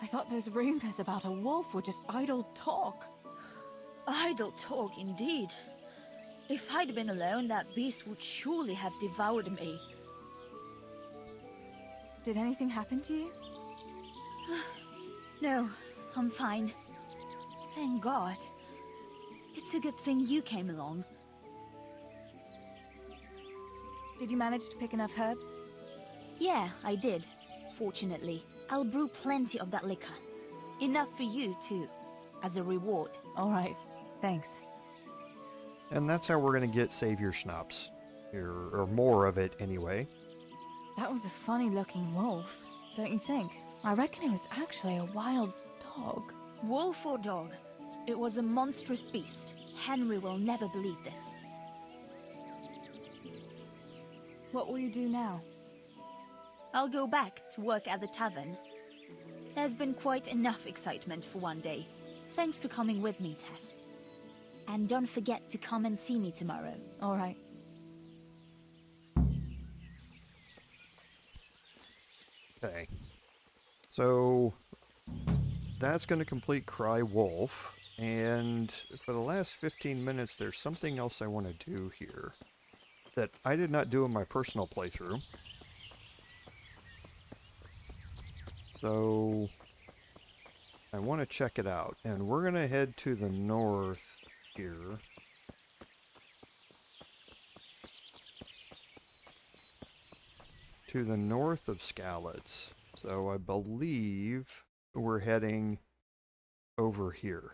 I thought those rumors about a wolf were just idle talk. Idle talk, indeed. If I'd been alone, that beast would surely have devoured me. Did anything happen to you? No, I'm fine. Thank God. It's a good thing you came along. Did you manage to pick enough herbs? Yeah, I did. Fortunately, I'll brew plenty of that liquor. Enough for you, too, as a reward. All right, thanks. And that's how we're going to get Savior Schnapps. Or more of it, anyway. That was a funny-looking wolf, don't you think? I reckon it was actually a wild dog. Wolf or dog? It was a monstrous beast. Henry will never believe this. What will you do now? I'll go back to work at the tavern. There's been quite enough excitement for one day. Thanks for coming with me, Tess. And don't forget to come and see me tomorrow. All right. Okay. So that's going to complete Cry Wolf. And for the last 15 minutes, there's something else I want to do here that I did not do in my personal playthrough. So I want to check it out. And we're going to head to the north here. To the north of Skalitz. So I believe we're heading over here.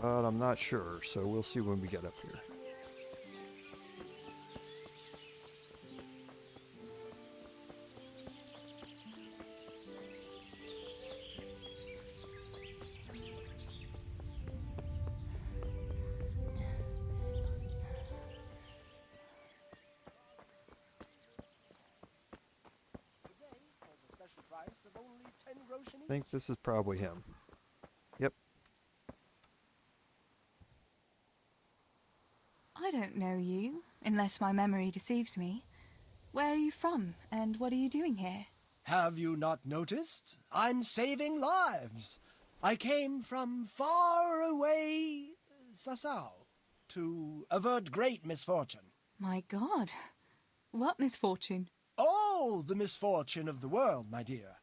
but I'm not sure, so we'll see when we get up here. I think this is probably him. Yep. I don't know you, unless my memory deceives me. Where are you from, and what are you doing here? Have you not noticed? I'm saving lives. I came from far away Sasau to avert great misfortune. My God. What misfortune? All the misfortune of the world, my dear.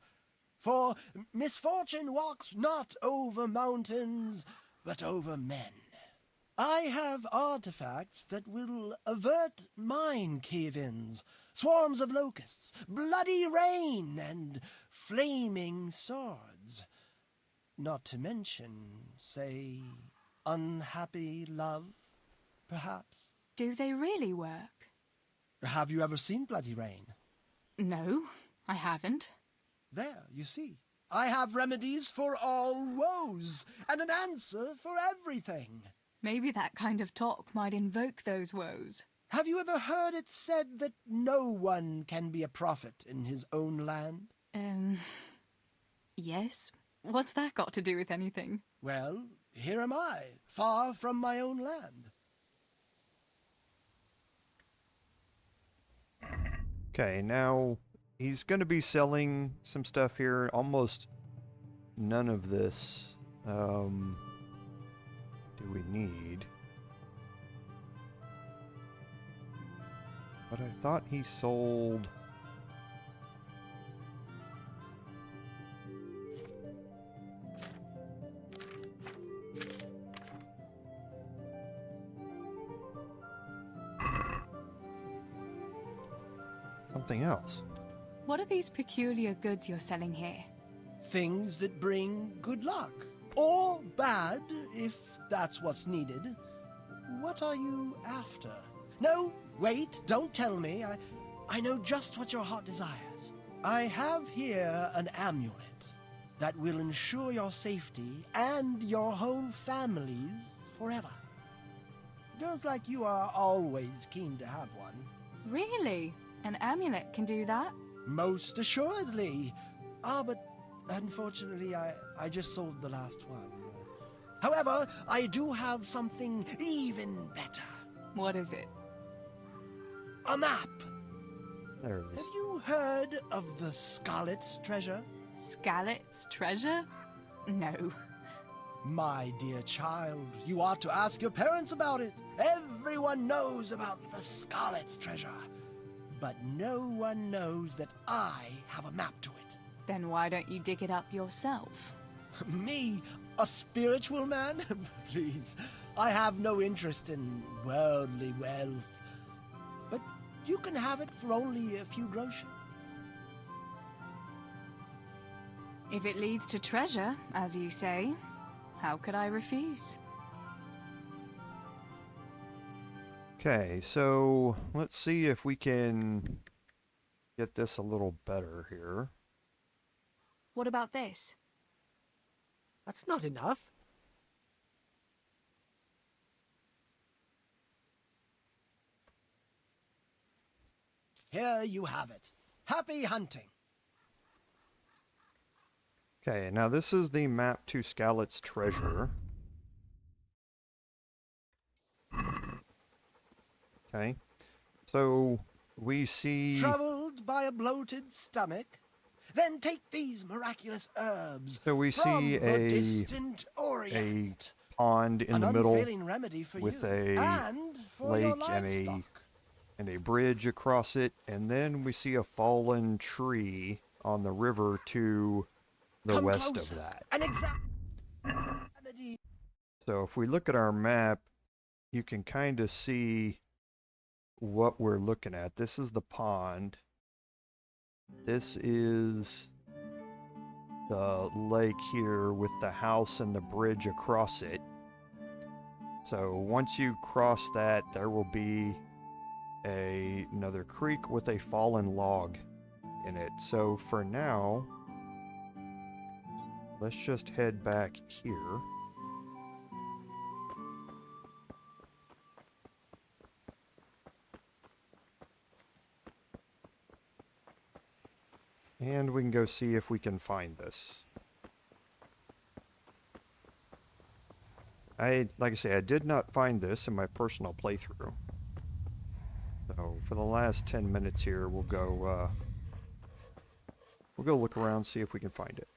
For misfortune walks not over mountains, but over men. I have artifacts that will avert mine cave-ins, swarms of locusts, bloody rain, and flaming swords. Not to mention, say, unhappy love, perhaps. Do they really work? Have you ever seen bloody rain? No, I haven't. There, you see. I have remedies for all woes, and an answer for everything. Maybe that kind of talk might invoke those woes. Have you ever heard it said that no one can be a prophet in his own land? Yes. What's that got to do with anything? Well, here am I, far from my own land. Okay, now he's going to be selling some stuff here. Almost none of this do we need. But I thought he sold... something else. What are these peculiar goods you're selling here? Things that bring good luck. Or bad, if that's what's needed. What are you after? No, wait, don't tell me. I know just what your heart desires. I have here an amulet that will ensure your safety and your whole family's forever. Girls like you are always keen to have one. Really? An amulet can do that? Most assuredly. But unfortunately, I just sold the last one. However, I do have something even better. What is it? A map. There it is. Have you heard of the Skalitz treasure? Skalitz treasure? No. My dear child, you ought to ask your parents about it. Everyone knows about the Skalitz treasure. But no one knows that I have a map to it. Then why don't you dig it up yourself? Me? A spiritual man? Please, I have no interest in worldly wealth. But you can have it for only a few groschen. If it leads to treasure, as you say, how could I refuse? Okay, so let's see if we can get this a little better here. What about this? That's not enough. Here you have it. Happy hunting. Okay, now this is the map to Skalitz treasure. Okay, so we see... Troubled by a bloated stomach? Then take these miraculous herbs. So we see the distant Orient. a pond in the middle remedy for with you, a and for your lake livestock. and a bridge across it, and then we see a fallen tree on the river to the Come west closer, of that. An exact remedy. So if we look at our map, you can kind of see what we're looking at. This is the pond. This is the lake here with the house and the bridge across it. So once you cross that, there will be another creek with a fallen log in it. So for now, let's just head back here. And we can go see if we can find this. Like I say, I did not find this in my personal playthrough. So for the last 10 minutes here, we'll go look around, see if we can find it.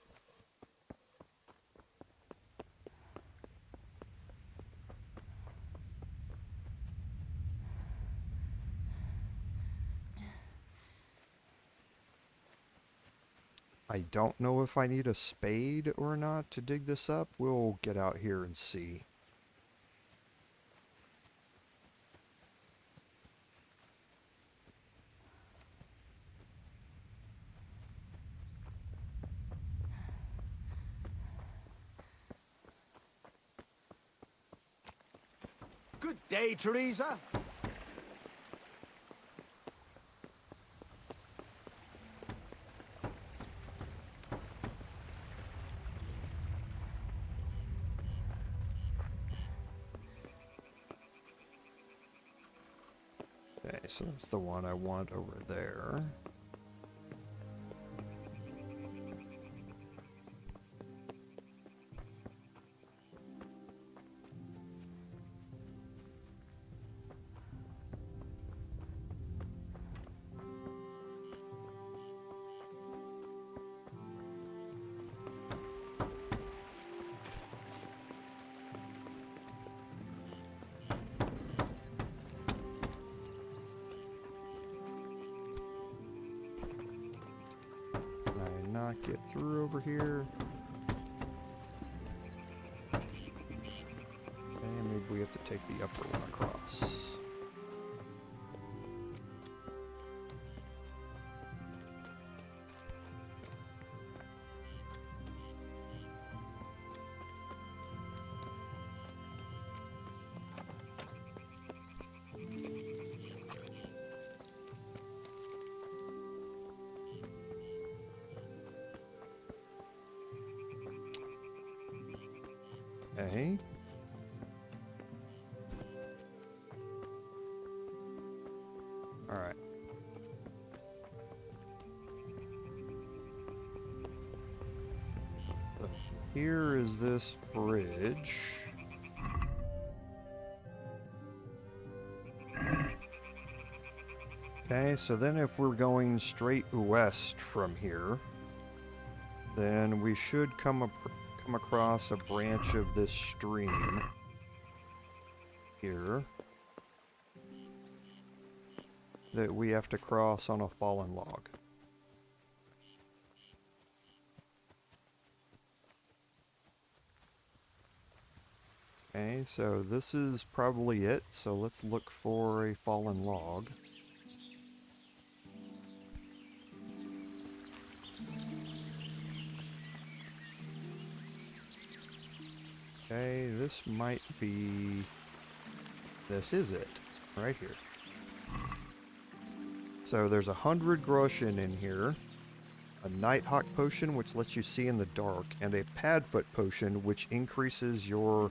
I don't know if I need a spade or not to dig this up. We'll get out here and see. Good day, Theresa. Okay, so that's the one I want over there. Get through over here. And maybe we have to take the upper one across. Okay. All right. So here is this bridge. Okay, so then if we're going straight west from here, then we should come across a branch of this stream here that we have to cross on a fallen log. Okay, so this is probably it, so let's look for a fallen log. Okay, this might be... This is it, right here. So there's 100 groschen in here, a Nighthawk potion which lets you see in the dark, and a Padfoot potion which increases your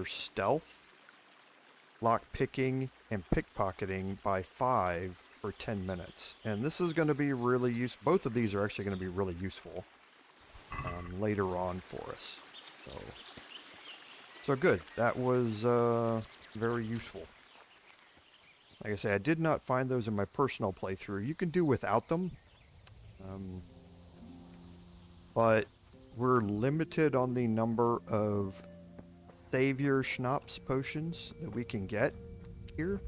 stealth, lock picking, and pickpocketing by 5 for 10 minutes. And this is going to be really useful. Both of these are actually going to be really useful later on for us. So good. That was very useful. Like I say, I did not find those in my personal playthrough. You can do without them, but we're limited on the number of Savior Schnapps potions that we can get here.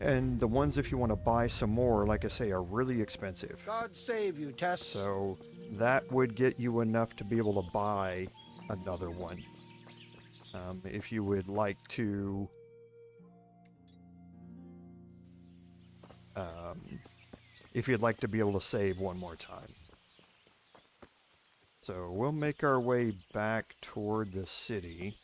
And the ones, if you want to buy some more, like I say, are really expensive. God save you, Tess. So that would get you enough to be able to buy another one. If you would like to... if you'd like to be able to save one more time. So we'll make our way back toward the city.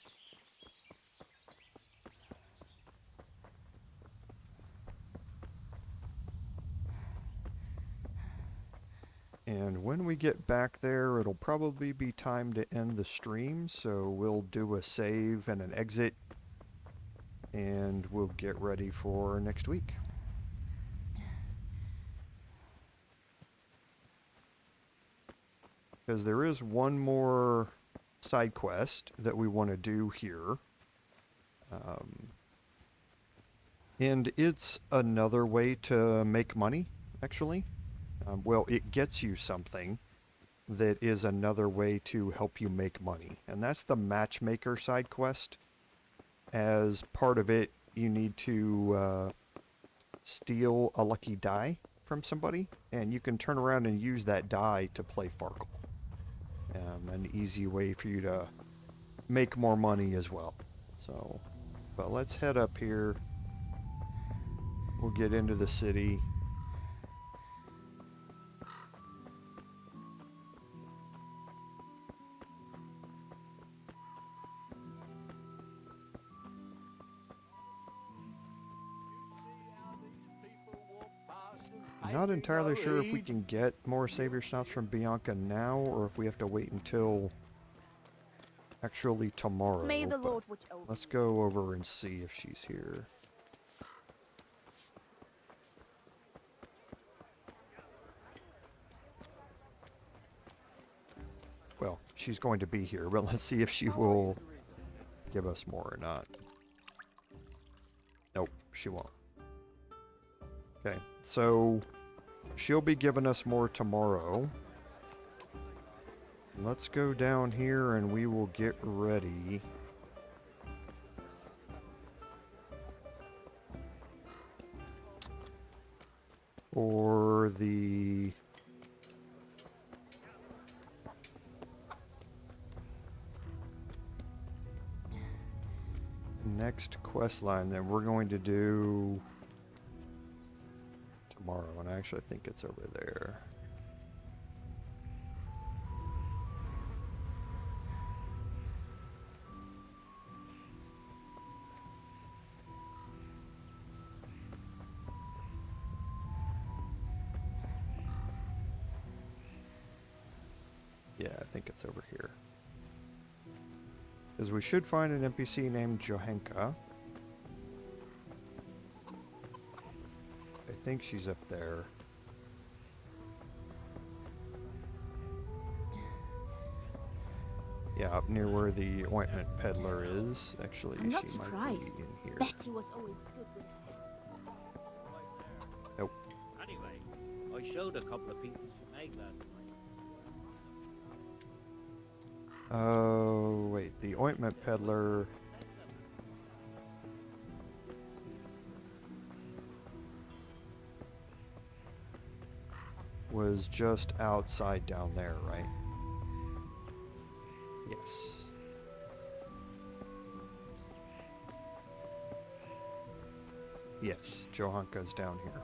And when we get back there, it'll probably be time to end the stream, so we'll do a save and an exit, and we'll get ready for next week. Because there is one more side quest that we want to do here. And it's another way to make money, actually. Well, it gets you something that is another way to help you make money. And that's the matchmaker side quest. As part of it, you need to steal a lucky die from somebody, and you can turn around and use that die to play Farkle. An easy way for you to make more money as well. So, but let's head up here. We'll get into the city. Not entirely sure if we can get more savior shots from Bianca now, or if we have to wait until actually tomorrow. May the Lord watch over. Let's go over and see if she's here. Well, she's going to be here, but let's see if she will give us more or not. Nope, she won't. Okay, so she'll be giving us more tomorrow. Let's go down here and we will get ready. For the next quest line that we're going to do tomorrow, and actually I think it's over there. Yeah, I think it's over here. Because we should find an NPC named Johanka. I think she's up there. Yeah, up near where the ointment peddler is. Actually, I'm not she surprised. might be in here. Betty was always good with her. Nope. Anyway, I showed a couple of pieces you made last night. Oh, wait. The ointment peddler... was just outside down there, right? Yes. Yes, Johanka's down here.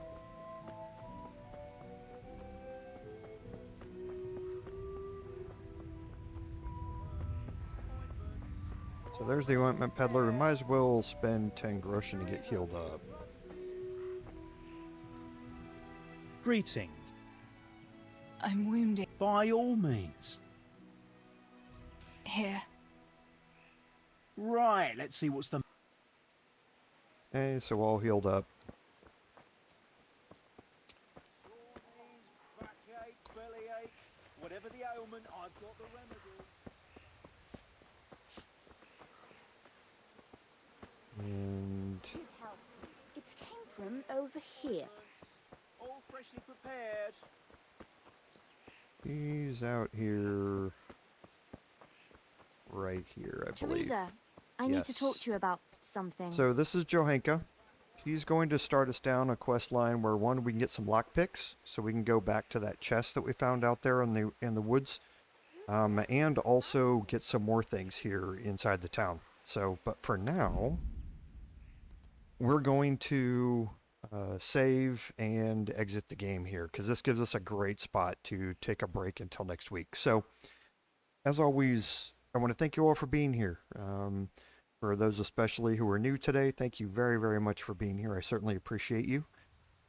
So there's the ointment peddler. We might as well spend 10 groschen to get healed up. Greetings. I'm wounded. By all means. Here. Right, let's see what's the... Okay, so all healed up. Backache, bellyache, whatever the ailment, I've got the remedy. And It came from over here. All freshly prepared. he's out here. Right here, I believe. Theresa, I need to talk Yes. to you about something. So this is Johanka. She's going to start us down a quest line where one, we can get some lockpicks, so we can go back to that chest that we found out there in the woods, and also get some more things here inside the town. So, but for now, we're going to save and exit the game here because this gives us a great spot to take a break until next week. So, as always, I want to thank you all for being here. For those especially who are new today, thank you very, very much for being here. I certainly appreciate you.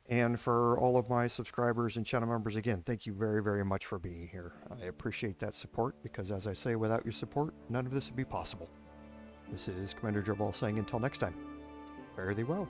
And for all of my subscribers and channel members, again, thank you very, very much for being here. I appreciate that support because, as I say, without your support, none of this would be possible. This is Commander Joe Ball saying until next time, fare thee well.